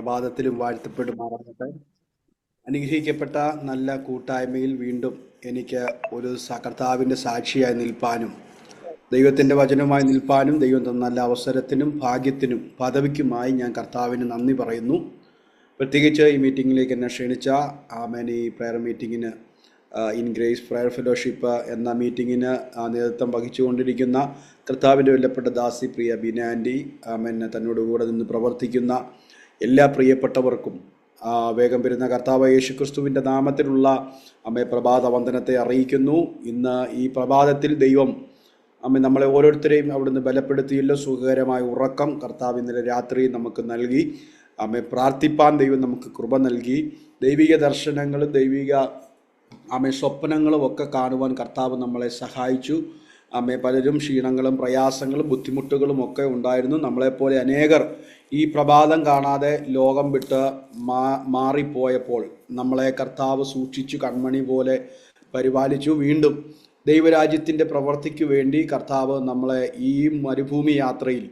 പ്രഭാതത്തിലും വാഴ്ത്തപ്പെടുമാറാകട്ടെ. അനുഗ്രഹിക്കപ്പെട്ട നല്ല കൂട്ടായ്മയിൽ വീണ്ടും എനിക്ക് ഒരു കർത്താവിൻ്റെ സാക്ഷിയായി നിൽപ്പാനും ദൈവത്തിൻ്റെ വചനവുമായി നിൽപ്പാനും ദൈവം തന്ന നല്ല അവസരത്തിനും ഭാഗ്യത്തിനും പദവിക്കുമായി ഞാൻ കർത്താവിന് നന്ദി പറയുന്നു. പ്രത്യേകിച്ച് ഈ മീറ്റിങ്ങിലേക്ക് എന്നെ ക്ഷണിച്ച ഈ പ്രയർ മീറ്റിങ്ങിന് ഇൻ ഗ്രേസ് പ്രയർ ഫെലോഷിപ്പ് എന്ന മീറ്റിങ്ങിന് നേതൃത്വം വഹിച്ചുകൊണ്ടിരിക്കുന്ന കർത്താവിൻ്റെ വിലപ്പെട്ട ദാസി പ്രിയ ബിനാൻഡി തന്നോടുകൂടെ നിന്ന് പ്രവർത്തിക്കുന്ന എല്ലാ പ്രിയപ്പെട്ടവർക്കും വേഗം വരുന്ന കർത്താവ് യേശുക്രിസ്തുവിൻ്റെ നാമത്തിലുള്ള പ്രഭാത വന്ദനത്തെ അറിയിക്കുന്നു. ഇന്ന് ഈ പ്രഭാതത്തിൽ ദൈവം നമ്മളെ ഓരോരുത്തരെയും അവിടുന്ന് ബലപ്പെടുത്തിയല്ലോ. സുഖകരമായ ഉറക്കം കർത്താവ് ഇന്നലെ രാത്രി നമുക്ക് നൽകി. പ്രാർത്ഥിപ്പാൻ ദൈവം നമുക്ക് കൃപ നൽകി. ദൈവിക ദർശനങ്ങളും ദൈവിക സ്വപ്നങ്ങളും ഒക്കെ കാണുവാൻ കർത്താവ് നമ്മളെ സഹായിച്ചു. പലരും ക്ഷീണങ്ങളും പ്രയാസങ്ങളും ബുദ്ധിമുട്ടുകളും ഒക്കെ ഉണ്ടായിരുന്നു. നമ്മളെപ്പോലെ അനേകർ ഈ പ്രഭാതം കാണാതെ ലോകം വിട്ട് മാറിപ്പോയപ്പോൾ നമ്മളെ കർത്താവ് സൂക്ഷിച്ചു, കൺമണി പോലെ പരിപാലിച്ചു. വീണ്ടും ദൈവരാജ്യത്തിൻ്റെ പ്രവൃത്തിക്ക് വേണ്ടി കർത്താവ് നമ്മളെ ഈ മരുഭൂമി യാത്രയിൽ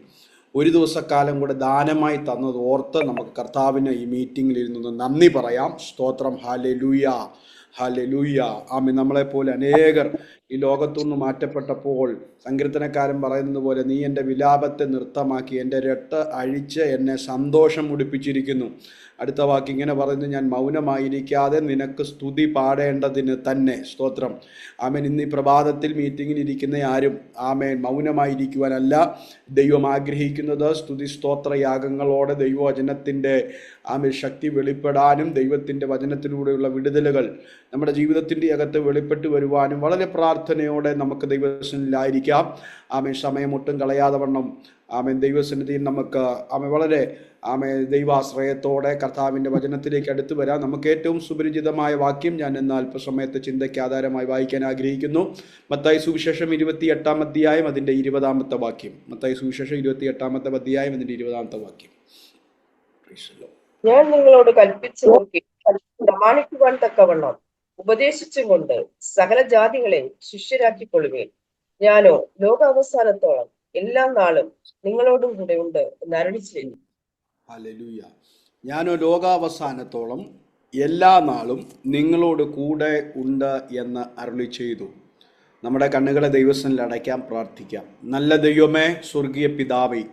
ഒരു ദിവസക്കാലം കൂടെ ദാനമായി തന്നത് ഓർത്ത് നമുക്ക് കർത്താവിന് ഈ മീറ്റിങ്ങിൽ ഇരുന്ന് നന്ദി പറയാം. സ്തോത്രം. Hallelujah, hallelujah. നമ്മളെപ്പോലെ അനേകർ ഈ ലോകത്തുനിന്ന് മാറ്റപ്പെട്ടപ്പോൾ സങ്കീർത്തനക്കാരൻ പറയുന്നത് പോലെ നീ എൻ്റെ വിലാപത്തെ നൃത്തമാക്കി എൻ്റെ രട്ട് അഴിച്ച് എന്നെ സന്തോഷം മുടിപ്പിച്ചിരിക്കുന്നു. അടുത്ത വാക്ക് ഇങ്ങനെ പറയുന്നു, ഞാൻ മൗനമായിരിക്കാതെ നിനക്ക് സ്തുതി പാടേണ്ടതിന് തന്നെ. സ്തോത്രം. ഇന്ന് ഈ പ്രഭാതത്തിൽ മീറ്റിങ്ങിൽ ഇരിക്കുന്ന ആരും മൗനമായിരിക്കുവാനല്ല ദൈവം ആഗ്രഹിക്കുന്നത്. സ്തുതി സ്തോത്രയാഗങ്ങളോടെ ദൈവവചനത്തിൻ്റെ ശക്തി വെളിപ്പെടാനും ദൈവത്തിൻ്റെ വചനത്തിലൂടെയുള്ള വിടുതലുകൾ നമ്മുടെ ജീവിതത്തിൻ്റെ അകത്ത് വെളിപ്പെട്ട് വരുവാനും വളരെ പ്രാർത്ഥനയോടെ നമുക്ക് ദൈവസന്നിധിയിലായിരിക്കാം. സമയമൊട്ടും കളയാതെ വണ്ണം ദൈവസന്നിധിയിൽ നമുക്ക് വളരെ ദൈവാശ്രയത്തോടെ കർത്താവിൻ്റെ വചനത്തിലേക്ക് അടുത്ത് വരാം. നമുക്ക് ഏറ്റവും സുപരിചിതമായ വാക്യം ഞാൻ ഇന്ന് അല്പസമയത്ത് ചിന്തയ്ക്ക് ആധാരമായി വായിക്കാൻ ആഗ്രഹിക്കുന്നു. മത്തായി സുവിശേഷം 28-ാം അധ്യായം അതിൻ്റെ 20-ാമത്തെ വാക്യം. മത്തായി സുവിശേഷം 28-ാമത്തെ അധ്യായം അതിൻ്റെ 20-ാമത്തെ വാക്യം. ഞാൻ നിങ്ങളോട് കൽപ്പിച്ചു പ്രമാണിക്കുവാൻ തക്കവണ്ണം ഉപദേശിച്ചും കൊണ്ട് സകല ജാതികളെ ശിഷ്യരാക്കിക്കൊള്ളുകയും ഞാനോ ലോകാവസാനത്തോളം എല്ലാ നാളും നിങ്ങളോടും കൂടെ ഉണ്ട് എന്ന് അരുളി ചെയ്യുന്നു. ഹല്ലേലൂയ. ഞാനോ ലോകാവസാനത്തോളം എല്ലാ നാളും നിങ്ങളോട് കൂടെ ഉണ്ട് എന്ന് അരുളി ചെയ്തു. നമ്മുടെ കണ്ണുകളെ ദൈവസന്നിധിയിൽ അടയ്ക്കാം, പ്രാർത്ഥിക്കാം. നല്ല ദൈവമേ, സ്വർഗീയ പിതാവേ,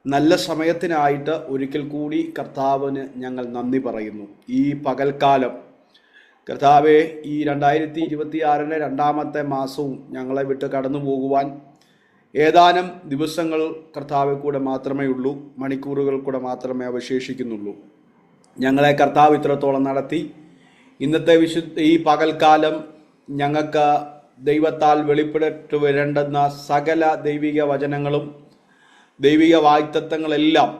നല്ല സമയത്തിനായിട്ട് ഒരിക്കൽ കൂടി കർത്താവിന് ഞങ്ങൾ നന്ദി പറയുന്നു. ഈ പകൽക്കാലം കർത്താവെ, ഈ 2026 രണ്ടാമത്തെ മാസവും ഞങ്ങളെ വിട്ട് കടന്നു പോകുവാൻ ഏതാനും ദിവസങ്ങൾ കർത്താവ് കൂടെ മാത്രമേ ഉള്ളൂ, മണിക്കൂറുകൾ കൂടെ മാത്രമേ അവശേഷിക്കുന്നുള്ളൂ. ഞങ്ങളെ കർത്താവ് ഇത്രത്തോളം നടത്തി. ഇന്നത്തെ ഈ പകൽക്കാലം ഞങ്ങൾക്ക് ദൈവത്താൽ വെളിപ്പെട്ട് വരേണ്ടുന്ന സകല ദൈവിക വചനങ്ങളും ദൈവിക വാഗ്ദത്തങ്ങളെല്ലാം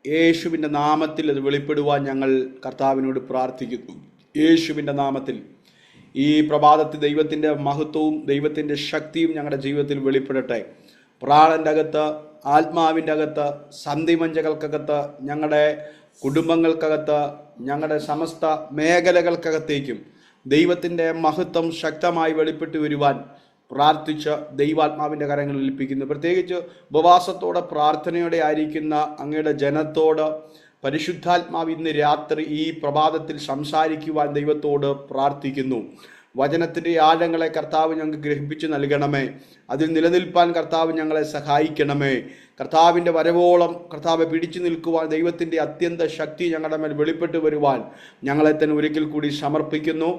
യേശുവിൻ്റെ നാമത്തിൽ അത് വെളിപ്പെടുവാൻ ഞങ്ങൾ കർത്താവിനോട് പ്രാർത്ഥിക്കുന്നു. യേശുവിൻ്റെ നാമത്തിൽ ഈ പ്രഭാതത്തിൽ ദൈവത്തിൻ്റെ മഹത്വവും ദൈവത്തിൻ്റെ ശക്തിയും ഞങ്ങളുടെ ജീവിതത്തിൽ വെളിപ്പെടട്ടെ. പ്രാണൻ്റെ അകത്ത്, ആത്മാവിൻ്റെ അകത്ത്, സന്ധിമഞ്ചകൾക്കകത്ത്, ഞങ്ങളുടെ കുടുംബങ്ങൾക്കകത്ത്, ഞങ്ങളുടെ സമസ്ത മേഖലകൾക്കകത്തേക്കും ദൈവത്തിൻ്റെ മഹത്വം ശക്തമായി വെളിപ്പെട്ട് വരുവാൻ പ്രാർത്ഥിച്ച് ദൈവാത്മാവിൻ്റെ കരങ്ങളിൽ ഏൽപ്പിക്കുന്നു. പ്രത്യേകിച്ച് ഉപവാസത്തോടെ പ്രാർത്ഥനയോടെ ആയിരിക്കുന്ന അങ്ങയുടെ ജനത്തോട് പരിശുദ്ധാത്മാവ് ഇന്ന് രാത്രി ഈ പ്രഭാതത്തിൽ സംസാരിക്കുവാൻ ദൈവത്തോട് പ്രാർത്ഥിക്കുന്നു. വചനത്തിൻ്റെ ആഴങ്ങളെ കർത്താവ് ഞങ്ങൾക്ക് ഗ്രഹിപ്പിച്ച് നൽകണമേ. അതിൽ നിലനിൽപ്പാൻ കർത്താവ് ഞങ്ങളെ സഹായിക്കണമേ. കർത്താവിൻ്റെ വരവോളം കർത്താവെ പിടിച്ചു നിൽക്കുവാൻ ദൈവത്തിൻ്റെ അത്യന്ത ശക്തി ഞങ്ങളുടെ മേൽ വെളിപ്പെട്ട് വരുവാൻ ഞങ്ങളെ തന്നെ ഒരിക്കൽ കൂടി സമർപ്പിക്കുന്നു.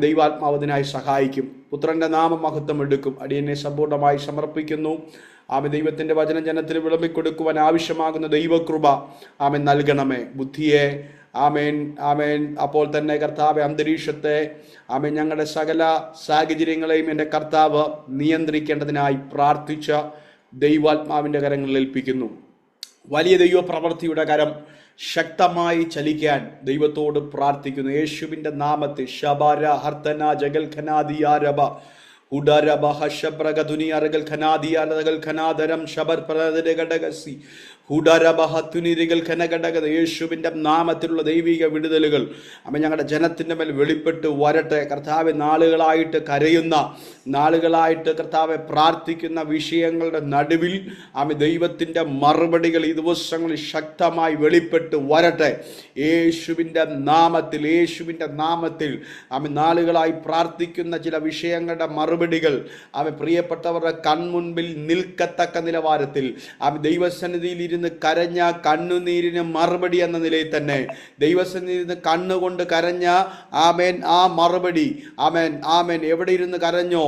ദൈവാത്മാവതിനായി സഹായിക്കും. പുത്രൻ്റെ നാമം മഹത്വം എടുക്കും. അടിയനെ സമ്പൂർണ്ണമായി സമർപ്പിക്കുന്നു. ദൈവത്തിൻ്റെ വചനം ജനത്തിന് വിളമ്പിക്കൊടുക്കുവാൻ ആവശ്യമാകുന്ന ദൈവകൃപ നൽകണമേ. ബുദ്ധിയെ ആമേൻ. അപ്പോൾ തന്നെ കർത്താവ് അന്തരീക്ഷത്തെ ഞങ്ങളുടെ സകല സാഹചര്യങ്ങളെയും എൻ്റെ കർത്താവ് നിയന്ത്രിക്കേണ്ടതിനായി പ്രാർത്ഥിച്ച ദൈവാത്മാവിൻ്റെ കരങ്ങളിൽ ഏൽപ്പിക്കുന്നു. വലിയ ദൈവ പ്രവൃത്തിയുടെ കരം ശക്തമായി ചലിക്കാൻ ദൈവത്തോട് പ്രാർത്ഥിക്കുന്നു. യേശുവിൻ്റെ നാമത്തിൽ ശബര ഹർത്തന ജഗൽ ഖനാദിയാരബ ഉഡരബ ഹശബ്രഗ ദുനിയറകൾ ഖനാദിയാരകൾ ഖനാദരം ശബർ പ്രദരഗടഗസി ഹുഡരബഹത്തുനിരികൾ ഘനഘടകത യേശുവിൻ്റെ നാമത്തിലുള്ള ദൈവിക വിടുതലുകൾ അമ്മ ഞങ്ങളുടെ ജനത്തിൻ്റെ മേൽ വെളിപ്പെട്ട് വരട്ടെ. കർത്താവ് നാളുകളായിട്ട് കരയുന്ന, നാളുകളായിട്ട് കർത്താവെ പ്രാർത്ഥിക്കുന്ന വിഷയങ്ങളുടെ നടുവിൽ ആമേ ദൈവത്തിൻ്റെ മറുപടികൾ ഈ ദിവസങ്ങളിൽ ശക്തമായി വെളിപ്പെട്ട് വരട്ടെ. യേശുവിൻ്റെ നാമത്തിൽ, യേശുവിൻ്റെ നാമത്തിൽ ആമേ നാളുകളായി പ്രാർത്ഥിക്കുന്ന ചില വിഷയങ്ങളുടെ മറുപടികൾ ആമേ പ്രിയപ്പെട്ടവരുടെ കൺമുൻപിൽ നിൽക്കത്തക്ക നിലവാരത്തിൽ ആമേ ദൈവസന്നിധിയിൽ ഇരുന്ന് കരഞ്ഞ കണ്ണുനീരിന് മറുപടി എന്ന നിലയിൽ തന്നെ ദൈവസന്നിധിയിൽ ഇരുന്ന് കണ്ണുകൊണ്ട് കരഞ്ഞ ആമേൻ ആ മറുപടി ആമേൻ ആമേൻ എവിടെ ഇരുന്ന് കരഞ്ഞോ,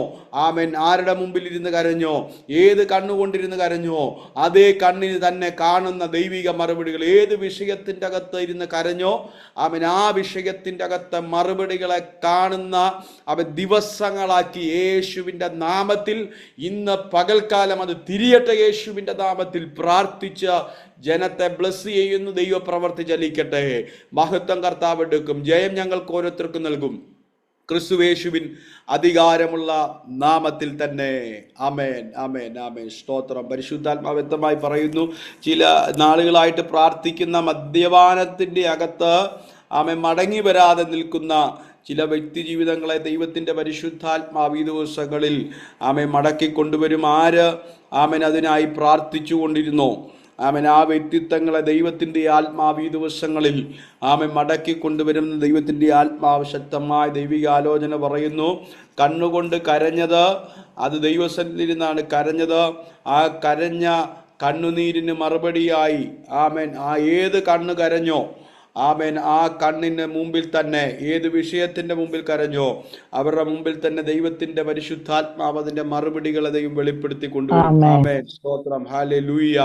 ആമേൻ ആരുടെ മുമ്പിൽ ഇരുന്ന് കരഞ്ഞോ, ഏത് കണ്ണുകൊണ്ടിരുന്ന് കരഞ്ഞോ അതേ കണ്ണിന് തന്നെ കാണുന്ന ദൈവിക മറുപടികൾ. ഏത് വിഷയത്തിൻ്റെ അകത്ത് ഇരുന്ന് കരഞ്ഞോ ആമേൻ ആ വിഷയത്തിൻ്റെ അകത്ത് മറുപടികളെ കാണുന്ന അവ ദിവസങ്ങളാക്കി യേശുവിൻ്റെ നാമത്തിൽ ഇന്ന് പകൽക്കാലം അത് തിരിയട്ടെ. യേശുവിൻ്റെ നാമത്തിൽ പ്രാർത്ഥിച്ച ജനത്തെ ബ്ലസ് ചെയ്യുന്നു. ദൈവ പ്രവർത്തി ചലിക്കട്ടെ. മഹത്വം കർത്താവ് എടുക്കും. ജയം ഞങ്ങൾക്ക് ഓരോരുത്തർക്കും നൽകും. ക്രിസ്തുവേശുവിൻ അധികാരമുള്ള നാമത്തിൽ തന്നെ. ആമേൻ, ആമേൻ, ആമേൻ. സ്തോത്രം. പരിശുദ്ധാത്മാവ് വ്യക്തമായി പറയുന്നു, ചില നാളുകളായിട്ട് പ്രാർത്ഥിക്കുന്ന മദ്യപാനത്തിൻ്റെ അകത്ത് ആമേൻ മടങ്ങി വരാതെ നിൽക്കുന്ന ചില വ്യക്തി ജീവിതങ്ങളെ ദൈവത്തിൻ്റെ പരിശുദ്ധാത്മാവ് ഈ ദിവസങ്ങളിൽ ആമേൻ മടക്കി കൊണ്ടുവരും. ആര് ആമേൻ അതിനായി പ്രാർത്ഥിച്ചു കൊണ്ടിരുന്നോ ആമേൻ ആ വ്യക്തിത്വങ്ങളെ ദൈവത്തിൻ്റെ ആത്മാവ് ഈ ദിവസങ്ങളിൽ ആമേൻ മടക്കി കൊണ്ടുവരുന്ന ദൈവത്തിൻ്റെ ആത്മാവ് ശക്തമായ ദൈവിക ആലോചന പറയുന്നു. കണ്ണുകൊണ്ട് കരഞ്ഞത് അത് ദൈവസന്നിധിയിൽ നിന്നാണ് കരഞ്ഞത്. ആ കരഞ്ഞ കണ്ണുനീരിന് മറുപടിയായി ആമേൻ ആ ഏത് കണ്ണ് കരഞ്ഞോ ആമേൻ ആ കണ്ണിന് മുമ്പിൽ തന്നെ, ഏത് വിഷയത്തിൻ്റെ മുമ്പിൽ കരഞ്ഞോ അവരുടെ മുമ്പിൽ തന്നെ ദൈവത്തിൻ്റെ പരിശുദ്ധാത്മാവ് അതിൻ്റെ മറുപടികളെ ദൈവം വെളിപ്പെടുത്തി കൊണ്ടുവരും. ആമേൻ, സ്തോത്രം. ഹല്ലേലൂയ.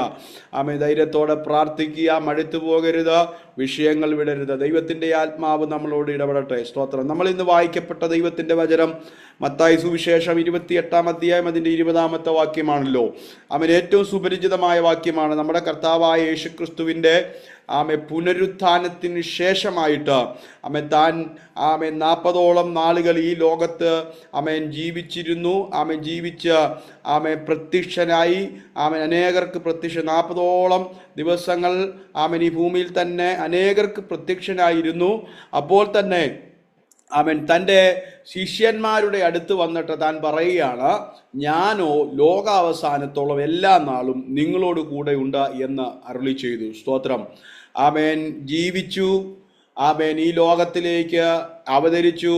ആമേൻ. ധൈര്യത്തോടെ പ്രാർത്ഥിക്കുക. മടുത്തു പോകരുത്, വിഷയങ്ങൾ വിടരുത്. ദൈവത്തിൻ്റെ ആത്മാവ് നമ്മളോട് ഇടപെടട്ടെ. സ്തോത്രം. നമ്മൾ ഇന്ന് വായിക്കപ്പെട്ട ദൈവത്തിൻ്റെ വചനം മത്തായി സുവിശേഷം 28-ാം അധ്യായം അതിൻ്റെ 20-ാമത്തെ വാക്യമാണല്ലോ. ആമേൻ. ഏറ്റവും സുപരിചിതമായ വാക്യമാണ്. നമ്മുടെ കർത്താവായ യേശുക്രിസ്തുവിൻ്റെ ആമേ പുനരുത്ഥാനത്തിന് ശേഷമായിട്ട് ആമേൻ താൻ ആമേൻ 40ഓളം നാളുകൾ ഈ ലോകത്ത് ആമേൻ ജീവിച്ചിരുന്നു. ആമേൻ ജീവിച്ച് ആമേൻ പ്രത്യക്ഷനായി. ആമേൻ അനേകർക്ക് 40ഓളം ദിവസങ്ങൾ ആമേൻ ഈ ഭൂമിയിൽ തന്നെ അനേകർക്ക് പ്രത്യക്ഷനായിരുന്നു. അപ്പോൾ തന്നെ ആമേൻ തൻ്റെ ശിഷ്യന്മാരുടെ അടുത്ത് വന്നിട്ട് താൻ പറയുകയാണ്, ഞാനോ ലോകാവസാനത്തോളം എല്ലാ നാളും നിങ്ങളോട് കൂടെ ഉണ്ട് എന്ന് അരുളി ചെയ്തു. സ്തോത്രം. ആമേൻ. ജീവിച്ചു. ആമേൻ ഈ ലോകത്തിലേക്ക് അവതരിച്ചു.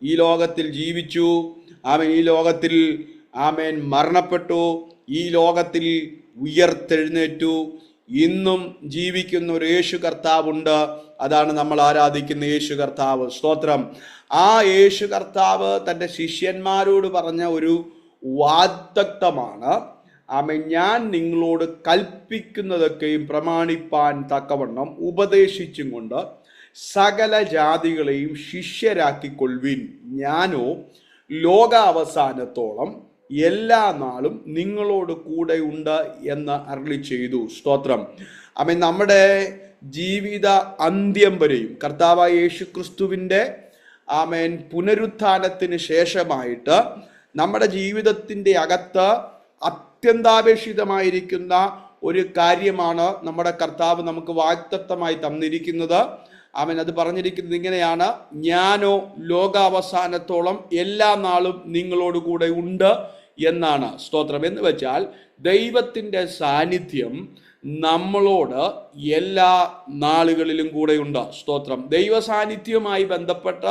ഈ ലോകത്തിൽ ജീവിച്ചു. ആമേൻ ഈ ലോകത്തിൽ ആമേൻ മരണപ്പെട്ടു. ഈ ലോകത്തിൽ ഉയർത്തെഴുന്നേറ്റു. ഇന്നും ജീവിക്കുന്ന ഒരു യേശു കർത്താവുണ്ട്. അതാണ് നമ്മൾ ആരാധിക്കുന്ന യേശു കർത്താവ്. സ്തോത്രം. ആ യേശു കർത്താവ് തൻ്റെ ശിഷ്യന്മാരോട് പറഞ്ഞ ഒരു വാഗ്ദത്തമാണ്, ആമേൻ ഞാൻ നിങ്ങളോട് കൽപ്പിക്കുന്നതൊക്കെയും പ്രമാണിപ്പാൻ തക്കവണ്ണം ഉപദേശിച്ചും കൊണ്ട് സകല ജാതികളെയും ശിഷ്യരാക്കിക്കൊള്ളുവിൻ. ഞാനോ ലോകാവസാനത്തോളം എല്ലാ നാളും നിങ്ങളോട് കൂടെ ഉണ്ട് എന്ന് അരുളി ചെയ്തു. സ്തോത്രം. ആമേൻ. നമ്മുടെ ജീവിത അന്ത്യം വരെയും കർത്താവായ യേശുക്രിസ്തുവിൻ്റെ ആമേൻ പുനരുത്ഥാനത്തിന് ശേഷമായിട്ട് നമ്മുടെ ജീവിതത്തിൻ്റെ അകത്ത് അത്യന്താപേക്ഷിതമായിരിക്കുന്ന ഒരു കാര്യമാണ് നമ്മുടെ കർത്താവ് നമുക്ക് വാഗ്ദത്തമായി തന്നിരിക്കുന്നത്. ആമേൻ. അത് പറഞ്ഞിരിക്കുന്നത് ഇങ്ങനെയാണ്, ഞാനോ ലോകാവസാനത്തോളം എല്ലാ നാളും നിങ്ങളോട് കൂടെ ഉണ്ട് എന്നാണ്. സ്തോത്രം. എന്ന് വെച്ചാൽ ദൈവത്തിൻ്റെ സാന്നിധ്യം നമ്മളോട് എല്ലാ നാളുകളിലും കൂടെയുണ്ട്. സ്തോത്രം. ദൈവ സാന്നിധ്യവുമായി ബന്ധപ്പെട്ട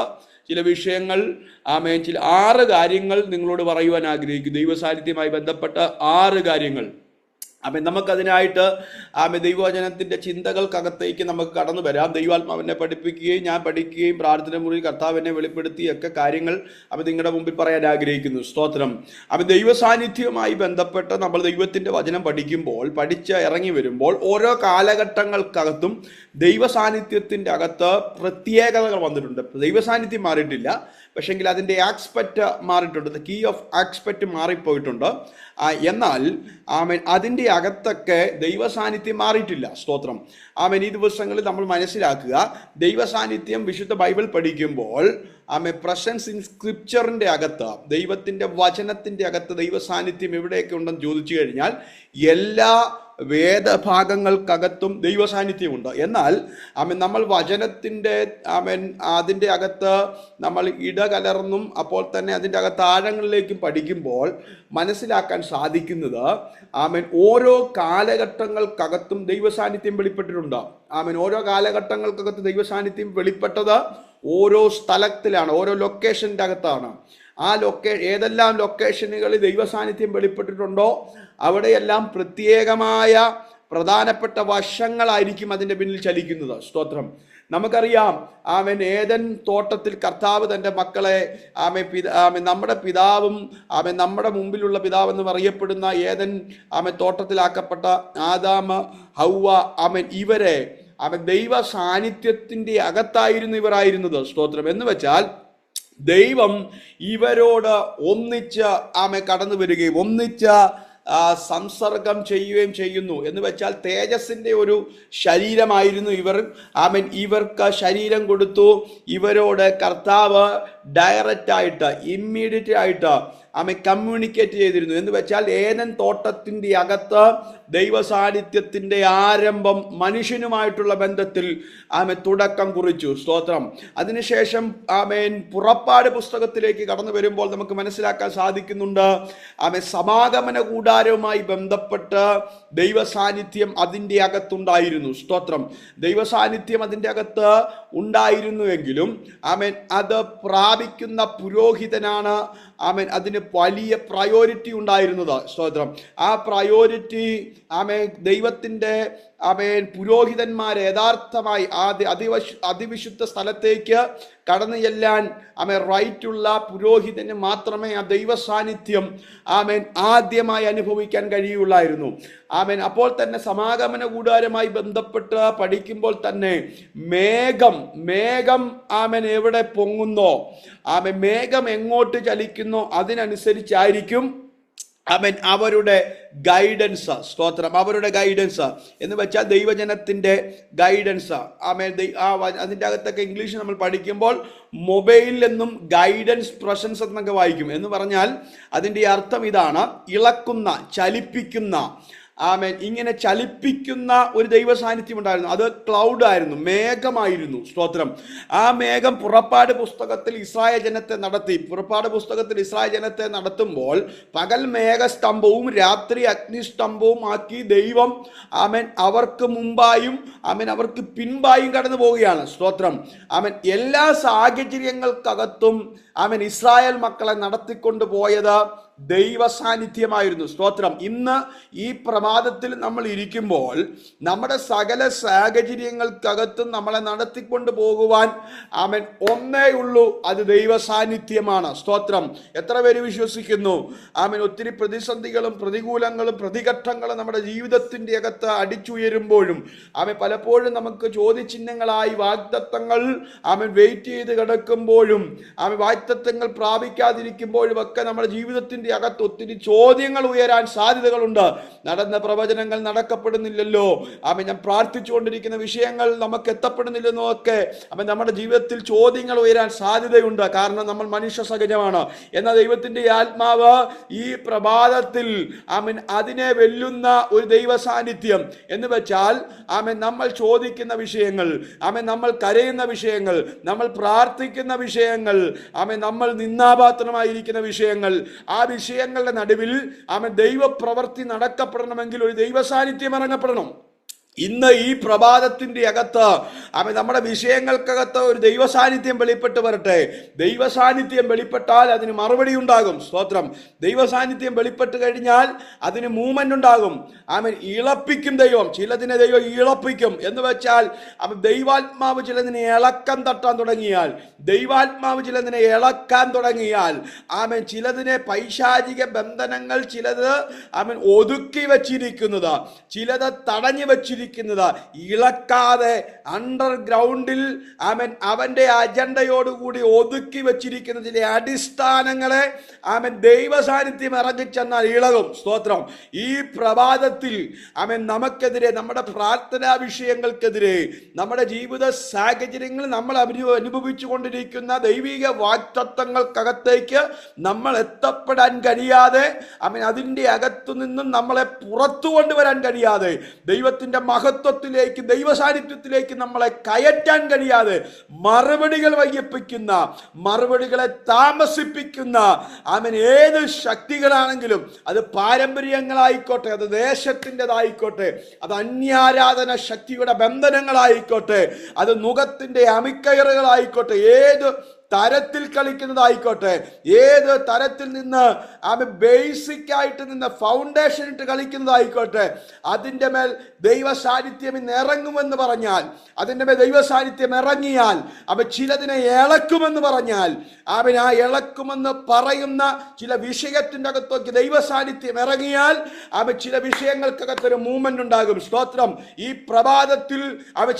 ചില വിഷയങ്ങൾ ആമേൻ ചില 6 കാര്യങ്ങൾ നിങ്ങളോട് പറയുവാൻ ആഗ്രഹിക്കും. ദൈവ സാന്നിധ്യവുമായി ബന്ധപ്പെട്ട 6 കാര്യങ്ങൾ. ആമേൻ. നമുക്കതിനായിട്ട് ആമേൻ ദൈവവചനത്തിൻ്റെ ചിന്തകൾക്കകത്തേക്ക് നമുക്ക് കടന്നു വരാം. ദൈവാത്മാവിനെ പഠിപ്പിക്കുകയും ഞാൻ പഠിക്കുകയും പ്രാർത്ഥന മുറി കർത്താവിനെ വെളിപ്പെടുത്തിയൊക്കെ കാര്യങ്ങൾ അവൻ നിങ്ങളുടെ മുമ്പിൽ പറയാൻ ആഗ്രഹിക്കുന്നു. സ്തോത്രം. അവൻ ദൈവ സാന്നിധ്യവുമായി ബന്ധപ്പെട്ട് നമ്മൾ ദൈവത്തിൻ്റെ വചനം പഠിക്കുമ്പോൾ, പഠിച്ച് ഇറങ്ങി വരുമ്പോൾ ഓരോ കാലഘട്ടങ്ങൾക്കകത്തും ദൈവ സാന്നിധ്യത്തിൻ്റെ അകത്ത് പ്രത്യേകതകൾ വന്നിട്ടുണ്ട്. ദൈവ സാന്നിധ്യം മാറിയിട്ടില്ല, പക്ഷെങ്കിൽ അതിൻ്റെ ആസ്പെക്റ്റ് മാറിയിട്ടുണ്ട്. ദ കീ ഓഫ് ആസ്പെക്റ്റ് മാറിപ്പോയിട്ടുണ്ട്. എന്നാൽ ആമേൻ അതിൻ്റെ അകത്തൊക്കെ ദൈവ സാന്നിധ്യം മാറിയിട്ടില്ല. സ്തോത്രം. ആമേൻ ഈ ദിവസങ്ങളിൽ നമ്മൾ മനസ്സിലാക്കുക, ദൈവ സാന്നിധ്യം വിശുദ്ധ ബൈബിൾ പഠിക്കുമ്പോൾ പ്രസൻസ് ഇൻ സ്ക്രിപ്ചറിന്റെ അകത്ത്, ദൈവത്തിന്റെ വചനത്തിന്റെ അകത്ത് ദൈവ സാന്നിധ്യം എവിടെയൊക്കെ ഉണ്ടെന്ന് ചോദിച്ചു കഴിഞ്ഞാൽ എല്ലാ വേദഭാഗങ്ങൾക്കകത്തും ദൈവ സാന്നിധ്യമുണ്ട്. എന്നാൽ നമ്മൾ വചനത്തിൻ്റെ അതിൻ്റെ അകത്ത് നമ്മൾ ഇടകലർന്നും അപ്പോൾ തന്നെ അതിൻ്റെ അകത്ത് ആഴങ്ങളിലേക്കും പഠിക്കുമ്പോൾ മനസ്സിലാക്കാൻ സാധിക്കുന്നത് ഓരോ കാലഘട്ടങ്ങൾക്കകത്തും ദൈവ സാന്നിധ്യം വെളിപ്പെട്ടിട്ടുണ്ട്. ഓരോ കാലഘട്ടങ്ങൾക്കകത്ത് ദൈവ സാന്നിധ്യം വെളിപ്പെട്ടത് ഓരോ സ്ഥലത്തിലാണ്, ഓരോ ലൊക്കേഷൻ്റെ അകത്താണ്. ആ ഏതെല്ലാം ലൊക്കേഷനുകളിൽ ദൈവ സാന്നിധ്യം വെളിപ്പെട്ടിട്ടുണ്ടോ അവിടെയെല്ലാം പ്രത്യേകമായ പ്രധാനപ്പെട്ട വശങ്ങളായിരിക്കും അതിൻ്റെ പിന്നിൽ ചലിക്കുന്നത്. സ്തോത്രം. നമുക്കറിയാം ഏദൻ തോട്ടത്തിൽ കർത്താവ് തൻ്റെ മക്കളെ നമ്മുടെ പിതാവും നമ്മുടെ മുമ്പിലുള്ള പിതാവെന്ന് പറയപ്പെടുന്ന ഏദൻ തോട്ടത്തിലാക്കപ്പെട്ട ആദാം, ഹൗവ ഇവരെ ദൈവ സാന്നിധ്യത്തിൻ്റെ അകത്തായിരുന്നു ഇവരായിരുന്നത്. സ്തോത്രം. എന്ന് വെച്ചാൽ ദൈവം ഇവരോട് ഒന്നിച്ച് കടന്നു വരികയും ഒന്നിച്ച് സംസർഗം ചെയ്യുകയും ചെയ്യുന്നു. എന്ന് വെച്ചാൽ തേജസ്സിൻ്റെ ഒരു ശരീരമായിരുന്നു ഇവർ. ഇവർക്ക് ശരീരം കൊടുത്തു. ഇവരോട് കർത്താവ് ഡയറക്റ്റായിട്ട് ഇമ്മീഡിയറ്റ് ആയിട്ട് കമ്മ്യൂണിക്കേറ്റ് ചെയ്തിരുന്നു. എന്ന് വെച്ചാൽ ഏദൻ തോട്ടത്തിൻ്റെ അകത്ത് ദൈവ സാന്നിധ്യത്തിൻ്റെ ആരംഭം മനുഷ്യനുമായിട്ടുള്ള ബന്ധത്തിൽ തുടക്കം കുറിച്ചു. സ്തോത്രം. അതിനുശേഷം പുറപ്പാട് പുസ്തകത്തിലേക്ക് കടന്നു വരുമ്പോൾ നമുക്ക് മനസ്സിലാക്കാൻ സാധിക്കുന്നുണ്ട് സമാഗമന കൂടാരവുമായി ബന്ധപ്പെട്ട് ദൈവ സാന്നിധ്യം അതിൻ്റെ അകത്തുണ്ടായിരുന്നു. സ്തോത്രം. ദൈവ സാന്നിധ്യം അതിൻ്റെ അകത്ത് ഉണ്ടായിരുന്നുവെങ്കിലും അത് പ്രാപിക്കുന്ന പുരോഹിതനാണ് അതിന് വലിയ പ്രയോറിറ്റി ഉണ്ടായിരുന്നത്. സ്തോത്രം. ആ പ്രയോറിറ്റി ദൈവത്തിൻ്റെ പുരോഹിതന്മാരെ യഥാർത്ഥമായി അതിവിശുദ്ധ സ്ഥലത്തേക്ക് കടന്നു ചെല്ലാൻ റൈറ്റുള്ള പുരോഹിതന് മാത്രമേ ആ ദൈവ സാന്നിധ്യം ആദ്യമായി അനുഭവിക്കാൻ കഴിയുള്ളായിരുന്നു. അപ്പോൾ തന്നെ സമാഗമന കൂടാരമായി ബന്ധപ്പെട്ട് പഠിക്കുമ്പോൾ തന്നെ മേഘം എവിടെ പൊങ്ങുന്നോ മേഘം എങ്ങോട്ട് ചലിക്കുന്നോ അതിനനുസരിച്ചായിരിക്കും അവരുടെ ഗൈഡൻസ്. സ്തോത്രം. അവരുടെ ഗൈഡൻസ് എന്ന് വെച്ചാൽ ദൈവജനത്തിൻ്റെ ഗൈഡൻസ്. അതിൻ്റെ അകത്തൊക്കെ ഇംഗ്ലീഷ് നമ്മൾ പഠിക്കുമ്പോൾ മൊബൈലിൽ നിന്നും ഗൈഡൻസ് പ്രസൻസ് എന്നൊക്കെ വായിക്കും. എന്ന് പറഞ്ഞാൽ അതിൻ്റെ അർത്ഥം ഇതാണ്: ഇളക്കുന്ന, ചലിപ്പിക്കുന്ന, ഇങ്ങനെ ചലിപ്പിക്കുന്ന ഒരു ദൈവ സാന്നിധ്യം ഉണ്ടായിരുന്നു. അത് ക്ലൗഡ് ആയിരുന്നു, മേഘമായിരുന്നു. സ്തോത്രം. ആ മേഘം പുറപ്പാട് പുസ്തകത്തിൽ ഇസ്രായേൽ ജനത്തെ നടത്തി. പുറപ്പാട് പുസ്തകത്തിൽ ഇസ്രായേൽ ജനത്തെ നടത്തുമ്പോൾ പകൽ മേഘസ്തംഭവും രാത്രി അഗ്നിസ്തംഭവും ആക്കി ദൈവം അവർക്ക് മുമ്പായും അവർക്ക് പിൻപായും കടന്നു പോവുകയാണ്. സ്തോത്രം. എല്ലാ സാഹചര്യങ്ങൾക്കകത്തും ഇസ്രായേൽ മക്കളെ നടത്തിക്കൊണ്ട് പോയത് ദൈവ സാന്നിധ്യമായിരുന്നു. സ്തോത്രം. ഇന്ന് ഈ പ്രഭാതത്തിൽ നമ്മൾ ഇരിക്കുമ്പോൾ നമ്മുടെ സകല സാഹചര്യങ്ങൾക്കകത്തും നമ്മളെ നടത്തിക്കൊണ്ട് പോകുവാൻ ഒന്നേ ഉള്ളൂ, അത് ദൈവ സാന്നിധ്യമാണ്. സ്തോത്രം. എത്ര പേര് വിശ്വസിക്കുന്നു? ഒത്തിരി പ്രതിസന്ധികളും പ്രതികൂലങ്ങളും പ്രതിഘട്ടങ്ങളും നമ്മുടെ ജീവിതത്തിൻ്റെ അകത്ത് അടിച്ചുയരുമ്പോഴും പലപ്പോഴും നമുക്ക് ചോദ്യചിഹ്നങ്ങളായി വാഗ്ദത്തങ്ങൾ വെയിറ്റ് ചെയ്ത് കിടക്കുമ്പോഴും വാഗ്ദത്തങ്ങൾ പ്രാപിക്കാതിരിക്കുമ്പോഴും ഒക്കെ നമ്മുടെ ജീവിതത്തിൻ്റെ അകത്ത് ഒത്തിരി ചോദ്യങ്ങൾ ഉയരാൻ സാധ്യതകളുണ്ട്. നടന്ന പ്രവചനങ്ങൾ നടക്കപ്പെടുന്നില്ലല്ലോ, ഞാൻ പ്രാർത്ഥിച്ചുകൊണ്ടിരിക്കുന്ന വിഷയങ്ങൾ നമുക്ക് എത്തപ്പെടുന്നില്ലെന്നോ ഒക്കെ നമ്മുടെ ജീവിതത്തിൽ ചോദ്യങ്ങൾ ഉയരാൻ സാധ്യതയുണ്ട്. കാരണം നമ്മൾ മനുഷ്യ സഹജമാണ്. എന്നാൽ ദൈവത്തിൻ്റെ ആത്മാവ് ഈ പ്രഭാതത്തിൽ അതിനെ വെല്ലുന്ന ഒരു ദൈവ സാന്നിധ്യം എന്ന് വെച്ചാൽ നമ്മൾ ചോദിക്കുന്ന വിഷയങ്ങൾ, നമ്മൾ കരയുന്ന വിഷയങ്ങൾ, നമ്മൾ പ്രാർത്ഥിക്കുന്ന വിഷയങ്ങൾ, നമ്മൾ നിന്ദാപാത്രമായിരിക്കുന്ന വിഷയങ്ങൾ, ആ വിഷയങ്ങളുടെ നടുവിൽ ദൈവപ്രവൃത്തി നടക്കപ്പെടണമെങ്കിൽ ഒരു ദൈവ സാന്നിധ്യം ഇറങ്ങപ്പെടണം. ഇന്ന് ഈ പ്രഭാതത്തിൻ്റെ അകത്ത് നമ്മുടെ വിഷയങ്ങൾക്കകത്ത് ഒരു ദൈവ സാന്നിധ്യം വെളിപ്പെട്ട് വരട്ടെ. ദൈവ സാന്നിധ്യം വെളിപ്പെട്ടാൽ അതിന് മറുപടി ഉണ്ടാകും. സ്തോത്രം. ദൈവ സാന്നിധ്യം വെളിപ്പെട്ട് കഴിഞ്ഞാൽ അതിന് മൂവ്മെന്റ് ഉണ്ടാകും. ഇളപ്പിക്കും ദൈവം. ചിലതിനെ ദൈവം ഇളപ്പിക്കും. എന്ന് വെച്ചാൽ ദൈവാത്മാവ് ചിലതിനെ ഇളക്കം തട്ടാൻ തുടങ്ങിയാൽ, ദൈവാത്മാവ് ചിലതിനെ ഇളക്കാൻ തുടങ്ങിയാൽ, ചിലതിനെ പൈശാചിക ബന്ധനങ്ങൾ ചിലത് ഒതുക്കി വച്ചിരിക്കുന്നത്, ചിലത് തടഞ്ഞു വച്ചിരിക്കുന്നത്, വെച്ചിരിക്കുന്നത് ഇളക്കാതെ അണ്ടർഗ്രൗണ്ടിൽ അവന്റെ അജണ്ടയോടുകൂടി ഒതുക്കി വെച്ചിരിക്കുന്ന ചില അടിസ്ഥാനങ്ങളെ ദൈവ സാന്നിധ്യം ഇറങ്ങിച്ചെന്നാൽ ഇളകും. സ്തോത്രം. ഈ പ്രഭാതത്തിൽ നമുക്കെതിരെ, നമ്മുടെ പ്രാർത്ഥനാ വിഷയങ്ങൾക്കെതിരെ, നമ്മുടെ ജീവിത സാഹചര്യങ്ങളിൽ നമ്മൾ അനുഭവിച്ചു കൊണ്ടിരിക്കുന്ന ദൈവിക വാഗ്ദത്തങ്ങൾക്കകത്തേക്ക് നമ്മൾ എത്തപ്പെടാൻ കഴിയാതെ, അതിൻ്റെ അകത്തു നിന്നും നമ്മളെ പുറത്തു കൊണ്ടുവരാൻ കഴിയാതെ, ദൈവത്തിന്റെ മഹത്വത്തിലേക്ക്, ദൈവ സാന്നിധ്യത്തിലേക്ക് നമ്മളെ കയറ്റാൻ കഴിയാതെ, മറുപടികൾ വയ്യപ്പിക്കുന്ന, മറുപടികളെ താമസിപ്പിക്കുന്ന ഏത് ശക്തികളാണെങ്കിലും, അത് പാരമ്പര്യങ്ങളായിക്കോട്ടെ, അത് ദേശത്തിൻ്റെതായിക്കോട്ടെ, അത് അന്യാരാധന ശക്തിയുടെ ബന്ധനങ്ങളായിക്കോട്ടെ, അത് നുകത്തിന്റെ അമിക്കയറുകളായിക്കോട്ടെ, ഏത് തരത്തിൽ കളിക്കുന്നതായിക്കോട്ടെ, ഏത് തരത്തിൽ നിന്ന് ബേസിക് ആയിട്ട് നിന്ന് ഫൗണ്ടേഷൻ ഇട്ട് കളിക്കുന്നതായിക്കോട്ടെ, അതിൻ്റെ മേൽ ദൈവ സാന്നിധ്യം ഇന്ന് ഇറങ്ങുമെന്ന് പറഞ്ഞാൽ, അതിൻ്റെ മേൽ ദൈവ സാന്നിധ്യം ഇറങ്ങിയാൽ, ചിലതിനെ ഇളക്കുമെന്ന് പറഞ്ഞാൽ, ആ ഇളക്കുമെന്ന് പറയുന്ന ചില വിഷയത്തിൻ്റെ അകത്തേക്ക് ദൈവ സാന്നിധ്യം ഇറങ്ങിയാൽ, ചില വിഷയങ്ങൾക്കകത്തൊരു മൂവ്മെന്റ് ഉണ്ടാകും. സ്തോത്രം. ഈ പ്രഭാതത്തിൽ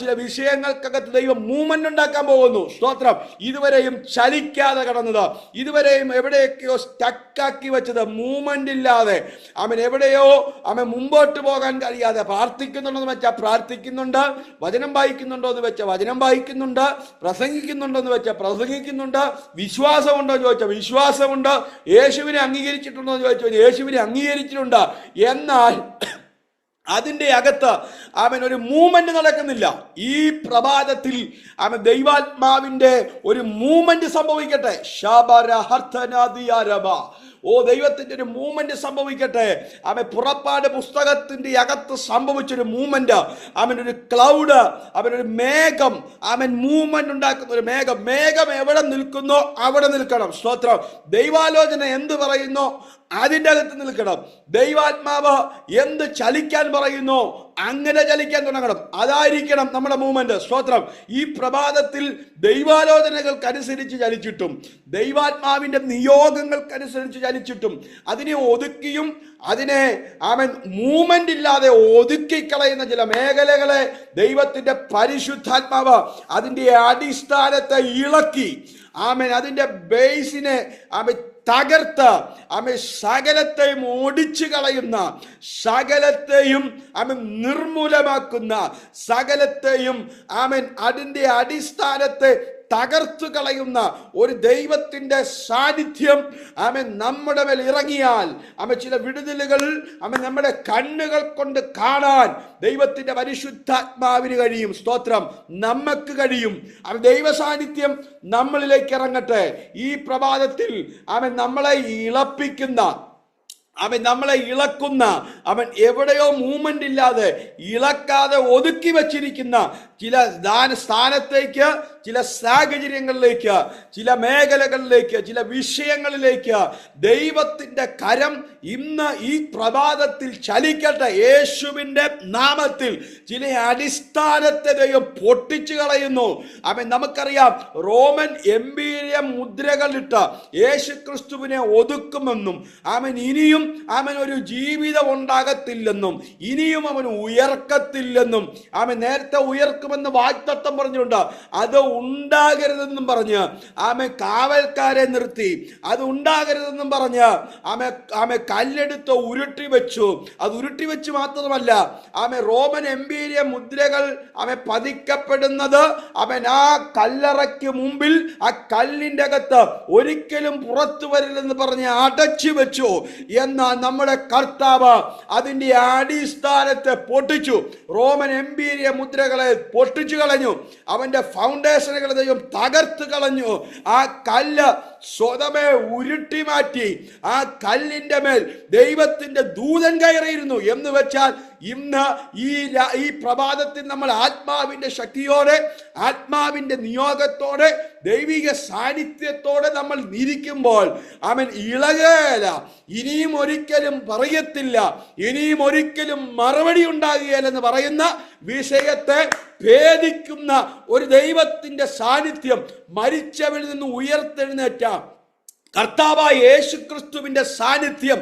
ചില വിഷയങ്ങൾക്കകത്ത് ദൈവം മൂവ്മെന്റ് ഉണ്ടാക്കാൻ പോകുന്നു. സ്തോത്രം. ഇതുവരെയും ചലിക്കാതെ കടന്നത്, ഇതുവരെയും എവിടെയൊക്കെയോ സ്റ്റക്കാക്കി വെച്ചത്, മൂവ്മെന്റ് ഇല്ലാതെ, എവിടെയോ മുമ്പോട്ട് പോകാൻ കഴിയാതെ, പ്രാർത്ഥിക്കുന്നുണ്ടെന്ന് വെച്ചാൽ പ്രാർത്ഥിക്കുന്നുണ്ട്, വചനം വായിക്കുന്നുണ്ടോ എന്ന് വെച്ചാൽ വചനം വായിക്കുന്നുണ്ട്, പ്രസംഗിക്കുന്നുണ്ടോ എന്ന് വെച്ചാൽ പ്രസംഗിക്കുന്നുണ്ട്, വിശ്വാസമുണ്ടോ എന്ന് ചോദിച്ചാൽ വിശ്വാസമുണ്ട്, യേശുവിനെ അംഗീകരിച്ചിട്ടുണ്ടോ എന്ന് ചോദിച്ചാൽ യേശുവിനെ അംഗീകരിച്ചിട്ടുണ്ട്. എന്നാൽ അതിൻ്റെ അകത്ത് ഒരു മൂവ്മെന്റ് നടക്കുന്നില്ല. ഈ പ്രഭാതത്തിൽ ദൈവാത്മാവിന്റെ ഒരു മൂവ്മെന്റ് സംഭവിക്കട്ടെ. ദൈവത്തിന്റെ ഒരു മൂവ്മെന്റ് സംഭവിക്കട്ടെ. പുറപ്പാട് പുസ്തകത്തിന്റെ അകത്ത് സംഭവിച്ചൊരു മൂവ്മെന്റ്, ഒരു ക്ലൗഡ്, ഒരു മേഘം, മൂവ്മെന്റ് ഉണ്ടാക്കുന്ന ഒരു മേഘം. മേഘം എവിടെ നിൽക്കുന്നോ അവിടെ നിൽക്കണം. സ്തോത്രം. ദൈവാലോചന എന്ത് പറയുന്നോ അതിൻ്റെ അകത്ത് നിൽക്കണം. ദൈവാത്മാവ് എന്ത് ചലിക്കാൻ പറയുന്നോ അങ്ങനെ ചലിക്കാൻ തുടങ്ങണം. അതായിരിക്കണം നമ്മുടെ മൂവ്മെന്റ്. സ്തോത്രം. ഈ പ്രഭാതത്തിൽ ദൈവാലോചനകൾക്കനുസരിച്ച് ചലിച്ചിട്ടും, ദൈവാത്മാവിന്റെ നിയോഗങ്ങൾക്കനുസരിച്ച് ചലിച്ചിട്ടും, അതിനെ ഒതുക്കിയും അതിനെ മൂവ്മെന്റ് ഇല്ലാതെ ഒതുക്കിക്കളയുന്ന ചില മേഖലകളെ ദൈവത്തിന്റെ പരിശുദ്ധാത്മാവ് അതിന്റെ അടിസ്ഥാനത്തെ ഇളക്കി, അതിന്റെ ബേസിനെ തകർത്ത് സകലത്തെയും ഓടിച്ചു കളയുന്ന, സകലത്തെയും നിർമൂലമാക്കുന്ന, സകലത്തെയും അതിന്റെ അടിസ്ഥാനത്തെ തകർത്തു കളയുന്ന ഒരു ദൈവത്തിന്റെ സാന്നിധ്യം നമ്മുടെ മേൽ ഇറങ്ങിയാൽ, ചില വിടുതലുകൾ നമ്മുടെ കണ്ണുകൾ കൊണ്ട് കാണാൻ ദൈവത്തിന്റെ പരിശുദ്ധാത്മാവിന് കഴിയും. സ്തോത്രം. നമുക്ക് കഴിയും. ദൈവ സാന്നിധ്യം നമ്മളിലേക്ക് ഇറങ്ങട്ടെ. ഈ പ്രഭാതത്തിൽ നമ്മളെ ഇളപ്പിക്കുന്ന, നമ്മളെ ഇളക്കുന്ന, എവിടെയോ മൂവ്മെന്റ് ഇല്ലാതെ ഇളക്കാതെ ഒതുക്കി വച്ചിരിക്കുന്ന ചില സ്ഥാനത്തേക്ക്, ചില സാഹചര്യങ്ങളിലേക്ക്, ചില മേഖലകളിലേക്ക്, ചില വിഷയങ്ങളിലേക്ക് ദൈവത്തിന്റെ കരം ഇന്ന് ഈ പ്രഭാതത്തിൽ ചലിക്കട്ടെ. യേശുവിന്റെ നാമത്തിൽ ചില അടിസ്ഥാനത്തെ ദൈവം പൊട്ടിച്ചു കളയുന്നു. നമുക്കറിയാം, റോമൻ എംപീരിയം മുദ്രകളിട്ട് യേശു ക്രിസ്തുവിനെ ഒതുക്കുമെന്നും, ഇനിയും ഒരു ജീവിതം ഉണ്ടാകത്തില്ലെന്നും, ഇനിയും ഉയർക്കത്തില്ലെന്നും, നേരത്തെ ഉയർക്കുമെന്ന് വാഗ്ദത്തം പറഞ്ഞുകൊണ്ട് അത് ഉണ്ടാകരുതെന്നും പറഞ്ഞ് കാവൽക്കാരെ നിർത്തി. അത് ഉണ്ടാകരുതെന്നും പറഞ്ഞ് കല്ലെടുത്ത് ഉരുട്ടി വെച്ചു. അത് ഉരുട്ടി വെച്ച് മാത്രമല്ല, റോമൻ എംപീരിയം മുദ്രകൾ പതിക്കപ്പെടുന്നത് ആ കല്ലറയ്ക്ക് മുമ്പിൽ, ആ കല്ലിന്റെ അകത്ത് ഒരിക്കലും പുറത്തു വരില്ലെന്ന് പറഞ്ഞ് അടച്ചു വെച്ചു. എന്നാൽ നമ്മുടെ കർത്താവ് അതിന്റെ അടിസ്ഥാനത്തെ പൊട്ടിച്ചു. റോമൻ എംപീരിയ മുദ്രകളെ പൊട്ടിച്ചു കളഞ്ഞു. അവന്റെ ഫൗണ്ടേഷനുകളെ ദൈവം തകർത്ത് കളഞ്ഞു. ആ കല്ല് സ്വതമേ ഉരുട്ടി മാറ്റി. ആ കല്ലിന്റെ മേൽ ദൈവത്തിന്റെ ദൂതൻ കയറിയിരുന്നു. എന്ന് വെച്ചാൽ ഇന്ന് ഈ പ്രഭാതത്തിൽ നമ്മൾ ആത്മാവിന്റെ ശക്തിയോടെ, ആത്മാവിന്റെ നിയോഗത്തോടെ, ദൈവിക സാന്നിധ്യത്തോടെ നമ്മൾ ഇരിക്കുമ്പോൾ ഇളകേല, ഇനിയും ഒരിക്കലും പറയത്തില്ല, ഇനിയും ഒരിക്കലും മറുപടി ഉണ്ടാകുകയില്ലെന്ന് പറയുന്ന വിഷയത്തെ ഭേദിക്കുന്ന ഒരു ദൈവത്തിന്റെ സാന്നിധ്യം, മരിച്ചവരിൽ നിന്ന് ഉയർത്തെഴുന്നേറ്റ കർത്താവായ യേശു ക്രിസ്തുവിന്റെ സാന്നിധ്യം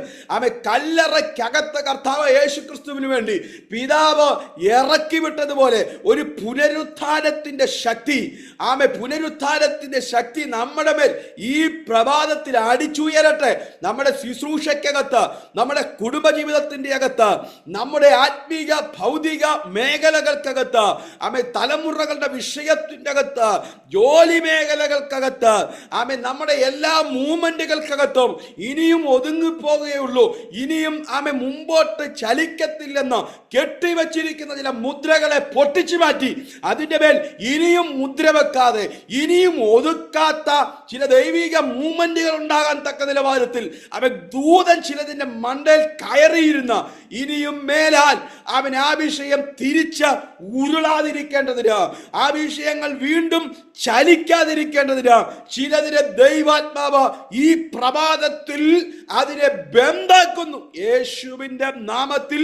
കല്ലറയ്ക്കകത്ത് കർത്താവായ യേശു ക്രിസ്തുവിന് വേണ്ടി പിതാവ് ഇറക്കി വിട്ടതുപോലെ ഒരു പുനരുത്ഥാനത്തിന്റെ ശക്തി പുനരുത്ഥാനത്തിന്റെ ശക്തി നമ്മുടെ മേൽ ഈ പ്രഭാതത്തിൽ അടിച്ചുയരട്ടെ. നമ്മുടെ ശുശ്രൂഷയ്ക്കകത്ത്, നമ്മുടെ കുടുംബജീവിതത്തിന്റെ അകത്ത്, നമ്മുടെ ആത്മീക ഭൗതിക മേഖലകൾക്കകത്ത്, തലമുറകളുടെ വിഷയത്തിന്റെ അകത്ത്, ജോലി മേഖലകൾക്കകത്ത്, നമ്മുടെ എല്ലാ മൂവ്മെന്റുകൾക്കകത്തും ഇനിയും ഒതുങ്ങിപ്പോകുകയുള്ളൂ, ഇനിയും മുമ്പോട്ട് ചലിക്കത്തില്ലെന്ന് കെട്ടിവച്ചിരിക്കുന്ന ചില മുദ്രകളെ പൊട്ടിച്ചു മാറ്റി അതിന്റെ മേൽ ഇനിയും മുദ്ര വെക്കാതെ, ഇനിയും ഒതുക്കാത്ത ചില ദൈവിക മൂവ്മെന്റുകൾ ഉണ്ടാകാൻ തക്ക നിലവാരത്തിൽ ദൂതൻ ചിലതിന്റെ മണ്ടയിൽ കയറിയിരുന്ന ഇനിയും മേലാൽ ആ വിഷയം തിരിച്ച് ഉരുളാതിരിക്കേണ്ടതിന്, ആ വിഷയങ്ങൾ വീണ്ടും ചലിക്കാതിരിക്കേണ്ടതിന് ചിലതിനെ ദൈവാത്മാവ് ഈ പ്രഭാതത്തിൽ അതിനെ ബന്ധാക്കുന്നു. യേശുവിന്റെ നാമത്തിൽ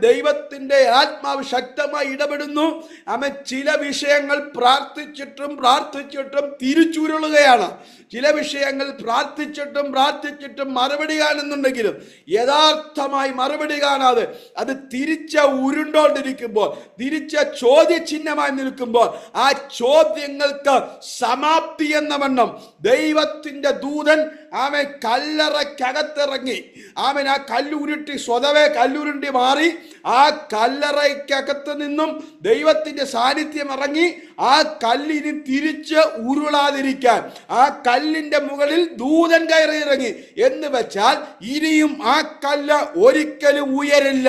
ദൈവത്തിന്റെ ആത്മാവ് ശക്തമായി ഇടപെടുന്നു. ചില വിഷയങ്ങൾ പ്രാർത്ഥിച്ചിട്ടും തിരിച്ചുരുളുകയാണ്. ചില വിഷയങ്ങൾ പ്രാർത്ഥിച്ചിട്ടും മറുപടി കാണുന്നുണ്ടെങ്കിലും യഥാർത്ഥമായി മറുപടി കാണാതെ അത് തിരിച്ച ഉരുണ്ടോണ്ടിരിക്കുമ്പോൾ, തിരിച്ച ചോദ്യചിഹ്നമായി നിൽക്കുമ്പോൾ, ആ ചോദ്യങ്ങൾക്ക് സമാപ്തി എന്ന വണ്ണം ദൈവത്തിന്റെ ദൂതൻ കല്ലറയ്ക്കകത്തിറങ്ങി ആ കല്ലുരുട്ടി സ്വതവേ കല്ലുരുണ്ടി മാറി ആ കല്ലറയ്ക്കകത്ത് നിന്നും ദൈവത്തിന്റെ സാന്നിധ്യം ഇറങ്ങി ആ കല്ലിന് തിരിച്ച് ഉരുളാതിരിക്കാൻ ആ കല്ലിന്റെ മുകളിൽ ദൂതൻ കയറി ഇറങ്ങി എന്ന് വെച്ചാൽ ഇനിയും ആ കല്ല് ഒരിക്കലും ഉയരില്ല.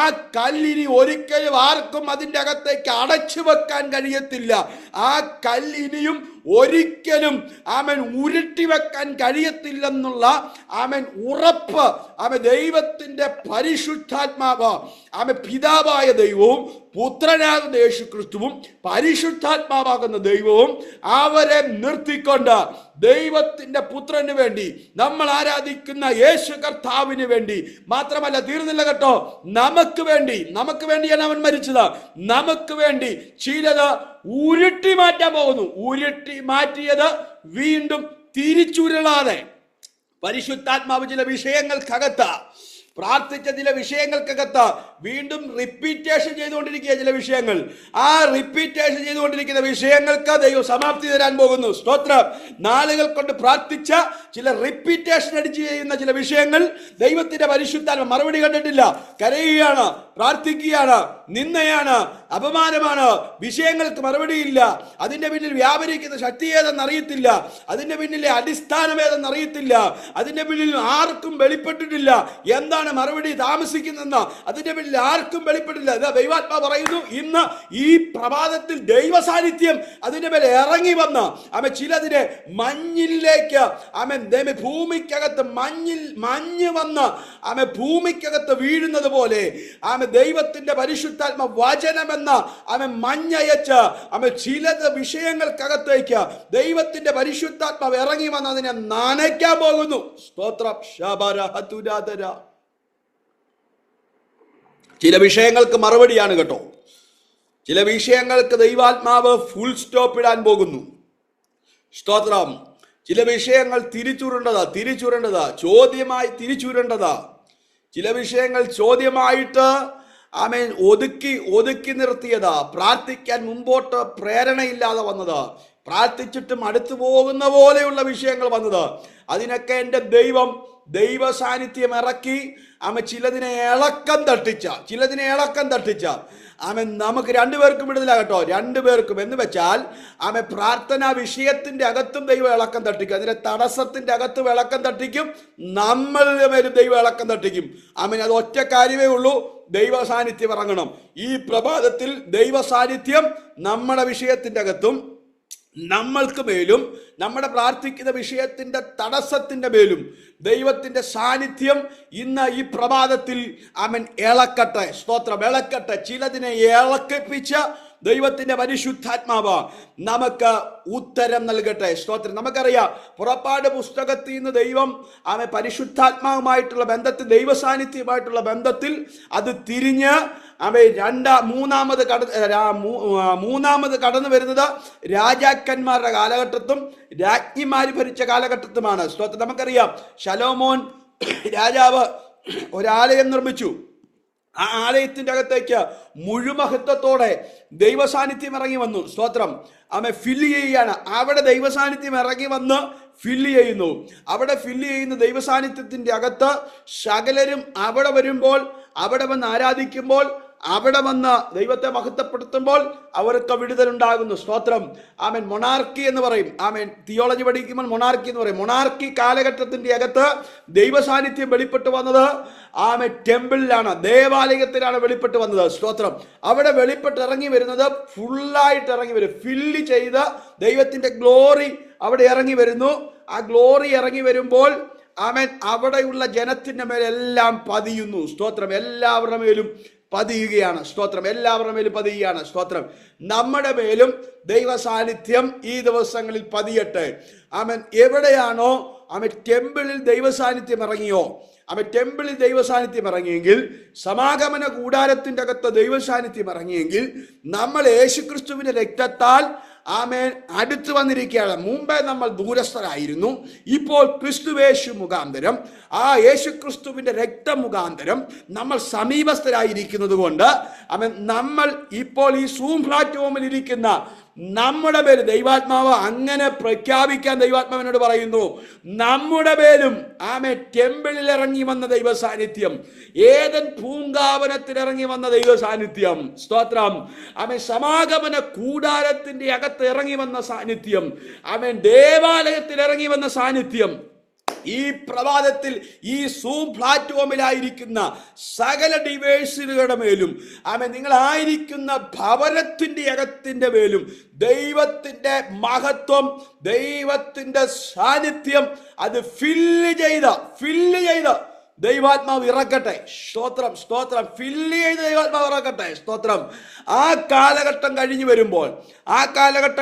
ആ കല്ലിനി ഒരിക്കലും ആർക്കും അതിൻ്റെ അകത്തേക്ക് അടച്ചു വെക്കാൻ കഴിയത്തില്ല. ആ കല്ലിനിയും ഒരിക്കലും ഉരുട്ടി വെക്കാൻ കഴിയത്തില്ലെന്നുള്ള ഉറപ്പ് ദൈവത്തിന്റെ പരിശുദ്ധാത്മാവ് പിതാവായ ദൈവവും പുത്രനാകുന്ന യേശു ക്രിസ്തുവും പരിശുദ്ധാത്മാവാകുന്ന ദൈവവും അവരെ നിർത്തിക്കൊണ്ട് ദൈവത്തിന്റെ പുത്രന് വേണ്ടി, നമ്മൾ ആരാധിക്കുന്ന യേശു കർത്താവിന് വേണ്ടി മാത്രമല്ല, തീർന്നില്ല കേട്ടോ, നമുക്ക് വേണ്ടിയാണ് അവൻ മരിച്ചത്. നമുക്ക് വേണ്ടി ചിലത് ഉരുട്ടി മാറ്റാൻ പോകുന്നു. ഉരുട്ടി മാറ്റിയത് വീണ്ടും തിരിച്ചുരുളാതെ പരിശുദ്ധാത്മാവ് ചില വിഷയങ്ങൾക്കകത്ത്, പ്രാർത്ഥിച്ച ചില വിഷയങ്ങൾക്കകത്ത് വീണ്ടും റിപ്പീറ്റേഷൻ ചെയ്തുകൊണ്ടിരിക്കുക. ചില വിഷയങ്ങൾ, ആ റിപ്പീറ്റേഷൻ ചെയ്തുകൊണ്ടിരിക്കുന്ന വിഷയങ്ങൾക്ക് ദൈവം സമാപ്തി തരാൻ പോകുന്നു. സ്തോത്രം. നാളുകൾ കൊണ്ട് പ്രാർത്ഥിച്ച ചില റിപ്പീറ്റേഷൻ അടിച്ച് ചെയ്യുന്ന ചില വിഷയങ്ങൾ ദൈവത്തിന്റെ പരിശുദ്ധാത്മ മറുപടി കണ്ടിട്ടില്ല. കരയുകയാണ്, പ്രാർത്ഥിക്കുകയാണ്, നിന്ദയാണ്, അപമാനമാണ്, വിഷയങ്ങൾക്ക് മറുപടിയില്ല. അതിന്റെ പിന്നിൽ വ്യാപരിക്കുന്ന ശക്തി ഏതെന്ന് അറിയത്തില്ല, അതിന്റെ പിന്നിലെ അടിസ്ഥാനം ഏതെന്ന് അറിയത്തില്ല, അതിന്റെ പിന്നിൽ ആർക്കും വെളിപ്പെട്ടിട്ടില്ല. എന്താണ് മറുപടി താമസിക്കുന്നെന്ന് അതിന്റെ പിന്നിൽ ആർക്കും വെളിപ്പെട്ടില്ല. ദൈവാത്മാ പറയുന്നു, ഇന്ന് ഈ പ്രഭാതത്തിൽ ദൈവ സാന്നിധ്യം അതിന്റെ മേലെ ഇറങ്ങി വന്ന് ചിലതിനെ മഞ്ഞിലേക്ക് ഭൂമിക്കകത്ത് മഞ്ഞ് വന്ന് ഭൂമിക്കകത്ത് വീഴുന്നത് പോലെ ദൈവത്തിന്റെ പരിശുദ്ധാത്മ വചനമെന്ന മഞ്ഞയച്ച് ചിലത് വിഷയങ്ങൾക്കകത്തേക്ക് ദൈവത്തിന്റെ പരിശുദ്ധാത്മാവ് ഇറങ്ങി വന്ന് അതിനെ നനയ്ക്കാൻ പോകുന്നു. സ്തോത്രം. ശബരഹതുരാധര. ചില വിഷയങ്ങൾക്ക് മറുപടിയാണ് കേട്ടോ. ചില വിഷയങ്ങൾക്ക് ദൈവാത്മാവ് ഫുൾ സ്റ്റോപ്പ് ഇടാൻ പോകുന്നു. സ്തോത്രം. ചില വിഷയങ്ങൾ തിരിച്ചുരുണ്ടതാ, ചോദ്യമായി തിരിച്ചുരുണ്ടതാ. ചില വിഷയങ്ങൾ ചോദ്യമായിട്ട് ഒതുക്കി നിർത്തിയതാ. പ്രാർത്ഥിക്കാൻ മുമ്പോട്ട് പ്രേരണയില്ലാതെ വന്നത്, പ്രാർത്ഥിച്ചിട്ടും അടുത്തു പോകുന്ന പോലെയുള്ള വിഷയങ്ങൾ വന്നത്. അതിനൊക്കെ എൻ്റെ ദൈവ സാന്നിധ്യം ഇറക്കി ചിലതിനെ ഇളക്കം തട്ടിച്ച നമുക്ക് രണ്ടുപേർക്കും വിടുന്നില്ല കേട്ടോ. രണ്ടുപേർക്കും എന്ന് വെച്ചാൽ പ്രാർത്ഥനാ വിഷയത്തിന്റെ അകത്തും ദൈവം ഇളക്കം തട്ടിക്കും, അതിന്റെ തടസ്സത്തിന്റെ അകത്തും ഇളക്കം തട്ടിക്കും, നമ്മളുടെ മേലും ദൈവം ഇളക്കം തട്ടിക്കും. അത് ഒറ്റ കാര്യമേ ഉള്ളൂ, ദൈവ സാന്നിധ്യം ഇറങ്ങണം. ഈ പ്രഭാതത്തിൽ ദൈവ സാന്നിധ്യം നമ്മുടെ വിഷയത്തിന്റെ അകത്തും നമ്മൾക്ക് മേലും, നമ്മുടെ പ്രാർത്ഥിക്കുന്ന വിഷയത്തിന്റെ തടസ്സത്തിന്റെ മേലും ദൈവത്തിന്റെ സാന്നിധ്യം ഇന്ന് ഈ പ്രഭാതത്തിൽ ഇളക്കട്ടെ. സ്തോത്രം. ഇളക്കട്ടെ. ചിലതിനെ ഇളക്കിപ്പിച്ച് ദൈവത്തിന്റെ പരിശുദ്ധാത്മാവ് നമുക്ക് ഉത്തരം നൽകട്ടെ. സ്തോത്രം. നമുക്കറിയാം പുറപ്പാട് പുസ്തകത്തിൽ നിന്ന് ദൈവം പരിശുദ്ധാത്മാവുമായിട്ടുള്ള ബന്ധത്തിൽ, ദൈവസാന്നിധ്യമായിട്ടുള്ള ബന്ധത്തിൽ അത് തിരിഞ്ഞ് മൂന്നാമത് കടന്നു വരുന്നത് രാജാക്കന്മാരുടെ കാലഘട്ടത്തും രാജ്ഞിമാര് ഭരിച്ച കാലഘട്ടത്തുമാണ്. സ്തോത്രം. നമുക്കറിയാം ശലോമോൻ രാജാവ് ഒരാലയം നിർമ്മിച്ചു. ആ ആലയത്തിന്റെ അകത്തേക്ക് മുഴുമഹത്വത്തോടെ ദൈവസാന്നിധ്യം ഇറങ്ങി വന്നു. സ്തോത്രം. ഫില്ല് ചെയ്യുകയാണ്. അവിടെ ദൈവസാന്നിധ്യം ഇറങ്ങി വന്ന് ഫില്ല് ചെയ്യുന്നു. അവിടെ ഫില്ല് ചെയ്യുന്ന ദൈവസാന്നിധ്യത്തിന്റെ അകത്ത് സകലരും അവിടെ വരുമ്പോൾ, അവിടെ വന്ന് ആരാധിക്കുമ്പോൾ, അവിടെ വന്ന് ദൈവത്തെ മഹത്വപ്പെടുത്തുമ്പോൾ അവർക്ക് വിടുതലുണ്ടാകുന്നു. സ്തോത്രം. ആമേൻ. മൊണാർക്കി എന്ന് പറയും. ആമേൻ. തിയോളജി പഠിക്കുമ്പോൾ മൊണാർക്കി എന്ന് പറയും. മൊണാർക്കി കാലഘട്ടത്തിന്റെ അകത്ത് ദൈവസാന്നിധ്യം വെളിപ്പെട്ടു വന്നത് ടെമ്പിളിലാണ്, ദേവാലയത്തിലാണ് വെളിപ്പെട്ട് വന്നത്. സ്തോത്രം. അവിടെ വെളിപ്പെട്ട് ഇറങ്ങി വരുന്നത് ഫുള്ളായിട്ട് ഇറങ്ങി വരും. ഫില്ല് ചെയ്ത് ദൈവത്തിന്റെ ഗ്ലോറി അവിടെ ഇറങ്ങി വരുന്നു. ആ ഗ്ലോറി ഇറങ്ങി വരുമ്പോൾ അവിടെയുള്ള ജനത്തിന്റെ മേലെല്ലാം പതിയുന്നു. സ്തോത്രം. എല്ലാവരുടെ മേലും പതിയുകയാണ്. സ്തോത്രം. എല്ലാവരുടെ മേലും പതിയുകയാണ്. സ്തോത്രം. നമ്മുടെ മേലും ദൈവ സാന്നിധ്യം ഈ ദിവസങ്ങളിൽ പതിയട്ടെ. എവിടെയാണോ ടെമ്പിളിൽ ദൈവ സാന്നിധ്യം ഇറങ്ങിയോ, ടെമ്പിളിൽ ദൈവ സാന്നിധ്യം ഇറങ്ങിയെങ്കിൽ, സമാഗമന കൂടാരത്തിന്റെ അകത്ത് ദൈവ സാന്നിധ്യം ഇറങ്ങിയെങ്കിൽ, നമ്മൾ യേശുക്രിസ്തുവിന്റെ രക്തത്താൽ അടുത്ത് വന്നിരിക്കുകയാണ്. മുമ്പേ നമ്മൾ ദൂരസ്ഥരായിരുന്നു. ഇപ്പോൾ ക്രിസ്തുവേശു മുഖാന്തരം, ആ യേശുക്രിസ്തുവിന്റെ രക്തമുഖാന്തരം നമ്മൾ സമീപസ്ഥരായിരിക്കുന്നത് കൊണ്ട് നമ്മൾ ഇപ്പോൾ ഈ സൂം പ്ലാറ്റ്ഫോമിൽ ഇരിക്കുന്ന നമ്മുടെ പേര് ദൈവാത്മാവ് അങ്ങനെ പ്രഖ്യാപിക്കാൻ ദൈവാത്മാവിനോട് പറയുന്നു. നമ്മുടെ പേരും ടെമ്പിളിൽ ഇറങ്ങി വന്ന ദൈവ സാന്നിധ്യം, ഏദൻ പൂങ്കാവനത്തിൽ ഇറങ്ങി വന്ന ദൈവ സാന്നിധ്യം. സ്തോത്രം. സമാഗമന കൂടാരത്തിന്റെ അകത്ത് ഇറങ്ങി വന്ന സാന്നിധ്യം, ദേവാലയത്തിൽ ഇറങ്ങി വന്ന സാന്നിധ്യം ഈ പ്രഭാതത്തിൽ ഈ സൂം പ്ലാറ്റ്ഫോമിലായിരിക്കുന്ന സകല ഡിവൈസുകളുടെ മേലും നിങ്ങളായിരിക്കുന്ന ഭവനത്തിന്റെ അകത്തിന്റെ മേലും ദൈവത്തിന്റെ മഹത്വം, ദൈവത്തിന്റെ സാന്നിധ്യം അത് ഫില്ല് ചെയ്ത് ദൈവാത്മാവ് ഇറക്കട്ടെ. സ്തോത്രം. സ്തോത്രം. ഫില്ല് ചെയ്ത് ദൈവാത്മാവ് ഇറക്കട്ടെ. സ്തോത്രം. ആ കാലഘട്ടം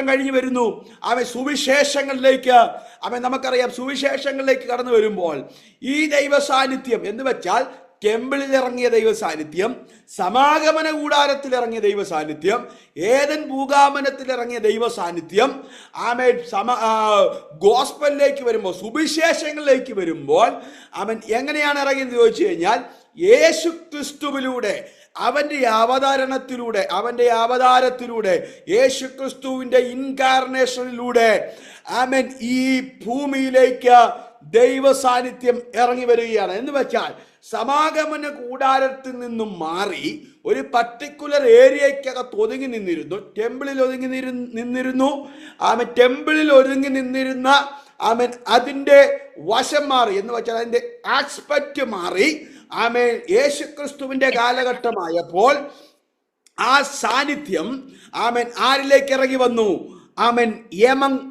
കഴിഞ്ഞു വരുന്നു. സുവിശേഷങ്ങളിലേക്ക് നമുക്കറിയാം, സുവിശേഷങ്ങളിലേക്ക് കടന്നു വരുമ്പോൾ ഈ ദൈവ സാന്നിധ്യം എന്ന് വെച്ചാൽ ടെമ്പിളിൽ ഇറങ്ങിയ ദൈവ സാന്നിധ്യം, സമാഗമന കൂടാരത്തിൽ ഇറങ്ങിയ ദൈവ സാന്നിധ്യം, ഏദൻ ഭൂകാമനത്തിൽ ഇറങ്ങിയ ദൈവ സാന്നിധ്യം, ഗോസ്പലിലേക്ക് വരുമ്പോൾ, സുവിശേഷങ്ങളിലേക്ക് വരുമ്പോൾ എങ്ങനെയാണ് ഇറങ്ങിയെന്ന് ചോദിച്ചു കഴിഞ്ഞാൽ, യേശു ക്രിസ്തുവിലൂടെ, അവന്റെ അവതാരത്തിലൂടെ യേശു ക്രിസ്തുവിന്റെ ഇൻകാർണേഷനിലൂടെ ഈ ഭൂമിയിലേക്ക് ദൈവ സാന്നിധ്യം ഇറങ്ങി വരികയാണ്. എന്ന് വെച്ചാൽ സമാഗമന കൂടാരത്തിൽ നിന്നും മാറി ഒരു പർട്ടിക്കുലർ ഏരിയക്കകത്ത് ഒതുങ്ങി നിന്നിരുന്നു. ടെമ്പിളിൽ ഒതുങ്ങി നിന്നിരുന്ന അതിന്റെ വശം മാറി. എന്ന് വെച്ചാൽ അതിന്റെ ആസ്പെക്ട് മാറി. യേശുക്രിസ്തുവിന്റെ കാലഘട്ടമായപ്പോൾ ആ സാന്നിധ്യം ആരിലേക്ക് ഇറങ്ങി വന്നു?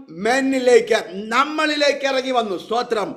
മെന്നിലേക്ക്, നമ്മളിലേക്ക് ഇറങ്ങി വന്നു. സ്തോത്രം.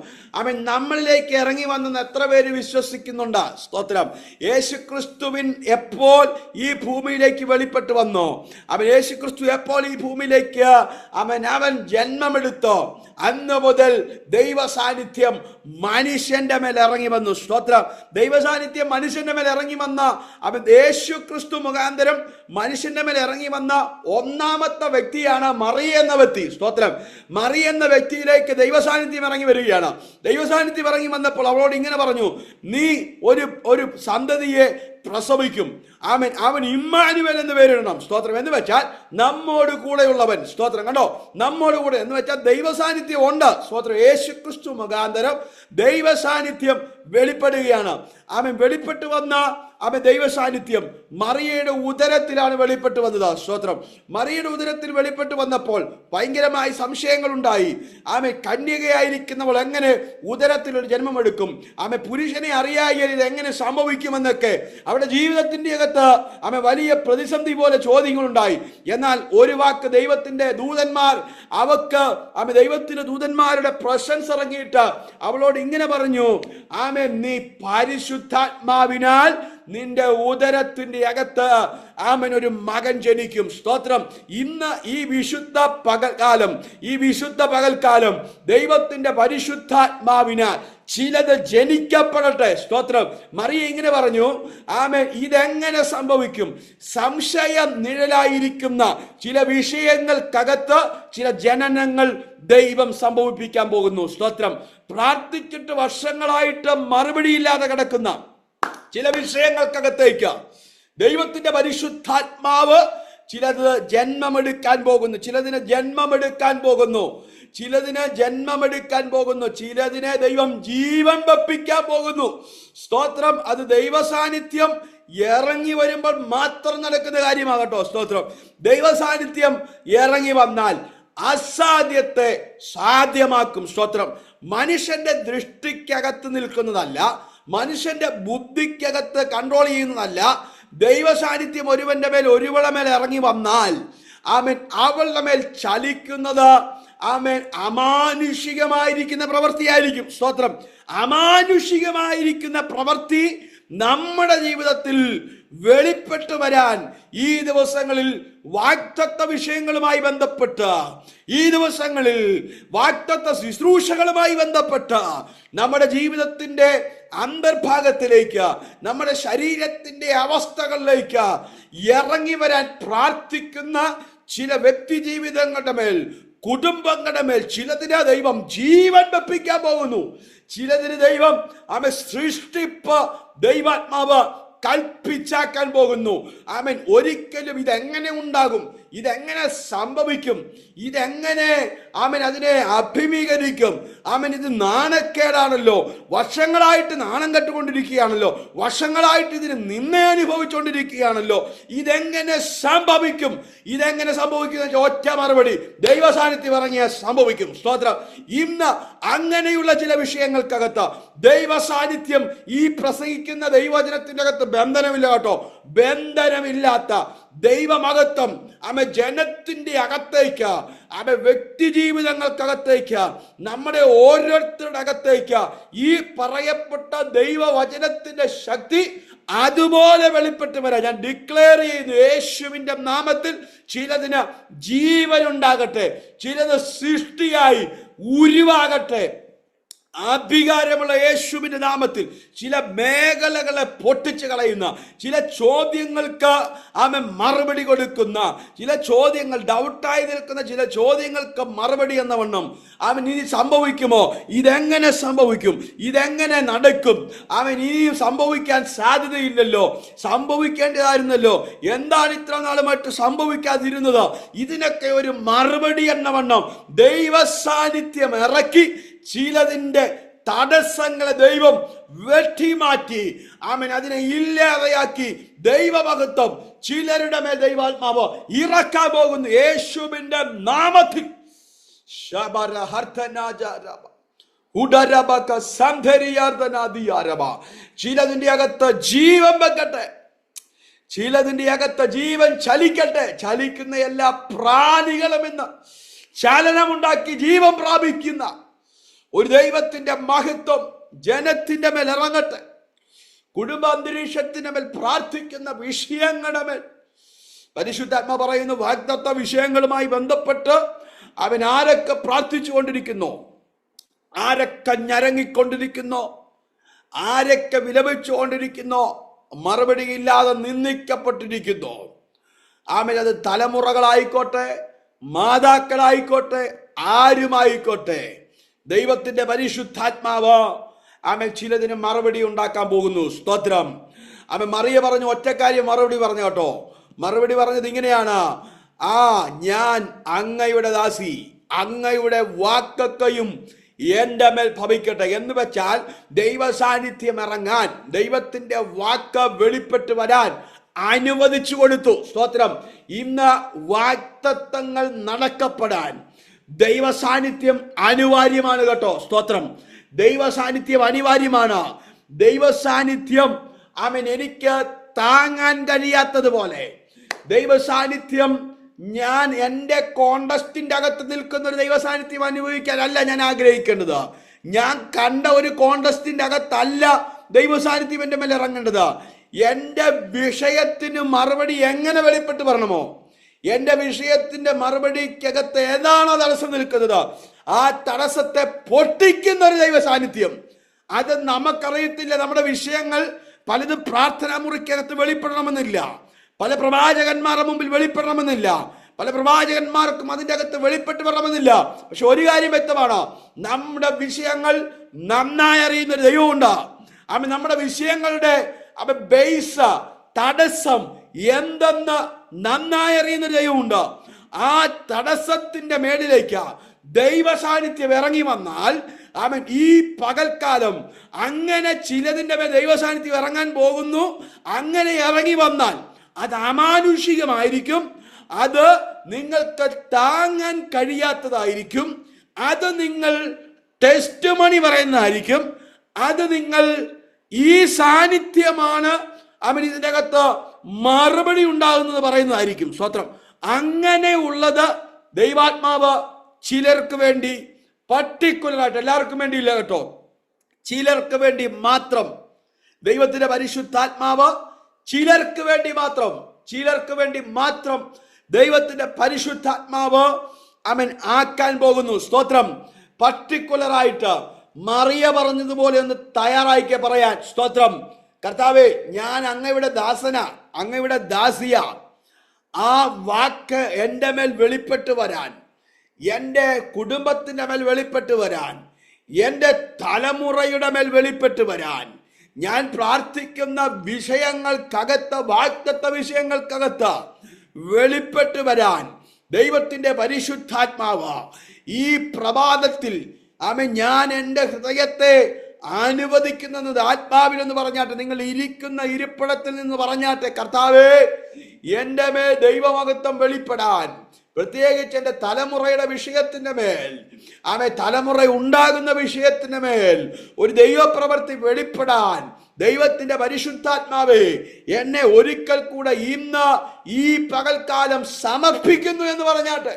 നമ്മളിലേക്ക് ഇറങ്ങി വന്നെന്ന് എത്ര പേര് വിശ്വസിക്കുന്നുണ്ട്? സ്തോത്രം. യേശുക്രിസ്തുവിൻ എപ്പോൾ ഈ ഭൂമിയിലേക്ക് വെളിപ്പെട്ട് വന്നോ, യേശുക്രിസ്തു എപ്പോൾ ഈ ഭൂമിയിലേക്ക് അവൻ ജന്മമെടുത്തോ, അന്ന് മുതൽ ദൈവ സാന്നിധ്യം മനുഷ്യന്റെ മേൽ ഇറങ്ങി വന്നു. സ്തോത്രം. ദൈവ സാന്നിധ്യം മനുഷ്യന്റെ മേൽ ഇറങ്ങി വന്ന യേശുക്രിസ്തു മുഖാന്തരം മനുഷ്യന്റെ മേൽ ഇറങ്ങി വന്ന ഒന്നാമത്തെ വ്യക്തിയാണ് മറിയ എന്ന വ്യക്തി. സ്തോത്രം. മറിയ എന്ന വ്യക്തിയിലേക്ക് ദൈവ സാന്നിധ്യം ഇറങ്ങി വരികയാണ്. ദൈവ സാന്നിധ്യം ഇറങ്ങി വന്നപ്പോൾ അവളോട് ഇങ്ങനെ പറഞ്ഞു, നീ ഒരു സന്തതിയെ പ്രസവിക്കും. അവൻ ഇമ്മാനുവേൽ എന്ന് പേരിടണം. സ്തോത്രം. എന്ന് വെച്ചാൽ നമ്മോട് കൂടെയുള്ളവൻ. സ്തോത്രം. കണ്ടോ, നമ്മോട് കൂടെ എന്ന് വെച്ചാൽ ദൈവ സാന്നിധ്യം ഉണ്ട്. സ്തോത്രം. യേശുക്രിസ്തു മുഖാന്തരം ദൈവ സാന്നിധ്യം വെളിപ്പെടുകയാണ്. വെളിപ്പെട്ടു വന്ന ദൈവ സാന്നിധ്യം മറിയയുടെ ഉദരത്തിലാണ് വെളിപ്പെട്ടു വന്നത്. സ്തോത്രം. മറിയയുടെ ഉദരത്തിൽ വെളിപ്പെട്ടു വന്നപ്പോൾ ഭയങ്കരമായ സംശയങ്ങൾ ഉണ്ടായി. കന്യകയായിരിക്കുന്നവൾ എങ്ങനെ ഉദരത്തിൽ ഒരു ജന്മമെടുക്കും? പുരുഷനെ അറിയാതെ ഇത് എങ്ങനെ സംഭവിക്കുമെന്നൊക്കെ അവരുടെ ജീവിതത്തിന്റെ അകത്ത് വലിയ പ്രതിസന്ധി പോലെ ചോദ്യങ്ങളുണ്ടായി. എന്നാൽ ഒരു വാക്ക് ദൈവത്തിന്റെ ദൂതന്മാർ ദൈവത്തിന്റെ ദൂതന്മാരുടെ പ്രശംസ ഇറങ്ങിയിട്ട് അവളോട് ഇങ്ങനെ പറഞ്ഞു, നീ പരിശുദ്ധാത്മാവിനാൽ നിന്റെ ഉദരത്തിന്റെ അകത്ത് ആമൻ ഒരു മകൻ ജനിക്കും. സ്തോത്രം. ഇന്ന് ഈ വിശുദ്ധ പകൽക്കാലം ദൈവത്തിന്റെ പരിശുദ്ധാത്മാവിനാൽ ചിലത് ജനിക്കപ്പെടട്ടെ. സ്തോത്രം. മറിയ ഇങ്ങനെ പറഞ്ഞു, ആമേൻ. ഇതെങ്ങനെ സംഭവിക്കും? സംശയം നിഴലായിരിക്കുന്ന ചില വിഷയങ്ങൾക്കകത്ത് ചില ജനനങ്ങൾ ദൈവം സംഭവിപ്പിക്കാൻ പോകുന്നു. സ്തോത്രം. പ്രാർത്ഥിച്ചിട്ട് വർഷങ്ങളായിട്ട് മറുപടിയില്ലാതെ കിടക്കുന്ന ചില വിഷയങ്ങൾക്കകത്തേക്ക് ദൈവത്തിന്റെ പരിശുദ്ധാത്മാവ് ചിലത് ജന്മമെടുക്കാൻ പോകുന്നു. ചിലതിനെ ദൈവം ജീവൻ വെപ്പിക്കാൻ പോകുന്നു. സ്തോത്രം. അത് ദൈവസാന്നിധ്യം ഇറങ്ങി വരുമ്പോൾ മാത്രം നടക്കുന്ന കാര്യമാകട്ടോ. സ്തോത്രം. ദൈവസാന്നിധ്യം ഇറങ്ങി വന്നാൽ അസാധ്യത്തെ സാധ്യമാക്കും. സ്തോത്രം. മനുഷ്യന്റെ ദൃഷ്ടിക്കകത്ത് നിൽക്കുന്നതല്ല, മനുഷ്യന്റെ ബുദ്ധിക്കകത്ത് കൺട്രോൾ ചെയ്യുന്നതല്ല. ദൈവസാന്നിധ്യം ഒരുവന്റെ മേൽ ഒരുവളെ മേൽ ഇറങ്ങി വന്നാൽ ആമേൻ അവളുടെ മേൽ ചലിക്കുന്നത് ആമേൻ അമാനുഷികമായിരിക്കുന്ന പ്രവൃത്തിയായിരിക്കും. സ്തോത്രം. അമാനുഷികമായിരിക്കുന്ന പ്രവൃത്തി നമ്മുടെ ജീവിതത്തിൽ വെളിപ്പെട്ടു വരാൻ ഈ ദിവസങ്ങളിൽ വാഗ്ദത്ത വിഷയങ്ങളുമായി ബന്ധപ്പെട്ട്, ഈ ദിവസങ്ങളിൽ വാഗ്ദത്ത ശുശ്രൂഷകളുമായി ബന്ധപ്പെട്ട് നമ്മുടെ ജീവിതത്തിന്റെ അന്തർഭാഗത്തിലേക്ക്, നമ്മുടെ ശരീരത്തിന്റെ അവസ്ഥകളിലേക്ക് ഇറങ്ങി വരാൻ പ്രാർത്ഥിക്കുന്ന ചില വ്യക്തി ജീവിതങ്ങളുടെ മേൽ, കുടുംബങ്ങളുടെ മേൽ ചിലതിന് ദൈവം ജീവൻ വെപ്പിക്കാൻ പോകുന്നു. ചിലതിന് ദൈവം സൃഷ്ടിപ്പ് ദൈവാത്മാവ് കൽപ്പിച്ചാക്കാൻ പോകുന്നു. ആമേൻ. ഒരിക്കലും ഇതെങ്ങനെ ഉണ്ടാകും, ഇതെങ്ങനെ സംഭവിക്കും, ഇതെങ്ങനെ ആമേൻ അതിനെ അഭിമുഖീകരിക്കും? ആമേൻ. ഇത് നാണക്കേടാണല്ലോ, വർഷങ്ങളായിട്ട് നാണം കെട്ടുകൊണ്ടിരിക്കുകയാണല്ലോ, വർഷങ്ങളായിട്ട് ഇതിന് നിന്നെ അനുഭവിച്ചുകൊണ്ടിരിക്കുകയാണല്ലോ. ഇതെങ്ങനെ സംഭവിക്കും? ഒറ്റ മറുപടി, ദൈവസാന്നിധ്യം ഇറങ്ങിയ സംഭവിക്കും. സ്തോത്രം. ഇന്ന് അങ്ങനെയുള്ള ചില വിഷയങ്ങൾക്കകത്ത് ദൈവസാന്നിധ്യം ഈ പ്രസംഗിക്കുന്ന ദൈവവചനത്തിന്റെ അകത്ത് ബന്ധനമില്ല കേട്ടോ. ബന്ധനമില്ലാത്ത ദൈവമഹത്വം ജനത്തിന്റെ അകത്തേക്ക്, വ്യക്തി ജീവിതങ്ങൾക്കകത്തേക്ക്, നമ്മുടെ ഓരോരുത്തരുടെ അകത്തേക്ക് ഈ പറയപ്പെട്ട ദൈവവചനത്തിന്റെ ശക്തി അതുപോലെ വെളിപ്പെട്ട് വരാം. ഞാൻ ഡിക്ലെയർ ചെയ്യുന്നു, യേശുവിന്റെ നാമത്തിൽ ചിലതിന് ജീവനുണ്ടാകട്ടെ, ചിലത് സൃഷ്ടിയായി ഉരുവാകട്ടെ. അധികാരമുള്ള യേശുവിന്റെ നാമത്തിൽ ചില മേഖലകളെ പൊട്ടിച്ചു കളയുന്ന, ചില ചോദ്യങ്ങൾക്ക് മറുപടി കൊടുക്കുന്ന, ചില ചോദ്യങ്ങൾ ഡൗട്ടായി നിൽക്കുന്ന ചില ചോദ്യങ്ങൾക്ക് മറുപടി എന്ന വണ്ണം ഇനി സംഭവിക്കുമോ? ഇതെങ്ങനെ സംഭവിക്കും? ഇതെങ്ങനെ നടക്കും? ഇനിയും സംഭവിക്കാൻ സാധ്യതയില്ലല്ലോ, സംഭവിക്കേണ്ടതായിരുന്നല്ലോ, എന്താണ് ഇത്ര നാളുമായിട്ട് സംഭവിക്കാതിരുന്നത്? ഇതിനൊക്കെ ഒരു മറുപടി എന്ന വണ്ണം ദൈവ സാന്നിധ്യം ഇറക്കി ചിലതിന്റെ തടസ്സങ്ങളെ ദൈവം വെട്ടിമാറ്റി അതിനെ ഇല്ലാതെയാക്കി ദൈവമഹത്വം ചിലരുടെ മേൽ ദൈവാത്മാവ് ഇറക്കാൻ പോകുന്നു യേശുവിന്റെ നാമത്തിൽ. ചിലതിന്റെ അകത്ത് ജീവൻ വെക്കട്ടെ, ചിലതിന്റെ അകത്ത് ജീവൻ ചലിക്കട്ടെ. ചലിക്കുന്ന എല്ലാ പ്രാണികളും ഇന്ന് ചലനമുണ്ടാക്കി ജീവൻ പ്രാപിക്കുന്ന ഒരു ദൈവത്തിന്റെ മഹത്വം ജനത്തിന്റെ മേൽ ഇറങ്ങട്ടെ. കുടുംബാന്തരീക്ഷത്തിന്റെ മേൽ പ്രാർത്ഥിക്കുന്ന വിഷയങ്ങളുടെ മേൽ പരിശുദ്ധാത്മ പറയുന്നു, വാഗ്ദത്ത വിഷയങ്ങളുമായി ബന്ധപ്പെട്ട് അവൻ ആരൊക്കെ പ്രാർത്ഥിച്ചു കൊണ്ടിരിക്കുന്നു, ആരൊക്കെ ഞരങ്ങിക്കൊണ്ടിരിക്കുന്നു, ആരൊക്കെ വിലപിച്ചുകൊണ്ടിരിക്കുന്നു, മറുപടിയില്ലാതെ നിന്ദിക്കപ്പെട്ടിരിക്കുന്നു. അത് തലമുറകളായിക്കോട്ടെ, മാതാക്കളായിക്കോട്ടെ, ആരുമായിക്കോട്ടെ, ദൈവത്തിന്റെ പരിശുദ്ധാത്മാവ് ചിലതിന് മറുപടി ഉണ്ടാക്കാൻ പോകുന്നു. സ്തോത്രം. മറിയ പറഞ്ഞു ഒറ്റക്കാര്യം മറുപടി പറഞ്ഞു കേട്ടോ. മറുപടി പറഞ്ഞത് ഇങ്ങനെയാണ്, ഞാൻ അങ്ങയുടെ ദാസി, അങ്ങയുടെ വാക്കൊക്കെയും എന്റെ മേൽ ഭവിക്കട്ടെ. എന്ന് വെച്ചാൽ ദൈവ സാന്നിധ്യം ഇറങ്ങാൻ, ദൈവത്തിന്റെ വാക്ക് വെളിപ്പെട്ട് വരാൻ അനുവദിച്ചു കൊടുത്തു. സ്തോത്രം. ഇന്ന് വാഗ്ദത്തങ്ങൾ നടക്കപ്പെടാൻ ദൈവ സാന്നിധ്യം അനിവാര്യമാണ് കേട്ടോ. സ്തോത്രം. ദൈവ സാന്നിധ്യം അനിവാര്യമാണ്. ദൈവ സാന്നിധ്യം എനിക്ക് താങ്ങാൻ കഴിയാത്തതുപോലെ ദൈവ സാന്നിധ്യം ഞാൻ എൻ്റെ കോണ്ടസ്റ്റിന്റെ അകത്ത് നിൽക്കുന്ന ഒരു ദൈവ സാന്നിധ്യം അനുഭവിക്കാനല്ല ഞാൻ ആഗ്രഹിക്കേണ്ടത്. ഞാൻ കണ്ട ഒരു കോണ്ടസ്റ്റിന്റെ അകത്തല്ല ദൈവ സാന്നിധ്യം എൻ്റെ മേൽ ഇറങ്ങേണ്ടത്. എൻ്റെ വിഷയത്തിന് മറുപടി എങ്ങനെ വെളിപ്പെട്ട് വരണമോ, എൻ്റെ വിഷയത്തിന്റെ മറുപടിക്കകത്ത് ഏതാണോ തടസ്സം നിൽക്കുന്നത്, ആ തടസ്സത്തെ പൊട്ടിക്കുന്ന ഒരു ദൈവ സാന്നിധ്യം. അത് നമുക്കറിയത്തില്ല. നമ്മുടെ വിഷയങ്ങൾ പലതും പ്രാർത്ഥനാ മുറിക്കകത്ത് വെളിപ്പെടണമെന്നില്ല, പല പ്രവാചകന്മാരുടെ മുമ്പിൽ വെളിപ്പെടണമെന്നില്ല, പല പ്രവാചകന്മാർക്കും അതിൻ്റെ അകത്ത് വെളിപ്പെട്ട് വരണമെന്നില്ല. പക്ഷെ ഒരു കാര്യം വ്യക്തമാണ്, നമ്മുടെ വിഷയങ്ങൾ നന്നായി അറിയുന്ന ഒരു ദൈവമുണ്ട്. നമ്മുടെ വിഷയങ്ങളുടെ ബേസ്, തടസ്സം എന്തെന്ന് നന്നായി അറിയുന്ന ഒരു ദൈവമുണ്ട്. ആ തടസ്സത്തിന്റെ മേളിലേക്ക് ദൈവ സാന്നിധ്യം ഇറങ്ങി വന്നാൽ ഈ പകൽക്കാലം അങ്ങനെ ചിലതിന്റെ മേൽ ദൈവ സാന്നിധ്യം ഇറങ്ങാൻ പോകുന്നു. അങ്ങനെ ഇറങ്ങി വന്നാൽ അത് അമാനുഷികമായിരിക്കും, അത് നിങ്ങൾക്ക് താങ്ങാൻ കഴിയാത്തതായിരിക്കും, അത് നിങ്ങൾ ടെസ്റ്റ് മണി പറയുന്നതായിരിക്കും, അത് നിങ്ങൾ ഈ സാന്നിധ്യമാണ് ഇതിൻ്റെ അകത്ത് മറുപടി ഉണ്ടാകുന്നത് പറയുന്നതായിരിക്കും. സ്തോത്രം. അങ്ങനെയുള്ളത് ദൈവാത്മാവ് ചിലർക്ക് വേണ്ടി, പർട്ടിക്കുലറായിട്ട്, എല്ലാവർക്കും വേണ്ടിയില്ല കേട്ടോ, ചിലർക്ക് വേണ്ടി മാത്രം ദൈവത്തിന്റെ പരിശുദ്ധാത്മാവ് ചിലർക്ക് വേണ്ടി മാത്രം ദൈവത്തിന്റെ പരിശുദ്ധാത്മാവ് ആക്കാൻ പോകുന്നു. സ്തോത്രം. പർട്ടിക്കുലറായിട്ട് മറിയ പറഞ്ഞതുപോലെ ഒന്ന് തയ്യാറായിക്കെ പറയാൻ. സ്തോത്രം. കർത്താവേ, ഞാൻ അങ്ങയുടെ ദാസനാ, അങ്ങയുടെ ദാസിയ. ആ വാക്ക് എൻ്റെ മേൽ വെളിപ്പെട്ട് വരാൻ, എൻ്റെ കുടുംബത്തിൻ്റെ മേൽ വെളിപ്പെട്ട് വരാൻ, എൻ്റെ തലമുറയുടെ മേൽ വെളിപ്പെട്ട് വരാൻ, ഞാൻ പ്രാർത്ഥിക്കുന്ന വിഷയങ്ങൾക്കകത്ത്, വാഗ്ദത്ത വിഷയങ്ങൾക്കകത്ത് വെളിപ്പെട്ട് വരാൻ ദൈവത്തിന്റെ പരിശുദ്ധാത്മാവ് ഈ പ്രഭാതത്തിൽ ഞാൻ എൻ്റെ ഹൃദയത്തെ അനുവദിക്കുന്നത് ആത്മാവിലെന്ന് പറഞ്ഞാട്ടെ, നിങ്ങൾ ഇരിക്കുന്ന ഇരിപ്പിടത്തിൽ നിന്ന് പറഞ്ഞാട്ടെ, കർത്താവേ, എൻ്റെ മേൽ ദൈവമഹത്വം വെളിപ്പെടാൻ, പ്രത്യേകിച്ച് എൻ്റെ തലമുറയുടെ വിഷയത്തിന്റെ മേൽ, തലമുറ ഉണ്ടാകുന്ന വിഷയത്തിന്റെ മേൽ ഒരു ദൈവപ്രവൃത്തി വെളിപ്പെടാൻ ദൈവത്തിന്റെ പരിശുദ്ധാത്മാവേ എന്നെ ഒരിക്കൽ കൂടെ ഇന്ന് ഈ പകൽക്കാലം സമർപ്പിക്കുന്നു എന്ന് പറഞ്ഞാട്ടെ.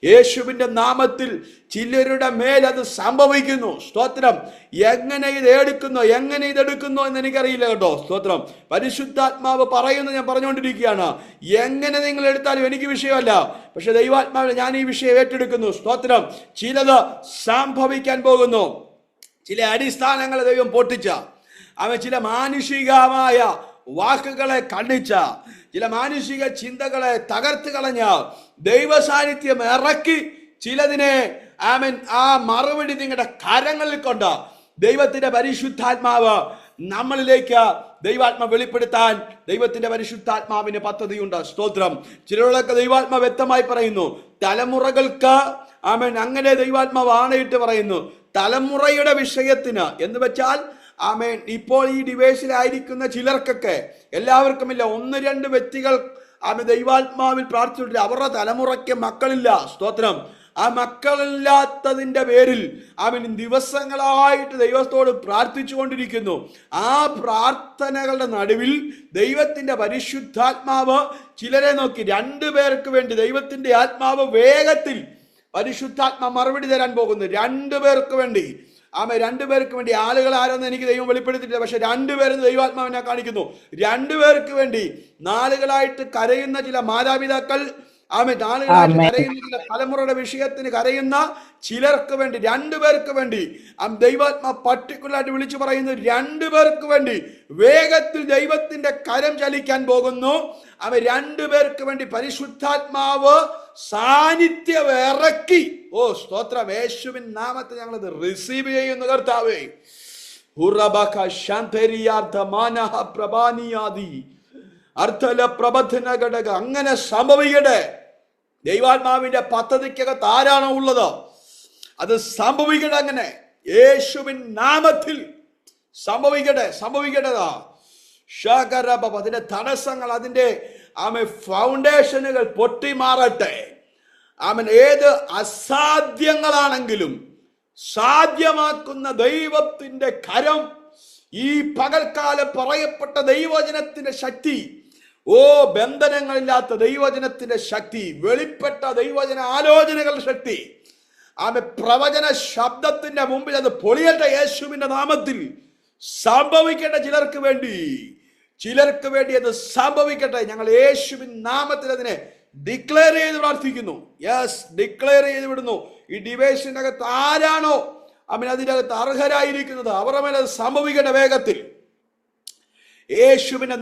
യേശുവിന്റെ നാമത്തിൽ ചിലരുടെ മേൽ അത് സംഭവിക്കുന്നു. സ്തോത്രം. എങ്ങനെ ഇതെടുക്കുന്നു എന്ന് എനിക്കറിയില്ല കേട്ടോ. സ്തോത്രം. പരിശുദ്ധാത്മാവ് പറയുന്നു, ഞാൻ പറഞ്ഞുകൊണ്ടിരിക്കുകയാണ്. എങ്ങനെ നിങ്ങൾ എടുത്താലും എനിക്ക് വിഷയമല്ല, പക്ഷെ ദൈവാത്മാവിൽ ഞാൻ ഈ വിഷയം ഏറ്റെടുക്കുന്നു. സ്തോത്രം. ചിലത് സംഭവിക്കാൻ പോകുന്നു. ചില അടിസ്ഥാനങ്ങളെ ദൈവം പൊട്ടിച്ച, ചില മാനുഷികമായ വാക്കുകളെ കണ്ണിച്ച, ചില മാനുഷിക ചിന്തകളെ തകർത്ത് കളഞ്ഞ ദൈവ സാന്നിധ്യം ഇറക്കി ചിലതിനെ ആ മറുപടി നിങ്ങളുടെ കരങ്ങളിൽ കൊണ്ട് ദൈവത്തിന്റെ പരിശുദ്ധാത്മാവ് നമ്മളിലേക്ക് ദൈവാത്മാവ് വെളിപ്പെടുത്താൻ ദൈവത്തിന്റെ പരിശുദ്ധാത്മാവിന് പദ്ധതിയുണ്ട്. സ്തോത്രം. ചിലരൊക്കെ ദൈവാത്മാവ് വ്യക്തമായി പറയുന്നു, തലമുറകൾക്ക് അങ്ങനെ ദൈവാത്മാവ് ആണയിട്ട് പറയുന്നു. തലമുറയുടെ വിഷയത്തിന് എന്ന് വെച്ചാൽ ഇപ്പോൾ ഈ ഡിവൈസിലായിരിക്കുന്ന ചിലർക്കൊക്കെ, എല്ലാവർക്കുമില്ല, 1-2 വ്യക്തികൾ ദൈവാത്മാവിൽ പ്രാർത്ഥിച്ചിട്ട് അവരുടെ തലമുറയ്ക്ക് മക്കളില്ല. സ്തോത്രം. ആ മക്കളില്ലാത്തതിന്റെ പേരിൽ ദിവസങ്ങളായിട്ട് ദൈവത്തോട് പ്രാർത്ഥിച്ചു കൊണ്ടിരിക്കുന്നു. ആ പ്രാർത്ഥനകളുടെ നടുവിൽ ദൈവത്തിന്റെ പരിശുദ്ധാത്മാവ് ചിലരെ നോക്കി 2 പേർക്ക് വേണ്ടി ദൈവത്തിന്റെ ആത്മാവ് വേഗത്തിൽ പരിശുദ്ധാത്മാ മറുപടി തരാൻ പോകുന്നു. 2 പേർക്ക് വേണ്ടി. 2 പേർക്ക് വേണ്ടി. ആളുകൾ ആരെന്ന് എനിക്ക് ദൈവം വെളിപ്പെടുത്തിയിട്ടില്ല, പക്ഷെ 2 പേരെന്ന് ദൈവാത്മാവിനെ കാണിക്കുന്നു. 2 പേർക്ക് വേണ്ടി. നാളുകളായിട്ട് കരയുന്ന ചില മാതാപിതാക്കൾ, നാളുകളായിട്ട് കരയുന്ന ചില തലമുറയുടെ വിഷയത്തിന് കരയുന്ന ചിലർക്ക് വേണ്ടി, 2 പേർക്ക് വേണ്ടി ദൈവാത്മാ പർട്ടിക്കുലറായിട്ട് വിളിച്ചു പറയുന്നു. 2 പേർക്ക് വേണ്ടി വേഗത്തിൽ ദൈവത്തിന്റെ കരം ചലിക്കാൻ പോകുന്നു. 2 പേർക്ക് വേണ്ടി പരിശുദ്ധാത്മാവ് സാന്നിധ്യം ഇറക്കി. ഓ സ്തോത്രം. യേശുവിൻ നാമത്തിൽ ഞങ്ങളത് റിസീവ് ചെയ്യുന്നു കർത്താവേ. അങ്ങനെ സംഭവിക്കട്ടെ. ദൈവാത്മാവിന്റെ പദ്ധതിക്കകത്ത് ആരാണോ ഉള്ളത് അത് സംഭവിക്കട്ടെ. അങ്ങനെ യേശുവിൻ നാമത്തിൽ സംഭവിക്കട്ടെ. അതിന്റെ തടസ്സങ്ങൾ, അതിന്റെ ഫൗണ്ടേഷനുകൾ പൊട്ടി മാറട്ടെ. ഏത് അസാധ്യങ്ങളാണെങ്കിലും സാധ്യമാക്കുന്ന ദൈവത്തിന്റെ കരം, ഈ പകൽക്കാലം പറയപ്പെട്ട ദൈവവചനത്തിന്റെ ശക്തി, ബന്ധനങ്ങളില്ലാത്ത ദൈവവചനത്തിന്റെ ശക്തി, വെളിപ്പെട്ട ദൈവവചന ആലോചനകളുടെ ശക്തി, പ്രവചന ശബ്ദത്തിന്റെ മുമ്പിൽ അത് പൊളിയട്ടെ യേശുവിന്റെ നാമത്തിൽ. സംഭവിക്കട്ടെ. ചിലർക്ക് വേണ്ടി അത് സംഭവിക്കട്ടെ. ഞങ്ങൾ യേശുവിൻ നാമത്തിൽ അതിനെ ഡിക്ലെയർ ചെയ്ത് പ്രാർത്ഥിക്കുന്നു. യെസ്, ഡിക്ലെയർ ചെയ്ത് വിടുന്നു. ഈ ഡിവൈസിന്റെ അകത്ത് ആരാണോ അതിന്റെ അകത്ത് അർഹരായിരിക്കുന്നത് അവരുടെ മേലെ അത് സംഭവിക്കട്ടെ വേഗത്തിൽ, യേശുവിന്റെ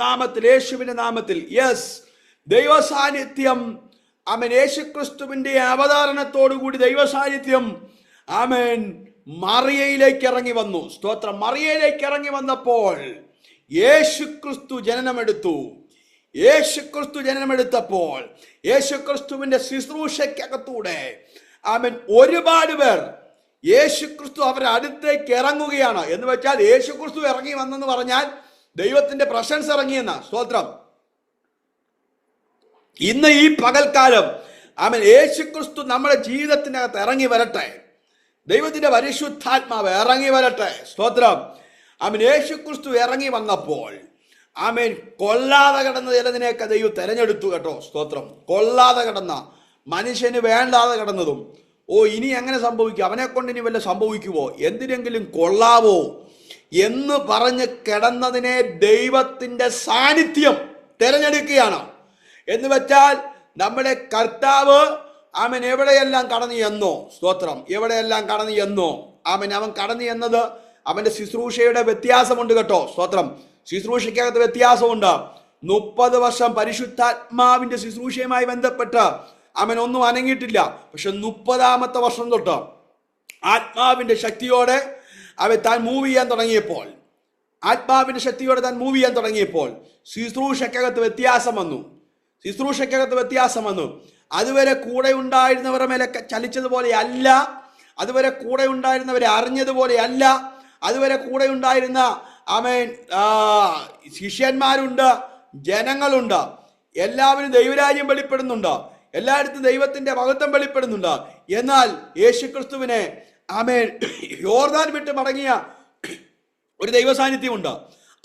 നാമത്തിൽ. യെസ്, ദൈവ സാന്നിധ്യം യേശുക്രിസ്തുവിന്റെ അവതാരണത്തോടുകൂടി ദൈവ സാന്നിധ്യം മറിയയിലേക്ക് ഇറങ്ങി വന്നു. സ്തോത്രം. മറിയയിലേക്ക് ഇറങ്ങി വന്നപ്പോൾ യേശുക്രിസ്തു ജനനമെടുത്തപ്പോൾ യേശുക്രിസ്തുവിന്റെ ശുശ്രൂഷയ്ക്കകത്തൂടെ ഒരുപാട് പേർ യേശുക്രിസ്തു അവരുടെ അടുത്തേക്ക് ഇറങ്ങുകയാണ്. എന്ന് വെച്ചാൽ യേശുക്രിസ്തു ഇറങ്ങി വന്നെന്ന് പറഞ്ഞാൽ ദൈവത്തിന്റെ പ്രസൻസ് ഇറങ്ങിയെന്ന. സ്തോത്രം. ഇന്ന് ഈ പകൽക്കാലം യേശുക്രിസ്തു നമ്മുടെ ജീവിതത്തിനകത്ത് ഇറങ്ങി വരട്ടെ. ദൈവത്തിന്റെ പരിശുദ്ധാത്മാവ് ഇറങ്ങി വരട്ടെ. സ്തോത്രം. യേശുക്രിസ്തു ഇറങ്ങി വന്നപ്പോൾ കൊല്ലാതെ കിടന്ന ചിലതിനെയൊക്കെ ദൈവം തെരഞ്ഞെടുത്തു കേട്ടോ. സ്തോത്രം. കൊല്ലാതെ കിടന്ന, മനുഷ്യന് വേണ്ടാതെ കിടന്നതും, ഇനി എങ്ങനെ സംഭവിക്കും, അവനെ കൊണ്ട് ഇനി വല്ല സംഭവിക്കുമോ, എന്തിനെങ്കിലും കൊള്ളാവോ എന്ന് പറഞ്ഞ് കിടന്നതിനെ ദൈവത്തിന്റെ സാന്നിധ്യം തെരഞ്ഞെടുക്കുകയാണ്. എന്ന് വെച്ചാൽ നമ്മുടെ കർത്താവ് എവിടെയെല്ലാം കടന്നു എന്നോ. സ്തോത്രം. എവിടെയെല്ലാം കടന്നു എന്നോ അവൻ കടന്നു എന്നത് അവന്റെ ശുശ്രൂഷയുടെ വ്യത്യാസമുണ്ട് കേട്ടോ. സ്തോത്രം. ശുശ്രൂഷയ്ക്കകത്ത് വ്യത്യാസമുണ്ട്. 30 വർഷം പരിശുദ്ധാത്മാവിന്റെ ശുശ്രൂഷയുമായി ബന്ധപ്പെട്ട് ഒന്നും അനങ്ങിയിട്ടില്ല. പക്ഷെ 30ാമത്തെ വർഷം തൊട്ട് ആത്മാവിന്റെ ശക്തിയോടെ താൻ മൂവ് ചെയ്യാൻ തുടങ്ങിയപ്പോൾ ശുശ്രൂഷയ്ക്കകത്ത് വ്യത്യാസം വന്നു. അതുവരെ കൂടെ ഉണ്ടായിരുന്നവരുടെ മേലെ ചലിച്ചതുപോലെ അല്ല, അതുവരെ കൂടെ ഉണ്ടായിരുന്നവരെ അറിഞ്ഞതുപോലെ അല്ല, അതുവരെ കൂടെ ഉണ്ടായിരുന്ന ശിഷ്യന്മാരുണ്ട്, ജനങ്ങളുണ്ട്, എല്ലാവരും ദൈവരാജ്യം വെളിപ്പെടുന്നുണ്ട്, എല്ലായിടത്തും ദൈവത്തിന്റെ മഹത്വം വെളിപ്പെടുന്നുണ്ട്. എന്നാൽ യേശുക്രിസ്തുവിനെ യോർദാൻ വിട്ട് മടങ്ങിയ ഒരു ദൈവ സാന്നിധ്യമുണ്ട്.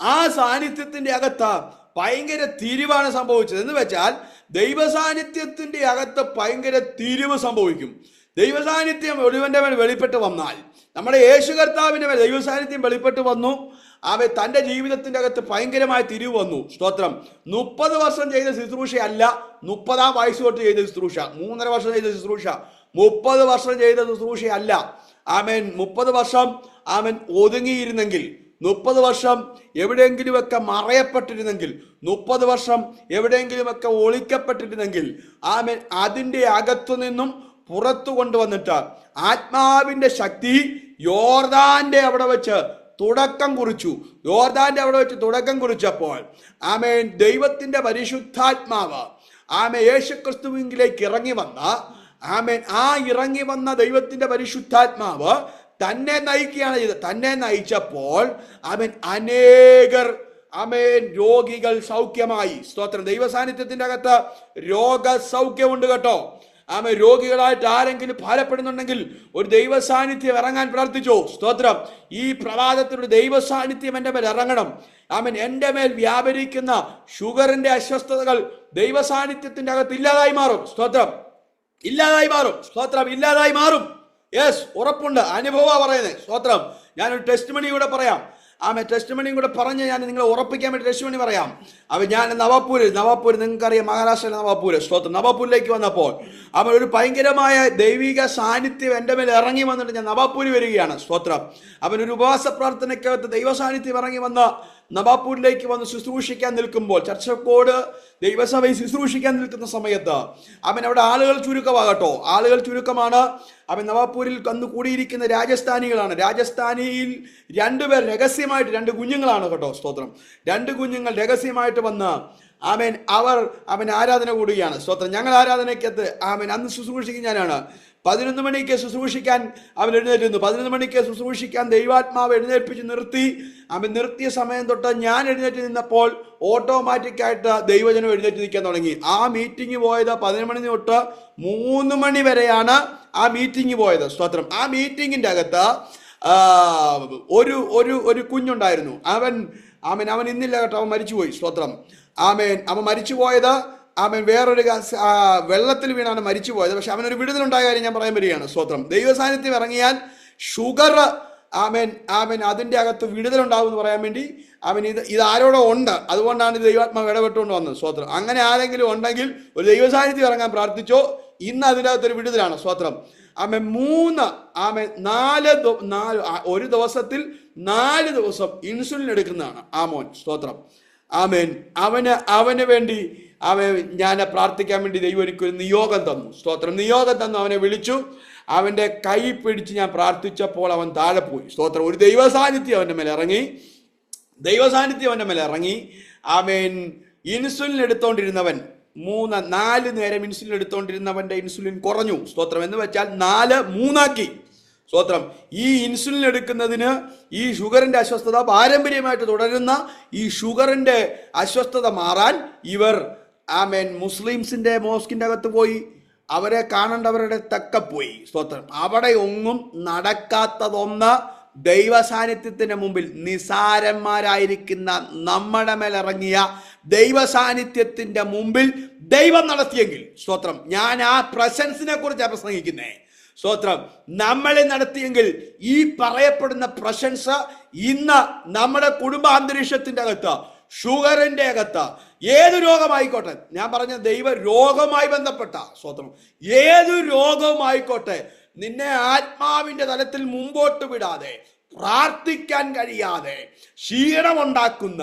ആ സാന്നിധ്യത്തിന്റെ അകത്ത് ഭയങ്കര തിരിവാണ് സംഭവിച്ചത്. എന്ന് വെച്ചാൽ ദൈവ സാന്നിധ്യത്തിന്റെ അകത്ത് ഭയങ്കര തിരിവ് സംഭവിക്കും. ദൈവ സാന്നിധ്യം ഒരുവന്റെ മേൽ വെളിപ്പെട്ട് വന്നാൽ, നമ്മുടെ യേശു കർത്താവിന്റെ മേൽ ദൈവ സാന്നിധ്യം വെളിപ്പെട്ട് വന്നു, തന്റെ ജീവിതത്തിന്റെ അകത്ത് ഭയങ്കരമായ തിരിവ് വന്നു. സ്തോത്രം. 30 വർഷം ചെയ്ത ശുശ്രൂഷയല്ല, 30ാം വയസ്സ് തൊട്ട് ചെയ്ത ശുശ്രൂഷ, 3.5 വർഷം ചെയ്ത ശുശ്രൂഷ, 30 വർഷം ചെയ്ത ശുശ്രൂഷയല്ല. 30 വർഷം ഒതുങ്ങിയിരുന്നെങ്കിൽ, 30 വർഷം എവിടെയെങ്കിലുമൊക്കെ മറയപ്പെട്ടിരുന്നെങ്കിൽ, 30 വർഷം എവിടെയെങ്കിലുമൊക്കെ ഒളിക്കപ്പെട്ടിരുന്നെങ്കിൽ അതിൻ്റെ അകത്തു നിന്നും പുറത്തു കൊണ്ടുവന്നിട്ട് ആത്മാവിന്റെ ശക്തി യോർദാന്റെ അവിടെ വെച്ച് തുടക്കം കുറിച്ചപ്പോൾ ദൈവത്തിന്റെ പരിശുദ്ധാത്മാവ് യേശുക്രിസ്തുവിലേക്ക് ഇറങ്ങി വന്ന ഇറങ്ങി വന്ന ദൈവത്തിന്റെ പരിശുദ്ധാത്മാവ് തന്നെ നയിക്കുകയാണ് ചെയ്തത്. തന്നെ നയിച്ചപ്പോൾ അനേകർ രോഗികൾ സൗഖ്യമായി. സ്തോത്രം. ദൈവസാന്നിധ്യത്തിന്റെ അകത്ത് രോഗസൗഖ്യമുണ്ട് കേട്ടോ. രോഗികളായിട്ട് ആരെങ്കിലും ഭാരപ്പെടുന്നുണ്ടെങ്കിൽ ഒരു ദൈവ സാന്നിധ്യം ഇറങ്ങാൻ പ്രാർത്ഥിച്ചോ. സ്തോത്രം. ഈ പ്രഭാതത്തിൽ ഒരു ദൈവ സാന്നിധ്യം എൻ്റെ മേൽ ഇറങ്ങണം. എൻ്റെ മേൽ വ്യാപരിക്കുന്ന ഷുഗറിന്റെ അസ്വസ്ഥതകൾ ദൈവ സാന്നിധ്യത്തിന്റെ അകത്ത് ഇല്ലാതായി മാറും. സ്തോത്രം. ഇല്ലാതായി മാറും. യെസ്, ഉറപ്പുണ്ട്. അനുഭവ പറയുന്നത്. സ്തോത്രം. ഞാനൊരു ടെസ്റ്റ് മണി കൂടെ പറയാം. ടെസ്റ്റ് മണിയും കൂടെ പറഞ്ഞ് ഞാൻ നിങ്ങളെ ഉറപ്പിക്കാൻ വേണ്ടി ടെസ്റ്റ് മണി പറയാം. ഞാൻ നവാപൂര് നിങ്ങൾക്കറിയാം, മഹാരാഷ്ട്രയിലെ നവാപൂര്. സ്തോത്രം. നവാപൂരിലേക്ക് വന്നപ്പോൾ ഒരു ഭയങ്കരമായ ദൈവിക സാന്നിധ്യം എൻ്റെ മേൽ ഇറങ്ങി വന്നിട്ട് ഞാൻ നവാപൂര് വരികയാണ്. സ്തോത്രം. ഒരു ഉപവാസ പ്രാർത്ഥനയ്ക്കകത്ത് ദൈവ സാന്നിധ്യം ഇറങ്ങി വന്ന നവാപൂരിലേക്ക് വന്ന് ശുശ്രൂഷിക്കാൻ നിൽക്കുമ്പോൾ, ചർച്ചക്കോട് ദൈവസഭയിൽ ശുശ്രൂഷിക്കാൻ നിൽക്കുന്ന സമയത്ത് അവിടെ ആളുകൾ ചുരുക്കമാകട്ടോ. ആളുകൾ ചുരുക്കമാണ്. നവാപൂരിൽ അന്ന് കൂടിയിരിക്കുന്ന രാജസ്ഥാനികളാണ്. രാജസ്ഥാനിയിൽ 2 പേർ രഹസ്യമായിട്ട്, 2 കുഞ്ഞുങ്ങളാണ് കേട്ടോ. സ്തോത്രം. 2 കുഞ്ഞുങ്ങൾ രഹസ്യമായിട്ട് വന്ന് അവർ ആരാധന കൂടുകയാണ്. സ്തോത്രം. ഞങ്ങൾ ആരാധനയ്ക്കകത്ത് അന്ന് ശുശ്രൂഷിക്കുന്ന ഞാനാണ്. 11 മണിക്ക് ശുശ്രൂഷിക്കാൻ എഴുന്നേറ്റിരുന്നു. 11 മണിക്ക് ശുശ്രൂഷിക്കാൻ ദൈവാത്മാവ് എഴുന്നേൽപ്പിച്ച് നിർത്തിയ സമയം തൊട്ട് ഞാൻ എഴുന്നേറ്റ് നിന്നപ്പോൾ ഓട്ടോമാറ്റിക്കായിട്ട് ദൈവജനം എഴുന്നേറ്റ് നിൽക്കാൻ തുടങ്ങി. ആ മീറ്റിംഗ് പോയത് 11 മണി തൊട്ട് 3 മണി വരെയാണ് ആ മീറ്റിംഗ് പോയത്. സ്തോത്രം. ആ മീറ്റിങ്ങിന്റെ അകത്ത് ഒരു കുഞ്ഞുണ്ടായിരുന്നു. അവൻ ഇന്നില്ല കേട്ടോ, അവൻ മരിച്ചുപോയി. സ്തോത്രം. അവൻ മരിച്ചുപോയത് വേറൊരു വെള്ളത്തിൽ വീണാണ് മരിച്ചു പോയത്. പക്ഷെ അവനൊരു വിടുതലുണ്ടായ കാര്യം ഞാൻ പറയാൻ വരികയാണ്. സ്തോത്രം. ദൈവ സാന്നിധ്യം ഇറങ്ങിയാൽ ഷുഗർ ആമേൻ ആമേൻ അതിൻ്റെ അകത്ത് വിടുതലുണ്ടാവും എന്ന് പറയാൻ വേണ്ടി ഇത് ആരോടോ ഉണ്ട്, അതുകൊണ്ടാണ് ഇത് ദൈവാത്മാവ് ഇടപെട്ടുകൊണ്ട് വന്നത്. സ്തോത്രം. അങ്ങനെ ആരെങ്കിലും ഉണ്ടെങ്കിൽ ഒരു ദൈവസാന്നിധ്യം ഇറങ്ങാൻ പ്രാർത്ഥിച്ചോ. ഇന്ന് അതിൻ്റെ അകത്തൊരു വിടുതലാണ്. സ്തോത്രം. ആമേൻ 4 ഒരു ദിവസത്തിൽ 4 ദിവസം ഇൻസുലിൻ എടുക്കുന്നതാണ് ആമോൻ. സ്തോത്രം. ആമേൻ. അവന് വേണ്ടി ഞാൻ പ്രാർത്ഥിക്കാൻ വേണ്ടി ദൈവം എനിക്കൊരു നിയോഗം തന്നു. സ്തോത്രം. നിയോഗം തന്നു. അവനെ വിളിച്ചു, അവൻ്റെ കൈ പിടിച്ച് ഞാൻ പ്രാർത്ഥിച്ചപ്പോൾ അവൻ താഴെ പോയി. സ്തോത്രം. ഒരു ദൈവസാന്നിധ്യം അവൻ്റെ മേലെ ഇറങ്ങി. ആമേൻ. ഇൻസുലിൻ എടുത്തോണ്ടിരുന്നവൻ 4 നേരം ഇൻസുലിൻ എടുത്തോണ്ടിരുന്നവന്റെ ഇൻസുലിൻ കുറഞ്ഞു. സ്തോത്രം. എന്ന് വെച്ചാൽ 4 3 സ്തോത്രം. ഈ ഇൻസുലിൻ എടുക്കുന്നതിന് ഈ ഷുഗറിന്റെ അസ്വസ്ഥത പാരമ്പര്യമായിട്ട് തുടരുന്ന ഈ ഷുഗറിന്റെ അസ്വസ്ഥത മാറാൻ ഇവർ ആമേൻ മുസ്ലിംസിന്റെ മോസ്കിന്റെ അകത്ത് പോയി, അവരെ കാണേണ്ടവരുടെ തക്കെ പോയി. സ്തോത്രം. അവിടെ ഒന്നും നടക്കാത്തതൊന്ന് ദൈവ സാന്നിധ്യത്തിന് മുമ്പിൽ നിസാരന്മാരായിരിക്കുന്ന നമ്മുടെ മേലിറങ്ങിയ ദൈവ സാന്നിധ്യത്തിന്റെ മുമ്പിൽ ദൈവം നടത്തിയെങ്കിൽ, സ്തോത്രം, ഞാൻ ആ പ്രസൻസിനെ കുറിച്ചാണ് പ്രസംഗിക്കുന്നേ. സ്തോത്രം. നമ്മളെ നടത്തിയെങ്കിൽ ഈ പറയപ്പെടുന്ന പ്രശംസ ഇന്ന് നമ്മുടെ കുടുംബാന്തരീക്ഷത്തിന്റെ അകത്ത്, ഷുഗറിന്റെ അകത്ത്, ഏതു രോഗമായിക്കോട്ടെ, ഞാൻ പറഞ്ഞ ദൈവ രോഗവുമായി ബന്ധപ്പെട്ട, സ്തോത്രം, ഏതു രോഗവുമായിക്കോട്ടെ, നിന്നെ ആത്മാവിന്റെ തലത്തിൽ മുമ്പോട്ട് വിടാതെ, പ്രാർത്ഥിക്കാൻ കഴിയാതെ, ക്ഷീണമുണ്ടാക്കുന്ന,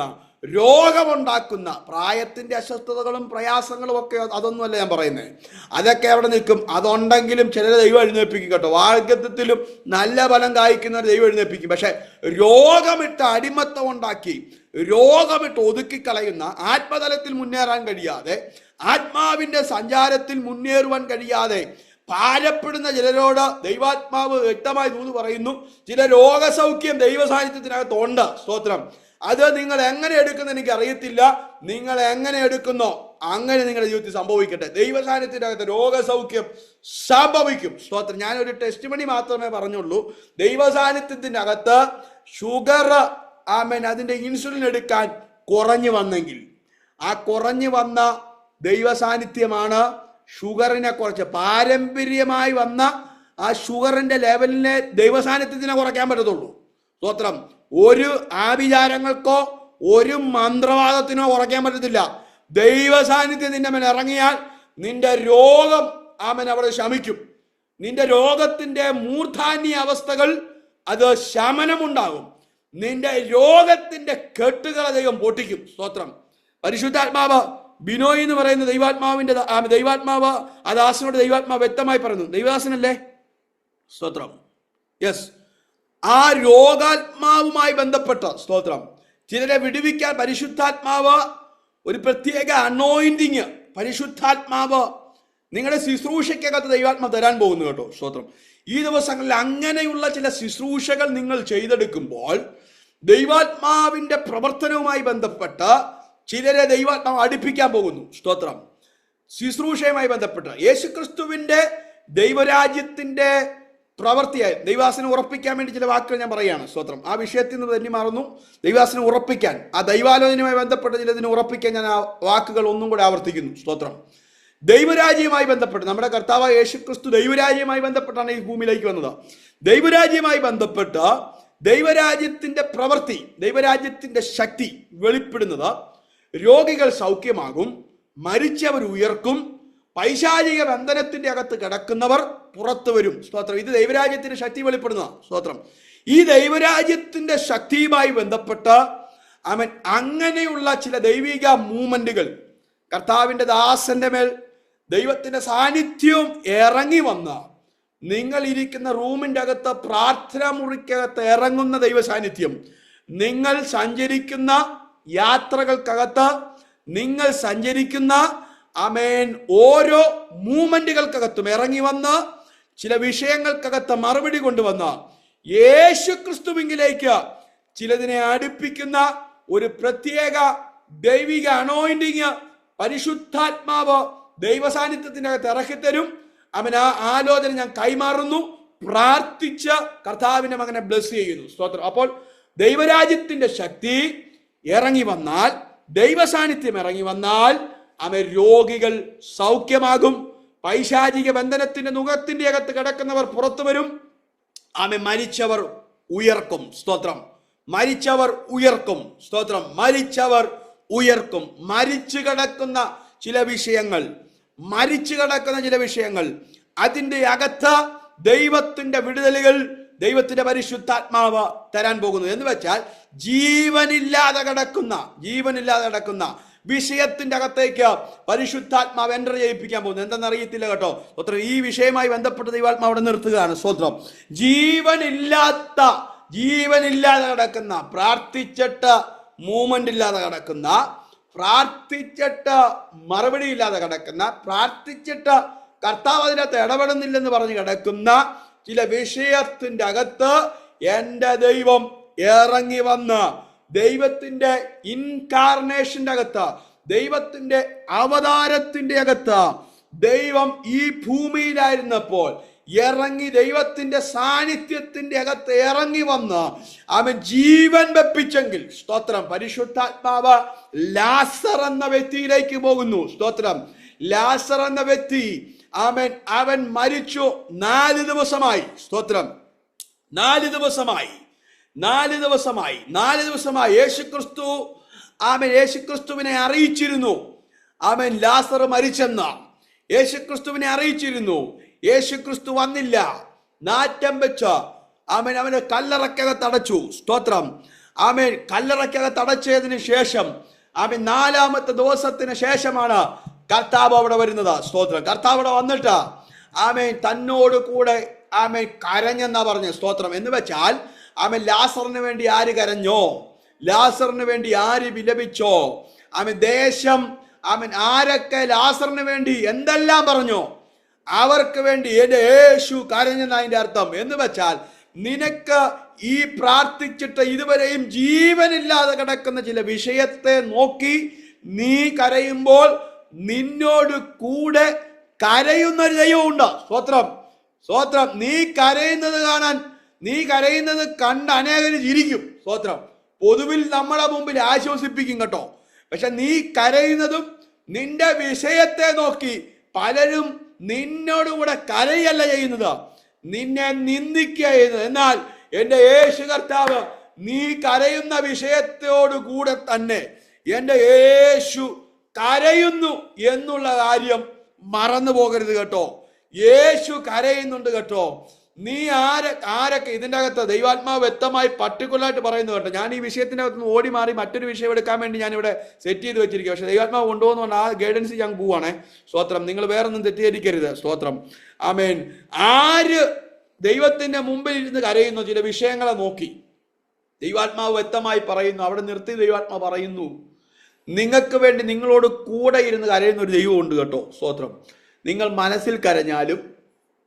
രോഗമുണ്ടാക്കുന്ന, പ്രായത്തിന്റെ അസ്വസ്ഥതകളും പ്രയാസങ്ങളും ഒക്കെ അതൊന്നുമല്ല ഞാൻ പറയുന്നത്, അതൊക്കെ അവിടെ നിൽക്കും. അതുണ്ടെങ്കിലും ചിലരെ ദൈവം എഴുന്നേൽപ്പിക്കും കേട്ടോ. വാഗ്ദത്തത്തിലും നല്ല ഫലം കായ്ക്കുന്നവർ ദൈവം എഴുന്നേൽപ്പിക്കും. പക്ഷെ രോഗമിട്ട് അടിമത്തം ഉണ്ടാക്കി, രോഗമിട്ട് ഒതുക്കിക്കളയുന്ന, ആത്മതലത്തിൽ മുന്നേറാൻ കഴിയാതെ, ആത്മാവിന്റെ സഞ്ചാരത്തിൽ മുന്നേറുവാൻ കഴിയാതെ ഭാരപ്പെടുന്ന ചിലരോട് ദൈവാത്മാവ് വ്യക്തമായി ദൂത് പറയുന്നു. ചില രോഗസൗഖ്യം ദൈവസാന്നിധ്യത്തിനകത്തുണ്ട്. സ്തോത്രം. അത് നിങ്ങൾ എങ്ങനെ എടുക്കുന്ന എനിക്ക് അറിയത്തില്ല. നിങ്ങൾ എങ്ങനെ എടുക്കുന്നോ അങ്ങനെ നിങ്ങളുടെ ജീവിതത്തിൽ സംഭവിക്കട്ടെ. ദൈവസാന്നിധ്യത്തിനകത്ത് രോഗസൗഖ്യം സംഭവിക്കും. സ്തോത്രം. ഞാനൊരു ടെസ്റ്റ് മണി മാത്രമേ പറഞ്ഞുള്ളൂ. ദൈവസാന്നിധ്യത്തിൻ്റെ അകത്ത് ഷുഗർ ആമേൻ അതിൻ്റെ ഇൻസുലിൻ എടുക്കാൻ കുറഞ്ഞു വന്നെങ്കിൽ, ആ കുറഞ്ഞു വന്ന ദൈവസാന്നിധ്യമാണ് ഷുഗറിനെ കുറച്ച്, പാരമ്പര്യമായി വന്ന ആ ഷുഗറിന്റെ ലെവലിനെ ദൈവസാന്നിധ്യത്തിനെ കുറയ്ക്കാൻ പറ്റത്തുള്ളൂ. സ്തോത്രം. ഒരു ആഭിചാരങ്ങൾക്കോ ഒരു മന്ത്രവാദത്തിനോ കുറയ്ക്കാൻ പറ്റത്തില്ല. ദൈവസാന്നിധ്യം നിന്റെ മേൽ ഇറങ്ങിയാൽ നിന്റെ രോഗം ആമൻ അവിടെ ശമിക്കും. നിന്റെ രോഗത്തിന്റെ മൂർധാന്യ അവസ്ഥകൾ അത് ശമനമുണ്ടാകും. നിന്റെ രോഗത്തിന്റെ കെട്ടുകളെ ദൈവം പൊട്ടിക്കും. സ്തോത്രം. പരിശുദ്ധാത്മാവ് ബിനോയ് എന്ന് പറയുന്ന ദൈവാത്മാവ് ആ ദാസനോട് ദൈവാത്മാവ് വ്യക്തമായി പറയുന്നു. ദൈവദാസനല്ലേ? സ്തോത്രം. യെസ്. ആ രോഗാത്മാവുമായി ബന്ധപ്പെട്ട, സ്തോത്രം, ചിലരെ വിടുവിക്കാൻ പരിശുദ്ധാത്മാവ് ഒരു പ്രത്യേക അനോയിന്റിങ്, പരിശുദ്ധാത്മാവ് നിങ്ങളുടെ ശുശ്രൂഷയ്ക്കകത്ത് ദൈവാത്മാവ് തരാൻ പോകുന്നു കേട്ടോ. സ്തോത്രം. ഈ ദിവസങ്ങളിൽ അങ്ങനെയുള്ള ചില ശുശ്രൂഷകൾ നിങ്ങൾ ചെയ്തെടുക്കുമ്പോൾ ദൈവാത്മാവിന്റെ പ്രവർത്തനവുമായി ബന്ധപ്പെട്ട് ചിലരെ ദൈവാത്മാവ് അടുപ്പിക്കാൻ പോകുന്നു. സ്തോത്രം. ശുശ്രൂഷയുമായി ബന്ധപ്പെട്ട് യേശുക്രിസ്തുവിന്റെ ദൈവരാജ്യത്തിന്റെ പ്രവൃത്തിയായി ദൈവാസനം ഉറപ്പിക്കാൻ വേണ്ടി ചില വാക്കുകൾ ഞാൻ പറയുകയാണ്. സ്തോത്രം. ആ വിഷയത്തിൽ നിന്ന് തന്നെ മാറുന്നു. ദൈവാസനം ഉറപ്പിക്കാൻ, ആ ദൈവാലോചനയുമായി ബന്ധപ്പെട്ട് ചിലതിനെ ഉറപ്പിക്കാൻ ഞാൻ ആ വാക്കുകൾ ഒന്നും കൂടെ ആവർത്തിക്കുന്നു. സ്തോത്രം. ദൈവരാജ്യവുമായി ബന്ധപ്പെട്ട് നമ്മുടെ കർത്താവായ യേശുക്രിസ്തു ദൈവരാജ്യവുമായി ബന്ധപ്പെട്ടാണ് ഈ ഭൂമിയിലേക്ക് വന്നത്. ദൈവരാജ്യവുമായി ബന്ധപ്പെട്ട് ദൈവരാജ്യത്തിന്റെ പ്രവൃത്തി, ദൈവരാജ്യത്തിന്റെ ശക്തി വെളിപ്പെടുന്നത് രോഗികൾ സൗഖ്യമാകും, മരിച്ചവർ ഉയർക്കും, പൈശാചിക ബന്ധനത്തിന്റെ അകത്ത് കിടക്കുന്നവർ പുറത്തു വരും. സ്തോത്രം. ഇത് ദൈവരാജ്യത്തിന്റെ ശക്തി വെളിപ്പെടുന്ന. സ്തോത്രം. ഈ ദൈവരാജ്യത്തിന്റെ ശക്തിയുമായി ബന്ധപ്പെട്ട് അവൻ അങ്ങനെയുള്ള ചില ദൈവിക മൂവ്മെന്റുകൾ കർത്താവിന്റെ ദാസന്റെ മേൽ ദൈവത്തിന്റെ സാന്നിധ്യവും ഇറങ്ങി വന്ന, നിങ്ങൾ ഇരിക്കുന്ന റൂമിന്റെ അകത്ത്, പ്രാർത്ഥനാ മുറിക്കകത്ത് ഇറങ്ങുന്ന ദൈവ സാന്നിധ്യം, നിങ്ങൾ സഞ്ചരിക്കുന്ന യാത്രകൾക്കകത്ത്, നിങ്ങൾ സഞ്ചരിക്കുന്ന ആമേൻ ഓരോ മൂവ്മെന്റുകൾക്കകത്തും ഇറങ്ങി വന്ന് ചില വിഷയങ്ങൾക്കകത്ത് മറുപടി കൊണ്ടുവന്ന യേശു ക്രിസ്തുവിലേക്ക് ചിലതിനെ അടുപ്പിക്കുന്ന ഒരു പ്രത്യേക ദൈവിക അനോയിന്റിങ് പരിശുദ്ധാത്മാവ് ദൈവസാന്നിധ്യത്തിന്റെ അകത്ത് ഇറക്കിത്തരും. അവൻ ആ ആലോചന ഞാൻ കൈമാറുന്നു, പ്രാർത്ഥിച്ച് കർത്താവിന്റെ മകനെ ബ്ലസ് ചെയ്യുന്നു. സ്തോത്രം. അപ്പോൾ ദൈവരാജ്യത്തിന്റെ ശക്തി ഇറങ്ങി വന്നാൽ, ദൈവസാന്നിധ്യം ഇറങ്ങി വന്നാൽ അവൻ രോഗികൾ സൗഖ്യമാകും, പൈശാചിക ബന്ധനത്തിന്റെ നുഖത്തിന്റെ അകത്ത് കിടക്കുന്നവർ പുറത്തു വരും, അവൻ മരിച്ചവർ ഉയർക്കും. സ്തോത്രം. മരിച്ചവർ ഉയർക്കും. സ്തോത്രം. മരിച്ചവർ ഉയർക്കും. മരിച്ചു കിടക്കുന്ന ചില വിഷയങ്ങൾ അതിൻ്റെ അകത്ത് ദൈവത്തിന്റെ വിടുതലുകൾ ദൈവത്തിന്റെ പരിശുദ്ധാത്മാവ് തരാൻ പോകുന്നു. എന്ന് വെച്ചാൽ ജീവനില്ലാതെ കിടക്കുന്ന വിഷയത്തിന്റെ അകത്തേക്ക് പരിശുദ്ധാത്മാവ് എൻ്റർ ചെയ്യിപ്പിക്കാൻ പോകുന്നു. എന്തെന്നറിയത്തില്ല കേട്ടോ. സ്തോത്രം. ഈ വിഷയമായി ബന്ധപ്പെട്ട് ദൈവാത്മാവ് അവിടെ നിർത്തുകയാണ്. സ്തോത്രം. ജീവനില്ലാതെ കിടക്കുന്ന, പ്രാർത്ഥിച്ചിട്ട് മൂവ്മെന്റ് ഇല്ലാതെ കിടക്കുന്ന, പ്രാർത്ഥിച്ചിട്ട് മറുപടി ഇല്ലാതെ കിടക്കുന്ന, പ്രാർത്ഥിച്ചിട്ട് കർത്താവ് അതിനകത്ത് ഇടപെടുന്നില്ലെന്ന് പറഞ്ഞ് കിടക്കുന്ന ചില വിഷയത്തിന്റെ അകത്ത് എൻ്റെ ദൈവം ഇറങ്ങി വന്ന് ദൈവത്തിന്റെ ഇൻകാർണേഷന്റെ അകത്ത്, ദൈവത്തിന്റെ അവതാരത്തിന്റെ അകത്ത്, ദൈവം ഈ ഭൂമിയിലായിരുന്നപ്പോൾ ഇറങ്ങി ദൈവത്തിന്റെ സാന്നിധ്യത്തിന്റെ അകത്ത് ഇറങ്ങി വന്ന് അവൻ ജീവൻ വെപ്പിച്ചെങ്കിൽ, സ്തോത്രം, പരിശുദ്ധാത്മാവ് ലാസർ എന്ന വ്യക്തിയിലേക്ക് പോകുന്നു. സ്തോത്രം. ലാസർ എന്ന വ്യക്തി അവൻ മരിച്ചു 4 ദിവസമായി. സ്തോത്രം. 4 ദിവസമായി യേശുക്രിസ്തുവിനെ അറിയിച്ചിരുന്നു. ലാസർ മരിച്ചെന്ന് യേശുക്രിസ്തുവിനെ അറിയിച്ചിരുന്നു. യേശുക്രിസ്തു വന്നില്ല. നാറ്റം വെച്ച് അവനെ കല്ലറയ്ക്കകത്ത് അടച്ചു. സ്തോത്രം. കല്ലറയ്ക്കകത്ത് അടച്ചതിന് ശേഷം 4-ാമത്തെ ദിവസത്തിന് ശേഷമാണ് കർത്താവ് അവിടെ വരുന്നത്. സ്തോത്രം. കർത്താവ് അവിടെ വന്നിട്ട് തന്നോട് കൂടെ കരഞ്ഞെന്നാ പറഞ്ഞു. സ്തോത്രം. എന്ന് വെച്ചാൽ ലാസറിന് വേണ്ടി ആര് കരഞ്ഞോ, ലാസറിന് വേണ്ടി ആര് വിലപിച്ചോ, ദേശം ആരൊക്കെ ലാസറിന് വേണ്ടി എന്തെല്ലാം പറഞ്ഞോ അവർക്ക് വേണ്ടി എന്റെ യേശു കരഞ്ഞെന്നതിന്റെ അർത്ഥം. എന്ന് വെച്ചാൽ നിനക്ക് ഈ പ്രാർത്ഥിച്ചിട്ട് ഇതുവരെയും ജീവനില്ലാതെ കിടക്കുന്ന ചില വിഷയത്തെ നോക്കി നീ കരയുമ്പോൾ നിന്നോട് കൂടെ കരയുന്നൊരു ദൈവമുണ്ട്. സ്തോത്രം. നീ കരയുന്നത് കണ്ട് അനേകര് ചിരിക്കും. സ്തോത്രം. പൊതുവിൽ നമ്മളെ മുമ്പിൽ ആശ്വസിപ്പിക്കും കേട്ടോ. പക്ഷെ നീ കരയുന്നതും നിന്റെ വിഷയത്തെ നോക്കി പലരും നിന്നോടുകൂടെ കരയല്ല ചെയ്യുന്നത്, നിന്നെ നിന്ദിക്കുക ചെയ്യുന്നത്. എന്നാൽ എൻ്റെ യേശു കർത്താവ് നീ കരയുന്ന വിഷയത്തോടു കൂടെ തന്നെ എൻ്റെ യേശു കരയുന്നു എന്നുള്ള കാര്യം മറന്നു പോകരുത് കേട്ടോ. യേശു കരയുന്നുണ്ട് കേട്ടോ. നീ ആരൊക്കെ ഇതിൻ്റെ അകത്ത് ദൈവാത്മാവ് വ്യക്തമായി പർട്ടിക്കുലറായിട്ട് പറയുന്നു കേട്ടോ. ഞാൻ ഈ വിഷയത്തിൻ്റെ അകത്ത് നിന്ന് ഓടി മാറി മറ്റൊരു വിഷയം എടുക്കാൻ വേണ്ടി ഞാനിവിടെ സെറ്റ് ചെയ്ത് വെച്ചിരിക്കുക. പക്ഷെ ദൈവാത്മാവ് കൊണ്ടുപോകുന്ന പറഞ്ഞാൽ ആ ഗൈഡൻസ് ഞാൻ പോവാണേ. സ്തോത്രം. നിങ്ങൾ വേറൊന്നും തെറ്റിദ്ധരിക്കരുത്. സ്തോത്രം. ആമേൻ. ആര് ദൈവത്തിന്റെ മുമ്പിൽ ഇരുന്ന് കരയുന്നു ചില വിഷയങ്ങളെ നോക്കി, ദൈവാത്മാവ് വ്യക്തമായി പറയുന്നു, അവിടെ നിർത്തി ദൈവാത്മാവ് പറയുന്നു, നിങ്ങൾക്ക് വേണ്ടി നിങ്ങളോട് കൂടെ ഇരുന്ന് കരയുന്ന ഒരു ദൈവമുണ്ട് കേട്ടോ. സ്തോത്രം. നിങ്ങൾ മനസ്സിൽ കരഞ്ഞാലും,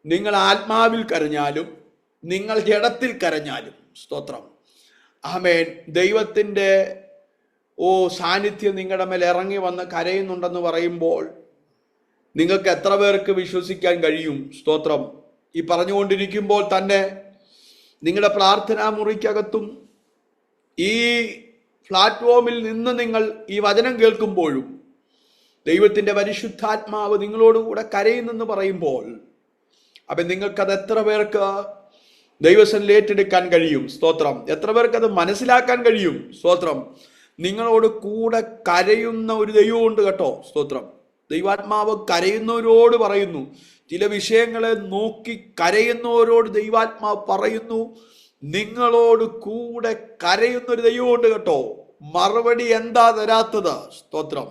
നിങ്ങൾ ആത്മാവിൽ കരഞ്ഞാലും, നിങ്ങൾ ജഡത്തിൽ കരഞ്ഞാലും, സ്തോത്രം, ആമേൻ, ദൈവത്തിൻ്റെ സാന്നിധ്യം നിങ്ങളുടെ മേൽ ഇറങ്ങി വന്ന് കരയുന്നുണ്ടെന്ന് പറയുമ്പോൾ നിങ്ങൾക്ക് എത്ര പേർക്ക് വിശ്വസിക്കാൻ കഴിയും? സ്തോത്രം. ഈ പറഞ്ഞുകൊണ്ടിരിക്കുമ്പോൾ തന്നെ നിങ്ങളുടെ പ്രാർത്ഥനാ മുറിക്കകത്തും ഈ പ്ലാറ്റ്ഫോമിൽ നിന്ന് നിങ്ങൾ ഈ വചനം കേൾക്കുമ്പോഴും ദൈവത്തിൻ്റെ പരിശുദ്ധാത്മാവ് നിങ്ങളോടുകൂടെ കരയുന്നെന്ന് പറയുമ്പോൾ അപ്പം നിങ്ങൾക്കത് എത്ര പേർക്ക് ദൈവസന്നിധിയിൽ ഏറ്റെടുക്കാൻ കഴിയും? സ്തോത്രം. എത്ര പേർക്ക് അത് മനസ്സിലാക്കാൻ കഴിയും? സ്തോത്രം. നിങ്ങളോട് കൂടെ കരയുന്ന ഒരു ദൈവമുണ്ട് കേട്ടോ. സ്തോത്രം. ദൈവാത്മാവ് കരയുന്നവരോട് പറയുന്നു, ചില വിഷയങ്ങളെ നോക്കി കരയുന്നവരോട് ദൈവാത്മാവ് പറയുന്നു, നിങ്ങളോട് കൂടെ കരയുന്നൊരു ദൈവമുണ്ട് കേട്ടോ. മറുപടി എന്താ തരാത്തത്? സ്തോത്രം.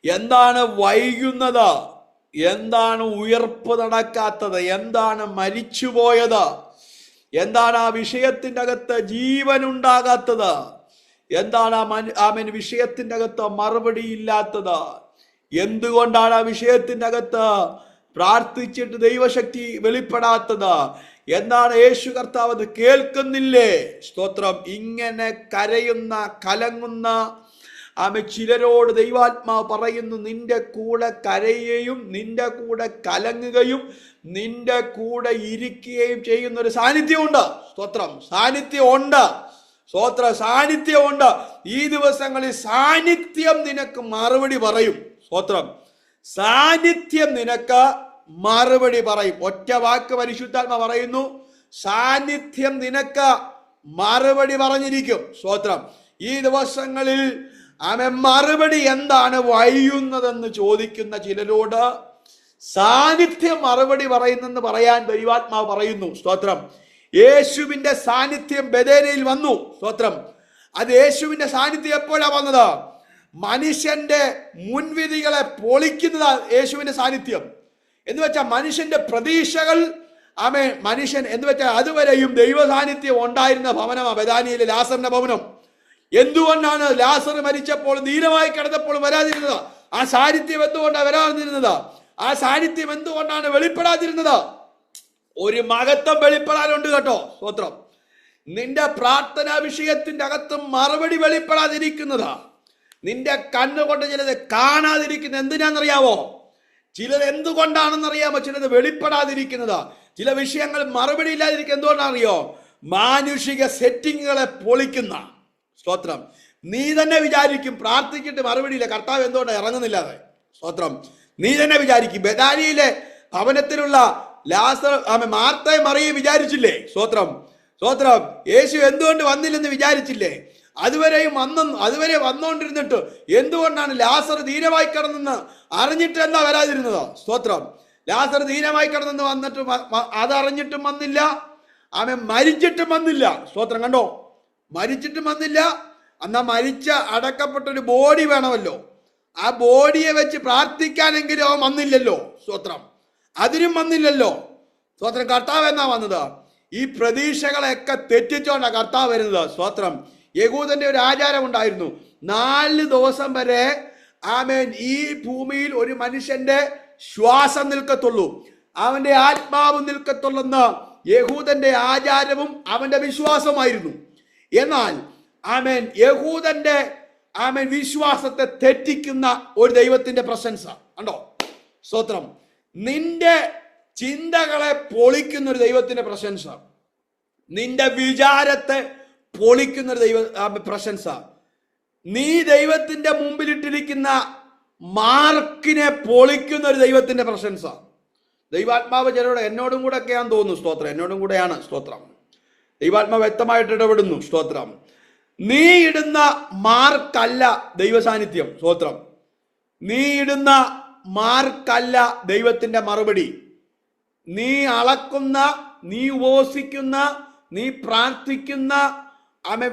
എന്താണ് വൈകുന്നത്? എന്താണ് ഉയർപ്പ് നടക്കാത്തത്? എന്താണ് മരിച്ചുപോയത്? എന്താണ് ആ വിഷയത്തിൻ്റെ അകത്ത് ജീവൻ ഉണ്ടാകാത്തത്? എന്താണ് ആ വിഷയത്തിൻ്റെ അകത്ത് മറുപടി ഇല്ലാത്തത്? എന്തുകൊണ്ടാണ് ആ വിഷയത്തിൻ്റെ അകത്ത് പ്രാർത്ഥിച്ചിട്ട് ദൈവശക്തി വെളിപ്പെടാത്തത്? എന്താണ് യേശു കർത്താവ് അത് കേൾക്കുന്നില്ലേ? സ്തോത്രം. ഇങ്ങനെ കരയുന്ന കലങ്ങുന്ന ചിലരോട് ദൈവാത്മാവ് പറയുന്നു, നിന്റെ കൂടെ കരയുകയും നിന്റെ കൂടെ കലങ്ങുകയും നിന്റെ കൂടെ ഇരിക്കുകയും ചെയ്യുന്ന ഒരു സാന്നിധ്യമുണ്ട്. സ്തോത്രം. സാന്നിധ്യമുണ്ട്. സ്തോത്ര. സാന്നിധ്യമുണ്ട്. ഈ ദിവസങ്ങളിൽ സാന്നിധ്യം നിനക്ക് മറുപടി പറയും. സ്തോത്രം. സാന്നിധ്യം നിനക്ക് മറുപടി പറയും. ഒറ്റ വാക്ക് പരിശുദ്ധാത്മ പറയുന്നു, സാന്നിധ്യം നിനക്ക് മറുപടി പറഞ്ഞിരിക്കും. സ്തോത്രം. ഈ ദിവസങ്ങളിൽ മറുപടി എന്താണ് വൈകുന്നതെന്ന് ചോദിക്കുന്ന ചിലരോട് സാന്നിധ്യം മറുപടി പറയുന്നെന്ന് പറയാൻ ദൈവാത്മാവ് പറയുന്നു. സ്തോത്രം. യേശുവിന്റെ സാന്നിധ്യം ബഥേനയിൽ വന്നു. സ്തോത്രം. അത് യേശുവിന്റെ സാന്നിധ്യം എപ്പോഴാണ് വന്നത്? മനുഷ്യന്റെ മുൻവിധികളെ പൊളിക്കുന്നതാണ് യേശുവിന്റെ സാന്നിധ്യം. എന്ന് വെച്ചാൽ മനുഷ്യന്റെ പ്രതീക്ഷകൾ മനുഷ്യൻ എന്ന് വെച്ചാൽ അതുവരെയും ദൈവ സാന്നിധ്യം ഉണ്ടായിരുന്ന ഭവനമാണ് ബഥാനിയിലെ ലാസറിന്റെ ഭവനം. എന്തുകൊണ്ടാണ് ലാസർ മരിച്ചപ്പോൾ നീലമായി കിടന്നപ്പോൾ വരാതിരുന്നത്? ആ സാന്നിധ്യം എന്തുകൊണ്ടാണ് വരാതിരുന്നത്? ആ സാന്നിധ്യം എന്തുകൊണ്ടാണ് വെളിപ്പെടാതിരുന്നത്? ഒരു മഹത്വം വെളിപ്പെടാനുണ്ട് കേട്ടോ. സ്തോത്രം. നിന്റെ പ്രാർത്ഥനാ വിഷയത്തിന്റെ അകത്തും മറുപടി വെളിപ്പെടാതിരിക്കുന്നതാ. നിന്റെ കണ്ണുകൊണ്ട് ചിലത് കാണാതിരിക്കുന്ന എന്തിനാണെന്നറിയാവോ? ചിലത് എന്തുകൊണ്ടാണെന്നറിയാമോ? ചിലത് വെളിപ്പെടാതിരിക്കുന്നതാ. ചില വിഷയങ്ങൾ മറുപടി ഇല്ലാതിരിക്കുക എന്തുകൊണ്ടാണെന്നറിയോ? മാനുഷിക സെറ്റിങ്ങുകളെ പൊളിക്കുന്ന. സ്തോത്രം. നീ തന്നെ വിചാരിക്കും പ്രാർത്ഥിച്ചിട്ട് മറുപടിയില്ല, കർത്താവ് എന്തുകൊണ്ടാണ് ഇറങ്ങുന്നില്ലാതെ. സ്തോത്രം. നീ തന്നെ വിചാരിക്കും. ബഥാനിയിലെ ഭവനത്തിലുള്ള ലാസർ മാർത്തയും മറിയയും വിചാരിച്ചില്ലേ? സ്തോത്രം. സ്തോത്രം. യേശു എന്തുകൊണ്ട് വന്നില്ലെന്ന് വിചാരിച്ചില്ലേ? അതുവരെ വന്നുകൊണ്ടിരുന്നിട്ട് എന്തുകൊണ്ടാണ് ലാസർ ദീനമായി കിടന്നെന്ന് അറിഞ്ഞിട്ട് എന്താ വരാതിരുന്നത്? സ്തോത്രം. ലാസർ ദീനമായി കിടന്നെന്ന് വന്നിട്ട് അതറിഞ്ഞിട്ടും വന്നില്ല. മരിച്ചിട്ടും വന്നില്ല. സ്തോത്രം. കണ്ടോ? മരിച്ചിട്ടും വന്നില്ല. എന്നാ മരിച്ച അടക്കപ്പെട്ടൊരു ബോഡി വേണമല്ലോ. ആ ബോഡിയെ വെച്ച് പ്രാർത്ഥിക്കാനെങ്കിലും അവൻ വന്നില്ലല്ലോ. സ്തോത്രം. അതിനും വന്നില്ലല്ലോ. സ്തോത്രം. കർത്താവ് എന്നാ വന്നത്? ഈ പ്രതീക്ഷകളെയൊക്കെ തെറ്റിച്ചോണ്ടാണ് കർത്താവ് വരുന്നത്. സ്തോത്രം. യഹൂദന്റെ ഒരു ആചാരം ഉണ്ടായിരുന്നു. 4 ദിവസം വരെ ഈ ഭൂമിയിൽ ഒരു മനുഷ്യന്റെ ശ്വാസം നിൽക്കത്തുള്ളൂ, അവന്റെ ആത്മാവ് നിൽക്കത്തുള്ളെന്ന് യഹൂദന്റെ ആചാരവും അവന്റെ വിശ്വാസമായിരുന്നു. എന്നാൽ യഹൂദന്റെ വിശ്വാസത്തെ തെറ്റിക്കുന്ന ഒരു ദൈവത്തിന്റെ പ്രശംസ കണ്ടോ? സ്തോത്രം. നിന്റെ ചിന്തകളെ പൊളിക്കുന്ന ഒരു ദൈവത്തിന്റെ പ്രശംസ, നിന്റെ വിചാരത്തെ പൊളിക്കുന്ന ഒരു ദൈവ പ്രശംസ, നീ ദൈവത്തിന്റെ മുമ്പിലിട്ടിരിക്കുന്ന മാർക്കിനെ പൊളിക്കുന്ന ഒരു ദൈവത്തിന്റെ പ്രശംസ. ദൈവാത്മാവ് ചിലരോട് എന്നോടും കൂടെ ഒക്കെയാന്ന് തോന്നുന്നു. സ്തോത്രം. എന്നോടും കൂടെയാണ്. സ്തോത്രം. ദൈവാത്മാവ് വ്യക്തമായിട്ട് ഇടപെടുന്നു. സ്തോത്രം. നീ ഇടുന്ന മാർക്കല്ല ദൈവ സാന്നിധ്യം. സ്തോത്രം. നീ ഇടുന്ന മാർക്കല്ല ദൈവത്തിന്റെ മറുപടി. നീ അളക്കുന്ന, നീ ഉപവസിക്കുന്ന, നീ പ്രാർത്ഥിക്കുന്ന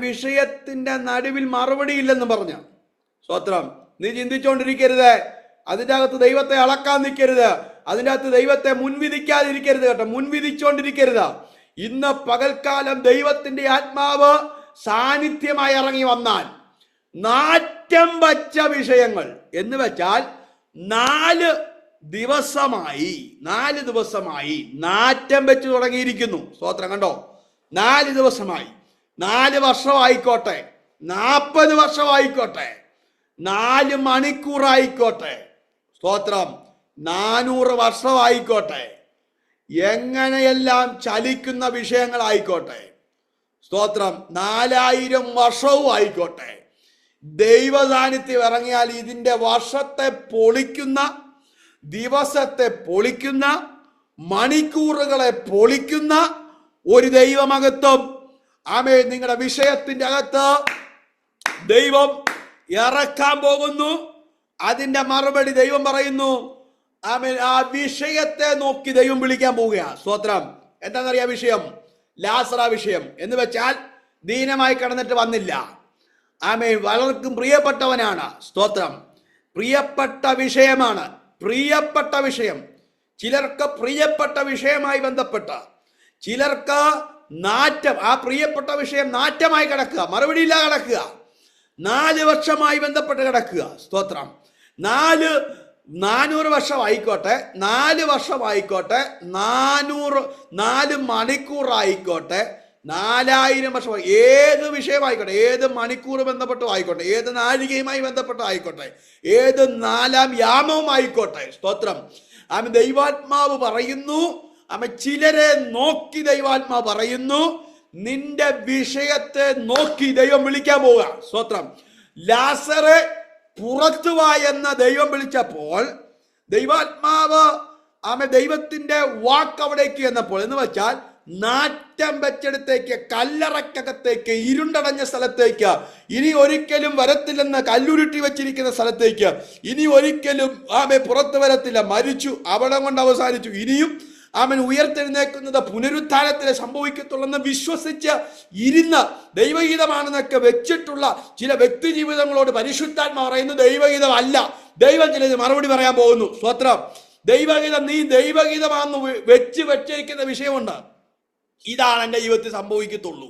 വിഷയത്തിന്റെ നടുവിൽ മറുപടി ഇല്ലെന്ന് പറഞ്ഞ. സ്തോത്രം. നീ ചിന്തിച്ചുകൊണ്ടിരിക്കരുത്, അതിൻ്റെ അകത്ത് ദൈവത്തെ അളക്കാൻ നിൽക്കരുത്, അതിൻ്റെ അകത്ത് ദൈവത്തെ മുൻവിധിക്കാതിരിക്കരുത് കേട്ടോ. മുൻവിധിച്ചുകൊണ്ടിരിക്കരുത്. ഇന്ന് പകൽക്കാലം ദൈവത്തിന്റെ ആത്മാവ് സാന്നിധ്യമായി ഇറങ്ങി വന്നാൽ നാറ്റം വച്ച വിഷയങ്ങൾ എന്ന് വെച്ചാൽ 4 ദിവസമായി നാറ്റം വെച്ച് തുടങ്ങിയിരിക്കുന്നു. സ്തോത്രം. കണ്ടോ? 4 ദിവസമായി. 4 വർഷമായിക്കോട്ടെ, 40 വർഷമായിക്കോട്ടെ, 4 മണിക്കൂറായിക്കോട്ടെ. സ്തോത്രം. 400 വർഷമായിക്കോട്ടെ, എങ്ങനെയെല്ലാം ചലിക്കുന്ന വിഷയങ്ങളായിക്കോട്ടെ. സ്തോത്രം. 4000 വർഷവും ആയിക്കോട്ടെ, ദൈവ സാന്നിധ്യം ഇറങ്ങിയാൽ ഇതിന്റെ വർഷത്തെ പൊളിക്കുന്ന, ദിവസത്തെ പൊളിക്കുന്ന, മണിക്കൂറുകളെ പൊളിക്കുന്ന ഒരു ദൈവമഹത്വം നിങ്ങളുടെ വിഷയത്തിന്റെ അകത്ത് ദൈവം ഇറക്കാൻ പോകുന്നു. അതിന്റെ മറുപടി ദൈവം പറയുന്നു. ആ വിഷയത്തെ നോക്കി ദൈവം വിളിക്കാൻ പോവുകയാണ്. സ്തോത്രം. എന്താണെന്നറിയാം വിഷയം? ലാസറ വിഷയം എന്ന് വെച്ചാൽ ദീനമായി കിടന്നിട്ട് വന്നില്ല. വളർക്കും പ്രിയപ്പെട്ടവനാണ്. സ്തോത്രം. പ്രിയപ്പെട്ട വിഷയമാണ്. പ്രിയപ്പെട്ട വിഷയം. ചിലർക്ക് പ്രിയപ്പെട്ട വിഷയമായി ബന്ധപ്പെട്ട, ചിലർക്ക് നാറ്റം, ആ പ്രിയപ്പെട്ട വിഷയം നാറ്റമായി കിടക്കുക, മറുപടിയില്ല കിടക്കുക, 4 വർഷമായി ബന്ധപ്പെട്ട് കിടക്കുക. സ്തോത്രം. 400 വർഷമായിക്കോട്ടെ, 4 വർഷമായിക്കോട്ടെ, 4 മണിക്കൂറായിക്കോട്ടെ, 4000 വർഷം, ഏത് വിഷയമായിക്കോട്ടെ, ഏത് മണിക്കൂർ ബന്ധപ്പെട്ടും ആയിക്കോട്ടെ, ഏത് നാഴികയുമായി ബന്ധപ്പെട്ടും ആയിക്കോട്ടെ, ഏത് 4-ാം യാമവും ആയിക്കോട്ടെ. സ്തോത്രം. ദൈവാത്മാവ് പറയുന്നു, ചിലരെ നോക്കി ദൈവാത്മാവ് പറയുന്നു, നിന്റെ വിഷയത്തെ നോക്കി ദൈവം വിളിക്കാൻ പോവുക. സ്തോത്രം. ലാസറെ പുറത്തു വാ എന്ന ദൈവം വിളിച്ചപ്പോൾ ദൈവാത്മാവ് ദൈവത്തിന്റെ വാക്ക് അവിടേക്ക് എന്നപ്പോൾ എന്ന് വെച്ചാൽ നാറ്റം വെച്ചെടുത്തേക്ക്, കല്ലറക്കകത്തേക്ക്, ഇരുണ്ടടഞ്ഞ സ്ഥലത്തേക്ക്, ഇനി ഒരിക്കലും വരത്തില്ലെന്ന് കല്ലുരുട്ടി വെച്ചിരിക്കുന്ന സ്ഥലത്തേക്ക് ഇനി ഒരിക്കലും ആമേ പുറത്തു വരത്തില്ല. മരിച്ചു, അവിടെ കൊണ്ട് അവസാനിച്ചു. ഇനിയും അവൻ ഉയർത്തെഴുന്നേക്കുന്നത് പുനരുത്ഥാനത്തിൽ സംഭവിക്കത്തുള്ളെന്ന് വിശ്വസിച്ച് ഇരുന്ന് ദൈവഗീതമാണെന്നൊക്കെ വെച്ചിട്ടുള്ള ചില വ്യക്തി ജീവിതങ്ങളോട് പരിശുദ്ധാത്മ പറയുന്നു ദൈവഗീതമല്ല. ദൈവം ചിലത് മറുപടി പറയാൻ പോകുന്നു. സ്തോത്രം. ദൈവഗീതം നീ ദൈവഗീതമാണെന്ന് വെച്ചിരിക്കുന്ന വിഷയമുണ്ട്. ഇതാണ് എൻ്റെ ജീവിതത്തിൽ സംഭവിക്കത്തുള്ളൂ,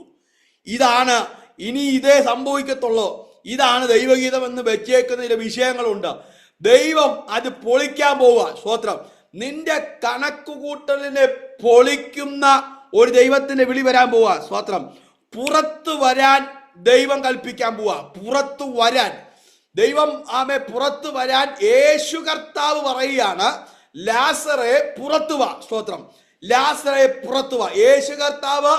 ഇതാണ് ഇനി ഇതേ സംഭവിക്കത്തുള്ളൂ, ഇതാണ് ദൈവഗീതം എന്ന് വെച്ചേക്കുന്ന ചില വിഷയങ്ങളുണ്ട്. ദൈവം അത് പൊളിക്കാൻ പോവുക. സ്തോത്രം. നിന്റെ കണക്കുകൂട്ടലിനെ പൊളിക്കുന്ന ഒരു ദൈവത്തിന്റെ വിളി വരാൻ പോവുക. സ്തോത്രം. പുറത്തു വരാൻ ദൈവം കൽപ്പിക്കാൻ പോവുക. പുറത്തു വരാൻ ദൈവം പുറത്തു വരാൻ യേശു കർത്താവ് പറയുകയാണ്, ലാസറെ പുറത്തു വാ. സ്തോത്രം. ലാസറെ പുറത്തു വാ. യേശു കർത്താവ്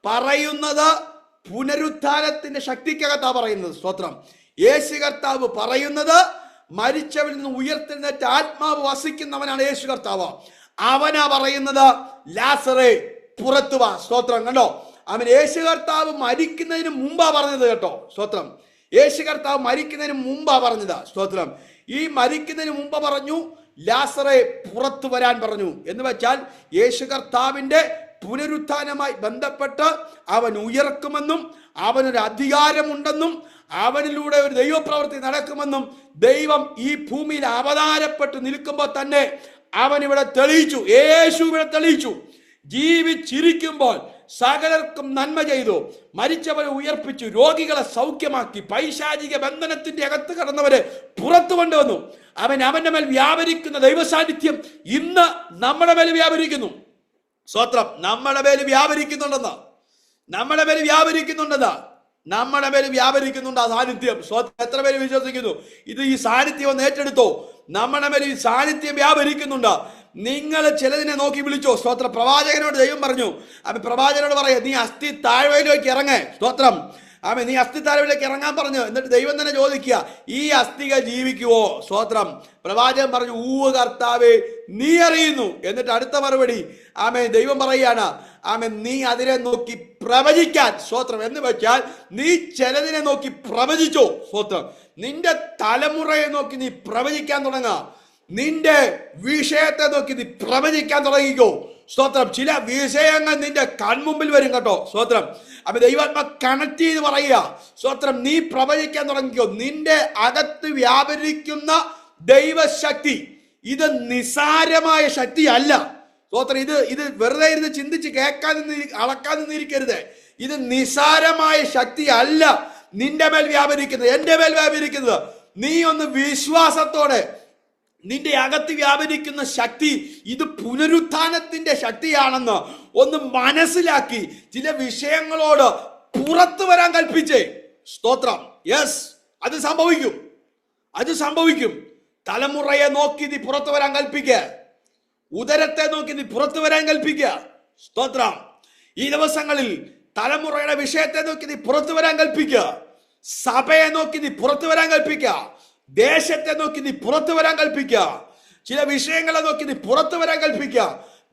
പറയുന്നത് പുനരുത്ഥാനത്തിന്റെ ശക്തിക്കകത്താ പറയുന്നത്. സ്തോത്രം. യേശു കർത്താവ് പറയുന്നത് മരിച്ചവരിൽ നിന്ന് ഉയർത്തെഴുന്നേറ്റ ആത്മാവ് വസിക്കുന്നവനാണ് യേശു കർത്താവ്. അവനാ പറയുന്നത് ലാസറെ പുറത്തു വാ. സ്തോത്രം. കണ്ടോ, അവൻ യേശു കർത്താവ് മരിക്കുന്നതിന് മുമ്പാ പറഞ്ഞത് കേട്ടോ. സ്തോത്രം. യേശു കർത്താവ് മരിക്കുന്നതിന് മുമ്പാ പറഞ്ഞത്. സ്തോത്രം. ഈ മരിക്കുന്നതിന് മുമ്പ് പറഞ്ഞു ലാസറെ പുറത്തു വരാൻ പറഞ്ഞു. എന്ന് വെച്ചാൽ യേശു കർത്താവിന്റെ പുനരുത്ഥാനമായി ബന്ധപ്പെട്ട് അവൻ ഉയർക്കുമെന്നും അവനൊരു അധികാരമുണ്ടെന്നും അവനിലൂടെ ഒരു ദൈവപ്രവൃത്തി നടക്കുമെന്നും ദൈവം ഈ ഭൂമിയിൽ അവതാരപ്പെട്ട് നിൽക്കുമ്പോൾ തന്നെ അവൻ ഇവിടെ തെളിയിച്ചു. യേശു ഇവിടെ തെളിയിച്ചു. ജീവിച്ചിരിക്കുമ്പോൾ സകലർക്കും നന്മ ചെയ്തു, മരിച്ചവരെ ഉയർപ്പിച്ചു, രോഗികളെ സൗഖ്യമാക്കി, പൈശാചിക ബന്ധനത്തിന്റെ അകത്ത് കടന്നവരെ പുറത്തു കൊണ്ടുവന്നു. അവന്റെ മേൽ വ്യാപരിക്കുന്ന ദൈവസാന്നിധ്യം ഇന്ന് നമ്മുടെ മേൽ വ്യാപരിക്കുന്നു. സ്തോത്രം. നമ്മുടെ മേൽ വ്യാപരിക്കുന്നുണ്ടെന്ന്, നമ്മുടെ മേൽ വ്യാപരിക്കുന്നുണ്ടെന്ന്, നമ്മുടെ മേൽ വ്യാപരിക്കുന്നുണ്ട് ആ സാന്നിധ്യം. എത്ര പേര് വിശ്വസിക്കുന്നു? ഇത് ഈ സാന്നിധ്യം ഒന്ന് ഏറ്റെടുത്തോ. നമ്മുടെ മേൽ ഈ സാന്നിധ്യം വ്യാപരിക്കുന്നുണ്ട്. നിങ്ങൾ ചിലതിനെ നോക്കി വിളിച്ചോ. സ്തോത്ര. പ്രവാചകനോട് ദൈവം പറഞ്ഞു, പ്രവാചകനോട് പറയാ, നീ അസ്ഥി താഴ്വയിലേക്ക് ഇറങ്ങേ. സ്തോത്രം. നീ അസ്ഥി താഴ്വയിലേക്ക് ഇറങ്ങാൻ പറഞ്ഞു. എന്നിട്ട് ദൈവം തന്നെ ചോദിക്കുക, ഈ അസ്ഥികൾ ജീവിക്കുവോ? സ്തോത്രം. പ്രവാചകൻ പറഞ്ഞു, ഊവ് കർത്താവേ നീ അറിയുന്നു. എന്നിട്ട് അടുത്ത മറുപടി ദൈവം പറയുകയാണ്, നീ അതിനെ നോക്കി പ്രവചിക്കാൻ. സ്തോത്രം. എന്ന് വെച്ചാൽ നീ ചിലതിനെ നോക്കി പ്രവചിച്ചോ. സ്തോത്രം. നിന്റെ തലമുറയെ നോക്കി നീ പ്രവചിക്കാൻ തുടങ്ങാം. നിന്റെ വിഷയത്തെ നോക്കി നീ പ്രവചിക്കാൻ തുടങ്ങിക്കോ. സ്തോത്രം. ചില വിഷയങ്ങൾ നിന്റെ കൺമുമ്പിൽ വരും കേട്ടോ. സ്തോത്രം. ദൈവാത്മ കണക്ട് ചെയ്ത് പറയുക. സ്തോത്രം. നീ പ്രവചിക്കാൻ തുടങ്ങിക്കോ. നിന്റെ അകത്ത് വ്യാപരിക്കുന്ന ദൈവശക്തി ഇത് നിസാരമായ ശക്തി അല്ല. സ്തോത്രം. ഇത് വെറുതെ ഇരുന്ന് ചിന്തിച്ച് അളക്കാതെ നിന്നിരിക്കരുത്. ഇത് നിസാരമായ ശക്തി അല്ല നിന്റെ മേൽ വ്യാപരിക്കുന്നത്, എന്റെ മേൽ വ്യാപരിക്കുന്നത്. നീ ഒന്ന് വിശ്വാസത്തോടെ നിന്റെ അകത്ത് വ്യാപരിക്കുന്ന ശക്തി ഇത് പുനരുത്ഥാനത്തിന്റെ ശക്തിയാണെന്ന് ഒന്ന് മനസ്സിലാക്കി ചില വിഷയങ്ങളോട് പുറത്തു വരാൻ കൽപ്പിച്ചേ. സ്തോത്രം. യെസ്, അത് സംഭവിക്കും, അത് സംഭവിക്കും. തലമുറയെ നോക്കി നീ പുറത്തു വരാൻ കൽപ്പിക്കുക. ഉദരത്തെ നോക്കി നീ പുറത്തു വരാൻ കൽപ്പിക്കുക. സ്തോത്രം. ഈ ദിവസങ്ങളിൽ തലമുറയുടെ വിഷയത്തെ നോക്കി നീ പുറത്തു വരാൻ കൽപ്പിക്കുക. സഭയെ നോക്കി നീ പുറത്തു വരാൻ കൽപ്പിക്കുക. ദേശത്തെ നോക്കി നീ പുറത്തു വരാൻ കൽപ്പിക്കുക. ചില വിഷയങ്ങളെ നോക്കി നീ പുറത്തു വരാൻ കൽപ്പിക്കുക.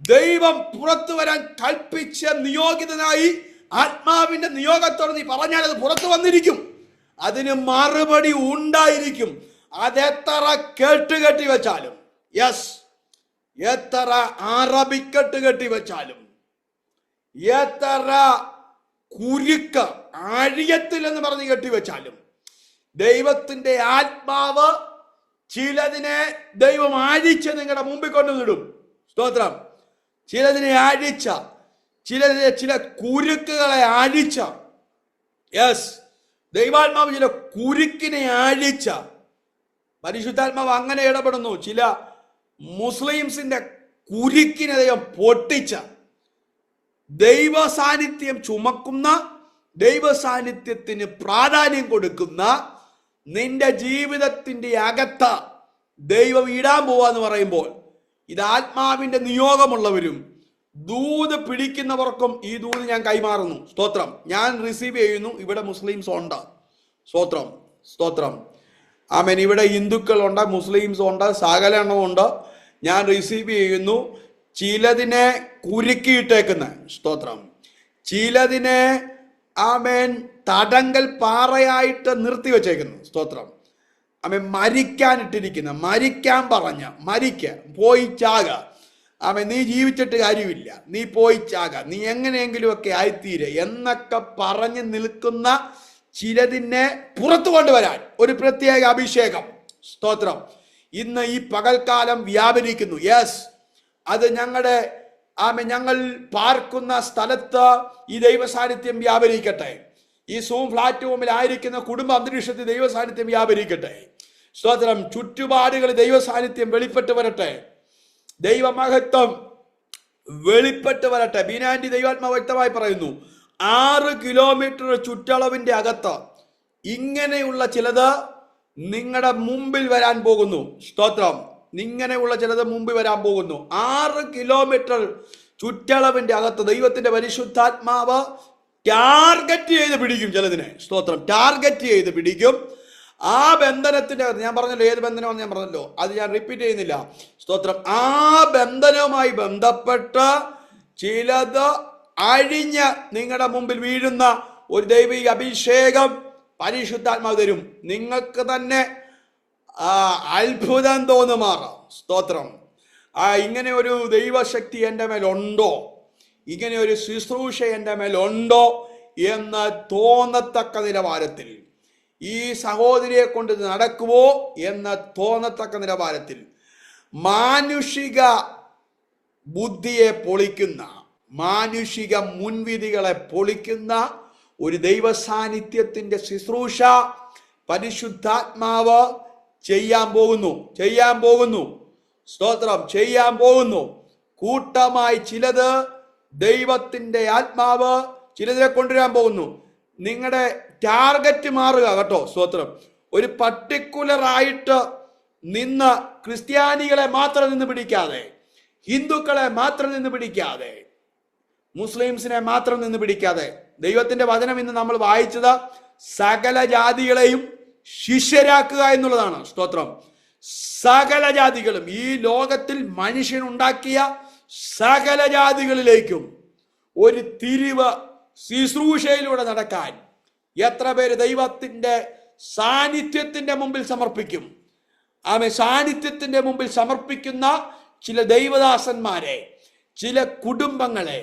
ദൈവം പുറത്തു വരാൻ കൽപ്പിച്ച നിയോഗിതനായി ആത്മാവിന്റെ നിയോഗത്തോടെ നീ പറഞ്ഞാൽ അത് പുറത്തു വന്നിരിക്കും. അതിന് മറുപടി ഉണ്ടായിരിക്കും. അതെത്ര കെട്ടുകെട്ടി വെച്ചാലും, യെസ്, എത്ര അറബിക്കെട്ട് കെട്ടി വെച്ചാലും, എത്ര കുരുക്ക് അഴിയത്തിൽ എന്ന് പറഞ്ഞ് കെട്ടിവെച്ചാലും, ദൈവത്തിന്റെ ആത്മാവ് ചിലതിനെ ദൈവം ആഴിച്ച് നിങ്ങളുടെ മുമ്പിൽ കൊണ്ടുവന്നിടും. സ്തോത്രം. ചിലതിനെ ആഴിച്ച, ചില കുരുക്കുകളെ ആഴിച്ച, യെസ്, ദൈവാത്മാവ് ചില കുരുക്കിനെ ആഴിച്ച. പരിശുദ്ധാത്മാവ് അങ്ങനെ ഇടപെടുന്നു. ചില മുസ്ലിംസിന്റെ കുരുക്കിനെ ദൈവം പൊട്ടിച്ച, ദൈവ സാന്നിധ്യം ചുമക്കുന്ന, ദൈവ സാന്നിധ്യത്തിന് പ്രാധാന്യം കൊടുക്കുന്ന നിന്റെ ജീവിതത്തിന്റെ അകത്ത് ദൈവം ഇടാൻ പോവാന്ന് പറയുമ്പോൾ, ഇത് ആത്മാവിന്റെ നിയോഗമുള്ളവരും ദൂത് പിടിക്കുന്നവർക്കും ഈ ദൂത് ഞാൻ കൈമാറുന്നു. സ്തോത്രം. ഞാൻ റിസീവ് ചെയ്യുന്നു. ഇവിടെ മുസ്ലിംസ് ഉണ്ട്. സ്തോത്രം, സ്തോത്രം. ആമേൻ. ഇവിടെ ഹിന്ദുക്കളുണ്ട്, മുസ്ലിംസ് ഉണ്ട്, സകല എണ്ണമുണ്ട്. ഞാൻ റിസീവ് ചെയ്യുന്നു. ചിലതിനെ കുരുക്കിയിട്ടേക്കുന്ന സ്തോത്രം, ചിലതിനെ ആമേൻ തടങ്കൽ പാറയായിട്ട് നിർത്തി വച്ചേക്കുന്നു സ്തോത്രം, ആമേൻ മരിക്കാനിട്ടിരിക്കുന്ന, മരിക്കാൻ പറഞ്ഞ പോയി ചാക, ആമേൻ നീ ജീവിച്ചിട്ട് കാര്യമില്ല, നീ പോയി ചാക, നീ എങ്ങനെയെങ്കിലും ഒക്കെ ആയിത്തീരെ എന്നൊക്കെ പറഞ്ഞ് നിൽക്കുന്ന ചിലതിനെ പുറത്തു കൊണ്ടുവരാൻ ഒരു പ്രത്യേക അഭിഷേകം സ്തോത്രം ഇന്ന് ഈ പകൽക്കാലം വ്യാപരിക്കുന്നു. യെസ്, അത് ഞങ്ങൾ പാർക്കുന്ന സ്ഥലത്ത് ഈ ദൈവ സാന്നിധ്യം വ്യാപരിക്കട്ടെ. ഈ സൂം പ്ലാറ്റ്ഫോമിൽ ആയിരിക്കുന്ന കുടുംബ അന്തരീക്ഷത്തിൽ ദൈവ സാന്നിധ്യം വ്യാപരിക്കട്ടെ സ്തോത്രം. ചുറ്റുപാടുകൾ ദൈവ സാന്നിധ്യം വെളിപ്പെട്ട് വരട്ടെ, ദൈവമഹത്വം വെളിപ്പെട്ട് വരട്ടെ. ബീനാൻഡി ദൈവാത്മാ വ്യക്തമായി പറയുന്നു, 6 കിലോമീറ്റർ ചുറ്റളവിന്റെ അകത്ത് ഇങ്ങനെയുള്ള ചിലത് നിങ്ങളുടെ മുമ്പിൽ വരാൻ പോകുന്നു സ്തോത്രം. ഇങ്ങനെയുള്ള ചിലത് മുമ്പിൽ വരാൻ പോകുന്നു. 6 കിലോമീറ്റർ ചുറ്റളവിന്റെ അകത്ത് ദൈവത്തിന്റെ പരിശുദ്ധാത്മാവ് ടാർഗറ്റ് ചെയ്ത് പിടിക്കും ചിലതിനെ സ്തോത്രം, ടാർഗറ്റ് ചെയ്ത് പിടിക്കും. ആ ബന്ധനത്തിന്റെ അകത്ത് ഞാൻ പറഞ്ഞല്ലോ, ഏത് ബന്ധനമാണെന്ന് ഞാൻ പറഞ്ഞല്ലോ, അത് ഞാൻ റിപ്പീറ്റ് ചെയ്യുന്നില്ല സ്തോത്രം. ആ ബന്ധനവുമായി ബന്ധപ്പെട്ട് ചിലത് അഴിഞ്ഞ് നിങ്ങളുടെ മുമ്പിൽ വീഴുന്ന ഒരു ദൈവിക അഭിഷേകം പരിശുദ്ധാത്മാവ് തരും. നിങ്ങൾക്ക് തന്നെ അത്ഭുതം തോന്നുമാറാം സ്തോത്രം. ഇങ്ങനെ ഒരു ദൈവശക്തി എൻ്റെ മേലുണ്ടോ, ഇങ്ങനെ ഒരു ശുശ്രൂഷ എൻ്റെ മേലുണ്ടോ എന്ന് തോന്നത്തക്ക നിലവാരത്തിൽ, ഈ സഹോദരിയെ കൊണ്ട് നടക്കുവോ എന്ന് തോന്നത്തക്ക നിലവാരത്തിൽ മാനുഷിക ബുദ്ധിയെ പൊളിക്കുന്ന, മാനുഷിക മുൻവിധികളെ പൊളിക്കുന്ന ഒരു ദൈവ സാന്നിധ്യത്തിന്റെ ശുശ്രൂഷ പരിശുദ്ധാത്മാവ് ചെയ്യാൻ പോകുന്നു സ്തോത്രം, ചെയ്യാൻ പോകുന്നു. കൂട്ടമായി ചിലത് ദൈവത്തിന്റെ ആത്മാവ് ചിലതിനെ കൊണ്ടുവരാൻ പോകുന്നു. നിങ്ങളുടെ ടാർഗറ്റ് മാറുക കേട്ടോ സ്തോത്രം. ഒരു പർട്ടിക്കുലർ ആയിട്ട് നിന്ന് ക്രിസ്ത്യാനികളെ മാത്രം നിന്ന് പിടിക്കാതെ, ഹിന്ദുക്കളെ മാത്രം നിന്ന് പിടിക്കാതെ, മുസ്ലിംസിനെ മാത്രം നിന്ന് പിടിക്കാതെ, ദൈവത്തിന്റെ വചനം ഇന്ന് നമ്മൾ വായിച്ചത് സകല ജാതികളെയും ശിഷ്യരാക്കുക എന്നുള്ളതാണ് സ്തോത്രം. സകല ജാതികളും, ഈ ലോകത്തിൽ മനുഷ്യനുണ്ടാക്കിയ സകല ജാതികളിലേക്കും ഒരു തിരിവ് ശുശ്രൂഷയിലൂടെ നടക്കാൻ എത്ര പേര് ദൈവത്തിന്റെ സാന്നിധ്യത്തിന്റെ മുമ്പിൽ സമർപ്പിക്കും? സാന്നിധ്യത്തിന്റെ മുമ്പിൽ സമർപ്പിക്കുന്ന ചില ദൈവദാസന്മാരെ, ചില കുടുംബങ്ങളെ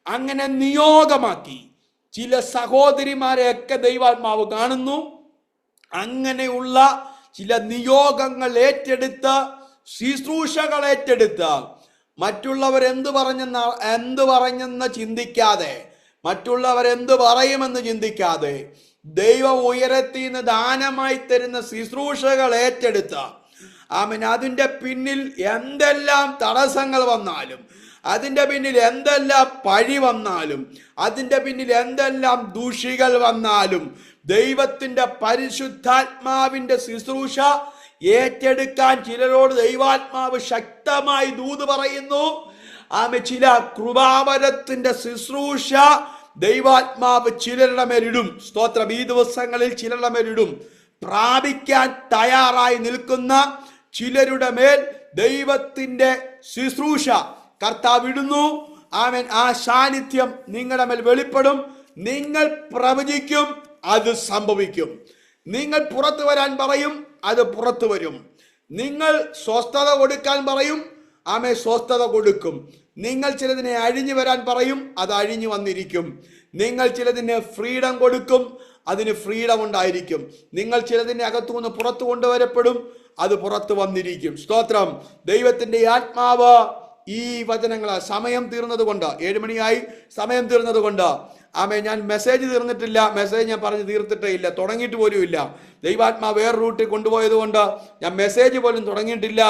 അങ്ങനെ നിയോഗമാക്കി ചില സഹോദരിമാരെയൊക്കെ ദൈവാത്മാവ് കാണുന്നു. അങ്ങനെയുള്ള ചില നിയോഗങ്ങൾ ഏറ്റെടുത്ത്, ശുശ്രൂഷകൾ ഏറ്റെടുത്ത്, മറ്റുള്ളവർ എന്ത് പറഞ്ഞെന്ന് ചിന്തിക്കാതെ, മറ്റുള്ളവർ എന്ത് പറയുമെന്ന് ചിന്തിക്കാതെ, ദൈവം ഉയരത്തിൽ നിന്ന് ദാനമായി തരുന്ന ശുശ്രൂഷകൾ ഏറ്റെടുത്ത് അതിന്റെ പിന്നിൽ എന്തെല്ലാം തടസ്സങ്ങൾ വന്നാലും, അതിന്റെ പിന്നിൽ എന്തെല്ലാം പഴി വന്നാലും, അതിന്റെ പിന്നിൽ എന്തെല്ലാം ദൂഷികൾ വന്നാലും, ദൈവത്തിന്റെ പരിശുദ്ധാത്മാവിന്റെ ശുശ്രൂഷ ഏറ്റെടുക്കാൻ ചിലരോട് ദൈവാത്മാവ് ശക്തമായി ദൂത് പറയുന്നു. ചില കൃപാവരത്തിന്റെ ശുശ്രൂഷ ദൈവാത്മാവ് ചിലരുടെ മേലിടും സ്തോത്രം. ഈ ദിവസങ്ങളിൽ ചിലരുടെ മേലിടും. പ്രാപിക്കാൻ തയ്യാറായി നിൽക്കുന്ന ചിലരുടെ മേൽ ദൈവത്തിന്റെ ശുശ്രൂഷ കർത്താവ് ഇടുന്നു. ആമേൻ. ആ സാന്നിധ്യം നിങ്ങളുടെ മേൽ വെളിപ്പെടും. നിങ്ങൾ പ്രവചിക്കും, അത് സംഭവിക്കും. നിങ്ങൾ പുറത്തു വരാൻ പറയും, അത് പുറത്തു വരും. നിങ്ങൾ സ്വസ്ഥത കൊടുക്കാൻ പറയും, സ്വസ്ഥത കൊടുക്കും. നിങ്ങൾ ചിലതിനെ അഴിഞ്ഞു വരാൻ പറയും, അത് അഴിഞ്ഞു വന്നിരിക്കും. നിങ്ങൾ ചിലതിന് ഫ്രീഡം കൊടുക്കും, അതിന് ഫ്രീഡം ഉണ്ടായിരിക്കും. നിങ്ങൾ ചിലതിനെ അകത്തുനിന്ന് പുറത്തു കൊണ്ടുവരപ്പെടും, അത് പുറത്തു വന്നിരിക്കും. സ്തോത്രം. ദൈവത്തിന്റെ ആത്മാവ് ഈ വചനങ്ങൾ സമയം തീർന്നത് കൊണ്ട്, 7 മണിയായി, സമയം തീർന്നത് കൊണ്ട് ഞാൻ മെസ്സേജ് തീർന്നിട്ടില്ല, മെസ്സേജ് ഞാൻ പറഞ്ഞു തീർത്തിട്ടേ ഇല്ല, തുടങ്ങിയിട്ട് പോലും ഇല്ല. ദൈവാത്മാ വേറെ റൂട്ടിൽ കൊണ്ടുപോയത് കൊണ്ട് ഞാൻ മെസ്സേജ് പോലും തുടങ്ങിയിട്ടില്ല.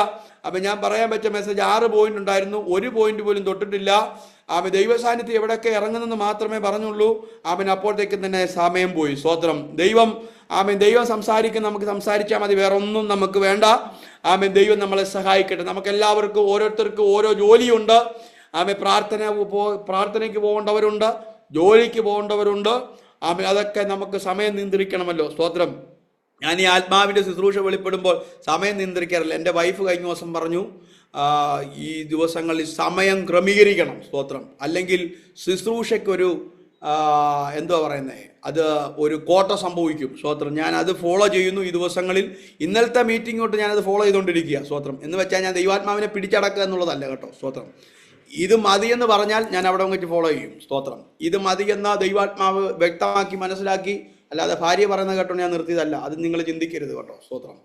ഞാൻ പറയാൻ പറ്റിയ മെസ്സേജ് 6 പോയിന്റ് ഉണ്ടായിരുന്നു, 1 പോയിന്റ് പോലും തൊട്ടിട്ടില്ല. ദൈവ സാന്നിധ്യം എവിടെയൊക്കെ ഇറങ്ങുന്നെന്ന് മാത്രമേ പറഞ്ഞുള്ളൂ. അപ്പോഴത്തേക്കും തന്നെ സമയം പോയി. സ്തോത്രം. ദൈവം സംസാരിക്കും, നമുക്ക് സംസാരിച്ചാൽ മതി, വേറെ ഒന്നും നമുക്ക് വേണ്ട. ദൈവം നമ്മളെ സഹായിക്കട്ടെ. നമുക്ക് എല്ലാവർക്കും ഓരോരുത്തർക്കും ഓരോ ജോലിയുണ്ട്. പ്രാർത്ഥനയ്ക്ക് പോകേണ്ടവരുണ്ട്, ജോലിക്ക് പോകേണ്ടവരുണ്ട്. അതൊക്കെ നമുക്ക് സമയം നിയന്ത്രിക്കണമല്ലോ. സ്തോത്രം. ഞാൻ ഈ ആത്മാവിൻ്റെ ശുശ്രൂഷ വെളിപ്പെടുമ്പോൾ സമയം നിയന്ത്രിക്കാറില്ല. എൻ്റെ വൈഫ് കഴിഞ്ഞ ദിവസം പറഞ്ഞു, ഈ ദിവസങ്ങളിൽ സമയം ക്രമീകരിക്കണം. സ്തോത്രം. അല്ലെങ്കിൽ ശുശ്രൂഷയ്ക്കൊരു എന്തുവാ പറയുന്നത്, അത് ഒരു കോട്ട സംഭവിക്കും. സ്തോത്രം. ഞാൻ അത് ഫോളോ ചെയ്യുന്നു ഈ ദിവസങ്ങളിൽ. ഇന്നലത്തെ മീറ്റിംഗ് തൊട്ട് ഞാനത് ഫോളോ ചെയ്തുകൊണ്ടിരിക്കുക. സ്തോത്രം. എന്ന് വെച്ചാൽ ഞാൻ ദൈവാത്മാവിനെ പിടിച്ചടക്കുക എന്നുള്ളതല്ല കേട്ടോ. സ്തോത്രം. ഇത് മതിയെന്ന് പറഞ്ഞാൽ ഞാൻ അവിടെ വെച്ച് ഫോളോ ചെയ്യും. സ്തോത്രം. ഇത് മതിയെന്ന ദൈവാത്മാവ് വ്യക്തമാക്കി മനസ്സിലാക്കി, അല്ലാതെ ഭാര്യ പറയുന്നത് കേട്ടോ ഞാൻ നിർത്തിയതല്ല. അത് നിങ്ങൾ ചിന്തിക്കരുത് കേട്ടോ. സ്തോത്രം.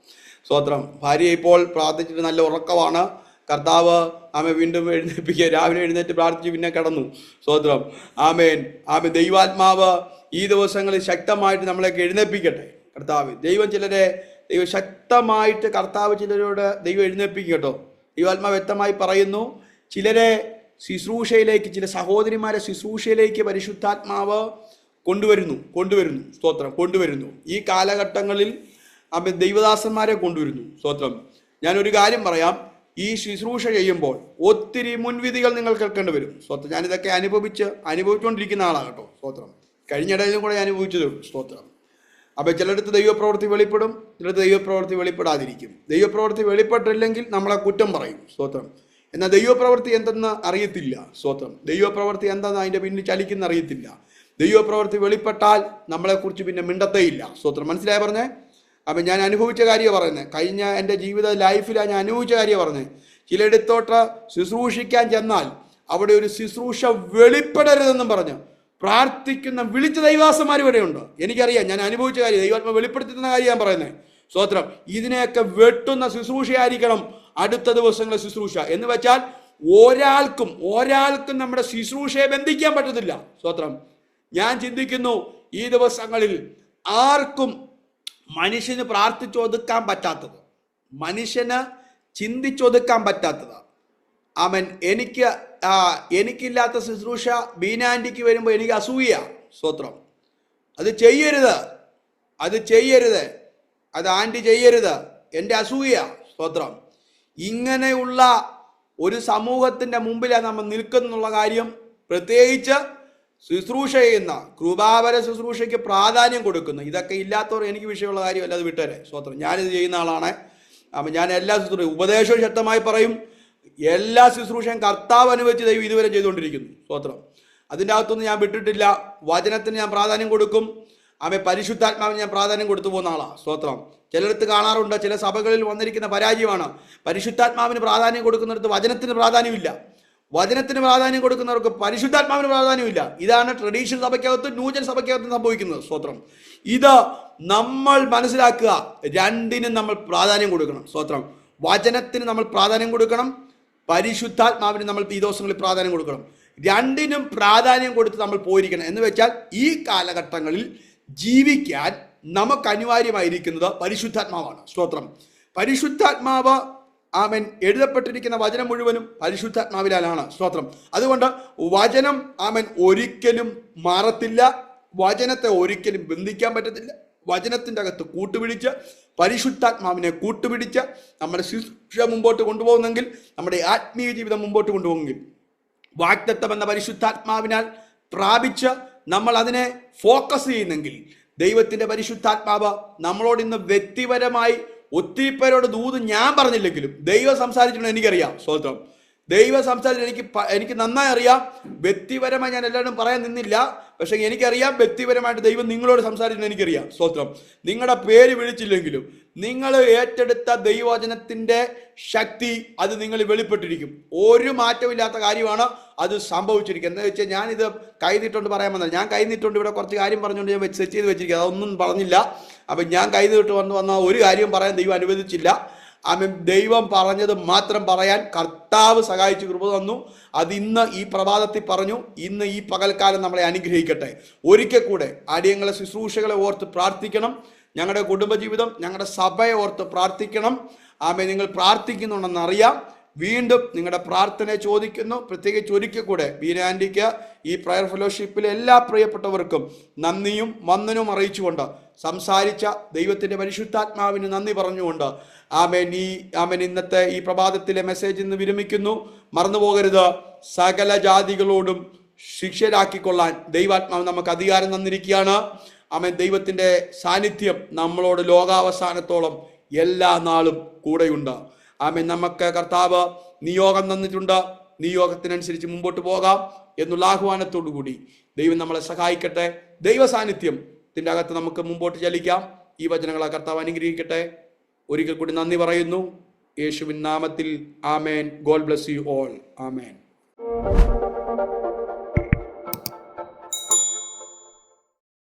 സ്തോത്രം. ഭാര്യ ഇപ്പോൾ പ്രാർത്ഥിച്ചിട്ട് നല്ല ഉറക്കമാണ്. കർത്താവ് ആമേ വീണ്ടും എഴുന്നേൽപ്പിക്കുക. രാവിലെ എഴുന്നേറ്റ് പ്രാർത്ഥിച്ച് പിന്നെ കിടന്നു. സ്തോത്രം. ആമേൻ. ദൈവാത്മാവ് ഈ ദിവസങ്ങളിൽ ശക്തമായിട്ട് നമ്മളെയൊക്കെ എഴുന്നേൽപ്പിക്കട്ടെ. കർത്താവ് ദൈവം ദൈവം ശക്തമായിട്ട് ചിലരോട് ദൈവം എഴുന്നേൽപ്പിക്കും കേട്ടോ. ദൈവാത്മാവ് വ്യക്തമായി പറയുന്നു, ചിലരെ ശുശ്രൂഷയിലേക്ക്, ചില സഹോദരിമാരെ ശുശ്രൂഷയിലേക്ക് പരിശുദ്ധാത്മാവ് കൊണ്ടുവരുന്നു. സ്തോത്രം. കൊണ്ടുവരുന്നു. ഈ കാലഘട്ടങ്ങളിൽ ദൈവദാസന്മാരെ കൊണ്ടുവരുന്നു. സ്തോത്രം. ഞാനൊരു കാര്യം പറയാം. ഈ ശുശ്രൂഷ ചെയ്യുമ്പോൾ ഒത്തിരി മുൻവിധികൾ നിങ്ങൾ കേൾക്കേണ്ടി വരും. സ്തോത്രം. ഞാനിതൊക്കെ അനുഭവിച്ചുകൊണ്ടിരിക്കുന്ന ആളാണ് കേട്ടോ. സ്തോത്രം. കഴിഞ്ഞിടയിലും കൂടെ ഞാൻ അനുഭവിച്ചതേ ഉള്ളൂ. സ്തോത്രം. ചിലയിടത്ത് ദൈവപ്രവൃത്തി വെളിപ്പെടും, ചിലടത്ത് ദൈവപ്രവൃത്തി വെളിപ്പെടാതിരിക്കും. ദൈവപ്രവൃത്തി വെളിപ്പെട്ടില്ലെങ്കിൽ നമ്മളെ കുറ്റം പറയും. സ്തോത്രം. എന്നാൽ ദൈവപ്രവൃത്തി എന്തെന്ന് അറിയത്തില്ല. സ്തോത്രം. ദൈവപ്രവൃത്തി എന്താണെന്ന് അതിൻ്റെ പിന്നിൽ ചലിക്കുന്ന അറിയത്തില്ല. ദൈവപ്രവൃത്തി വെളിപ്പെട്ടാൽ നമ്മളെക്കുറിച്ച് പിന്നെ മിണ്ടത്തേയില്ല. സ്തോത്രം. മനസ്സിലായി പറഞ്ഞേ? ഞാൻ അനുഭവിച്ച കാര്യമാണ് പറയുന്നത്. കഴിഞ്ഞ എൻ്റെ ജീവിത ലൈഫിലാണ് ഞാൻ അനുഭവിച്ച കാര്യമാണ് പറഞ്ഞത്. ചിലയിടത്തോട്ട് ശുശ്രൂഷിക്കാൻ ചെന്നാൽ അവിടെ ഒരു ശുശ്രൂഷ വെളിപ്പെടരുതെന്നും പറഞ്ഞ് പ്രാർത്ഥിക്കുന്ന വിളിച്ച ദൈവാസന്മാർ ഇവിടെയുണ്ട്. എനിക്കറിയാം, ഞാൻ അനുഭവിച്ച കാര്യം, ദൈവാത്മ വെളിപ്പെടുത്തുന്ന കാര്യം ഞാൻ പറയുന്നത്. സ്തോത്രം. ഇതിനെയൊക്കെ വെട്ടുന്ന ശുശ്രൂഷയായിരിക്കണം അടുത്ത ദിവസങ്ങളിലെ ശുശ്രൂഷ. എന്ന് വെച്ചാൽ ഒരാൾക്കും നമ്മുടെ ശുശ്രൂഷയെ ബന്ധിക്കാൻ പറ്റത്തില്ല. സ്തോത്രം. ഞാൻ ചിന്തിക്കുന്നു, ഈ ദിവസങ്ങളിൽ ആർക്കും മനുഷ്യന് പ്രാർത്ഥിച്ചൊതുക്കാൻ പറ്റാത്തത്, മനുഷ്യന് ചിന്തിച്ചൊതുക്കാൻ പറ്റാത്തത്. എനിക്കില്ലാത്ത ശുശ്രൂഷ ബീനാൻറ്റിക്ക് വരുമ്പോൾ എനിക്ക് അസൂയ. സ്തോത്രം. അത് ചെയ്യരുത്. അത് ആൻറ്റി ചെയ്യരുത്. എൻ്റെ അസൂയ. സ്തോത്രം. ഇങ്ങനെയുള്ള ഒരു സമൂഹത്തിൻ്റെ മുമ്പിലാണ് നമ്മൾ നിൽക്കുന്നുള്ള കാര്യം. പ്രത്യേകിച്ച് ശുശ്രൂഷ ചെയ്യുന്ന, കൃപാവര ശുശ്രൂഷയ്ക്ക് പ്രാധാന്യം കൊടുക്കുന്നു. ഇതൊക്കെ ഇല്ലാത്തവർ എനിക്ക് വിഷയമുള്ള കാര്യമല്ല, അത് വിട്ടേരെ. സ്തോത്രം. ഞാനിത് ചെയ്യുന്ന ആളാണ്. ഞാൻ എല്ലാ ശുശ്രൂഷ ഉപദേശവും ശക്തമായി പറയും. എല്ലാ ശുശ്രൂഷയും കർത്താവ് അനുവദിച്ച് ദൈവം ഇതുവരെ ചെയ്തുകൊണ്ടിരിക്കുന്നു. സ്തോത്രം. അതിൻ്റെ അകത്തൊന്നും ഞാൻ വിട്ടിട്ടില്ല. വചനത്തിന് ഞാൻ പ്രാധാന്യം കൊടുക്കും. പരിശുദ്ധാത്മാവിന് ഞാൻ പ്രാധാന്യം കൊടുത്തു പോകുന്ന ആളാണ്. സ്തോത്രം. ചിലയിടത്ത് കാണാറുണ്ട്, ചില സഭകളിൽ വന്നിരിക്കുന്ന പരാജയമാണ്. പരിശുദ്ധാത്മാവിന് പ്രാധാന്യം കൊടുക്കുന്നിടത്ത് വചനത്തിന് പ്രാധാന്യമില്ല. വചനത്തിന് പ്രാധാന്യം കൊടുക്കുന്നവർക്ക് പരിശുദ്ധാത്മാവിന് പ്രാധാന്യമില്ല. ഇതാണ് ട്രഡീഷണൽ സഭയ്ക്കകത്ത്, ന്യൂജൻ സഭയ്ക്കകത്ത് സംഭവിക്കുന്നത്. സ്തോത്രം. ഇത് നമ്മൾ മനസ്സിലാക്കുക. രണ്ടിനും നമ്മൾ പ്രാധാന്യം കൊടുക്കണം. സ്തോത്രം. വചനത്തിന് നമ്മൾ പ്രാധാന്യം കൊടുക്കണം, പരിശുദ്ധാത്മാവിന് നമ്മൾ ഈ ദിവസങ്ങളിൽ പ്രാധാന്യം കൊടുക്കണം. രണ്ടിനും പ്രാധാന്യം കൊടുത്ത് നമ്മൾ പോയിരിക്കണം. എന്ന് വെച്ചാൽ ഈ കാലഘട്ടങ്ങളിൽ ജീവിക്കാൻ നമുക്ക് അനിവാര്യമായിരിക്കുന്നത് പരിശുദ്ധാത്മാവാണ്. സ്തോത്രം. പരിശുദ്ധാത്മാവ് എഴുതപ്പെട്ടിരിക്കുന്ന വചനം മുഴുവനും പരിശുദ്ധാത്മാവിലാണ്. സ്തോത്രം. അതുകൊണ്ട് വചനം ഒരിക്കലും മാറത്തില്ല. വചനത്തെ ഒരിക്കലും ബന്ധിക്കാൻ പറ്റത്തില്ല. വചനത്തിൻ്റെ അകത്ത് കൂട്ടുപിടിച്ച്, പരിശുദ്ധാത്മാവിനെ കൂട്ടുപിടിച്ച് നമ്മുടെ ശുശ്രൂഷ മുമ്പോട്ട് കൊണ്ടുപോകുന്നെങ്കിൽ, നമ്മുടെ ആത്മീയ ജീവിതം മുമ്പോട്ട് കൊണ്ടുപോകുമെങ്കിൽ, വാഗ്ദത്തം എന്ന പരിശുദ്ധാത്മാവിനാൽ പ്രാപിച്ച് നമ്മൾ അതിനെ ഫോക്കസ് ചെയ്യുന്നെങ്കിൽ, ദൈവത്തിൻ്റെ പരിശുദ്ധാത്മാവ് നമ്മളോട് ഇന്ന് വ്യക്തിപരമായി ഒത്തിരി പേരോട് ദൂത് ഞാൻ പറഞ്ഞില്ലെങ്കിലും ദൈവം സംസാരിച്ചിട്ടുണ്ട്. എനിക്കറിയാം. സ്തോത്രം. ദൈവം സംസാരിച്ചിട്ട് എനിക്ക് നന്നായി അറിയാം. വ്യക്തിപരമായി ഞാൻ എല്ലാവരും പറയാൻ നിന്നില്ല. പക്ഷെ എനിക്കറിയാം, വ്യക്തിപരമായിട്ട് ദൈവം നിങ്ങളോട് സംസാരിച്ചിട്ടുണ്ട്. എനിക്കറിയാം. സ്തോത്രം. നിങ്ങളുടെ പേര് വിളിച്ചില്ലെങ്കിലും നിങ്ങൾ ഏറ്റെടുത്ത ദൈവവചനത്തിൻ്റെ ശക്തി അത് നിങ്ങൾ വെളിപ്പെട്ടിരിക്കും. ഒരു മാറ്റമില്ലാത്ത കാര്യമാണ് അത് സംഭവിച്ചിരിക്കുന്നത്. എന്താ വെച്ചാൽ ഞാനിത് കൈനീട്ടുകൊണ്ട് പറയാൻ വന്നത്, ഞാൻ കൈനീട്ടുകൊണ്ട് ഇവിടെ കുറച്ച് കാര്യം പറഞ്ഞുകൊണ്ട് ഞാൻ സെറ്റ് ചെയ്ത് വെച്ചിരിക്കുക. അതൊന്നും പറഞ്ഞില്ല. അപ്പം ഞാൻ കൈനീട്ട് വന്ന ഒരു കാര്യവും പറയാൻ ദൈവം അനുവദിച്ചില്ല. ദൈവം പറഞ്ഞത് മാത്രം പറയാൻ കർത്താവ് സഹായിച്ച് കൃപ തന്നു. അത് ഇന്ന് ഈ പ്രഭാതത്തിൽ പറഞ്ഞു. ഇന്ന് ഈ പകൽക്കാലം നമ്മളെ അനുഗ്രഹിക്കട്ടെ. ഒരിക്കൽ കൂടെ അടിയങ്ങളെ ശുശ്രൂഷകളെ ഓർത്ത് പ്രാർത്ഥിക്കണം. ഞങ്ങളുടെ കുടുംബജീവിതം, ഞങ്ങളുടെ സഭയെ ഓർത്ത് പ്രാർത്ഥിക്കണം. നിങ്ങൾ പ്രാർത്ഥിക്കുന്നുണ്ടെന്ന് അറിയാം. വീണ്ടും നിങ്ങളുടെ പ്രാർത്ഥന ചോദിക്കുന്നു. പ്രത്യേകിച്ച് ഒരിക്കൽ കൂടെ ബീരാൻറ്റിക്ക്, ഈ പ്രയർ ഫെലോഷിപ്പിലെ എല്ലാ പ്രിയപ്പെട്ടവർക്കും നന്ദിയും വന്ദനവും അറിയിച്ചുകൊണ്ട്, സംസാരിച്ച ദൈവത്തിൻ്റെ പരിശുദ്ധാത്മാവിന് നന്ദി പറഞ്ഞുകൊണ്ട് ഇന്നത്തെ ഈ പ്രഭാതത്തിലെ മെസ്സേജ് ഇന്ന് വിരമിക്കുന്നു. മറന്നു പോകരുത്, സകല ജാതികളോടും ശിഷ്യരാക്കിക്കൊള്ളാൻ ദൈവാത്മാവ് നമുക്ക് അധികാരം തന്നിരിക്കുകയാണ്. ദൈവത്തിൻ്റെ സാന്നിധ്യം നമ്മളോട് ലോകാവസാനത്തോളം എല്ലാ നാളും കൂടെയുണ്ട്. നമുക്ക് കർത്താവ് നിയോഗം തന്നിട്ടുണ്ട്, നിയോഗത്തിനനുസരിച്ച് മുമ്പോട്ട് പോകാം എന്നുള്ള ആഹ്വാനത്തോടു കൂടി ദൈവം നമ്മളെ സഹായിക്കട്ടെ. ദൈവ സാന്നിധ്യത്തിന്റെ അകത്ത് നമുക്ക് മുമ്പോട്ട് ചലിക്കാം. ഈ വചനങ്ങളെ കർത്താവ് അനുഗ്രഹിക്കട്ടെ. ഒരിക്കൽ കൂടി നന്ദി പറയുന്നു. യേശുവിൻ നാമത്തിൽ ആമേൻ. God bless you all. Amen.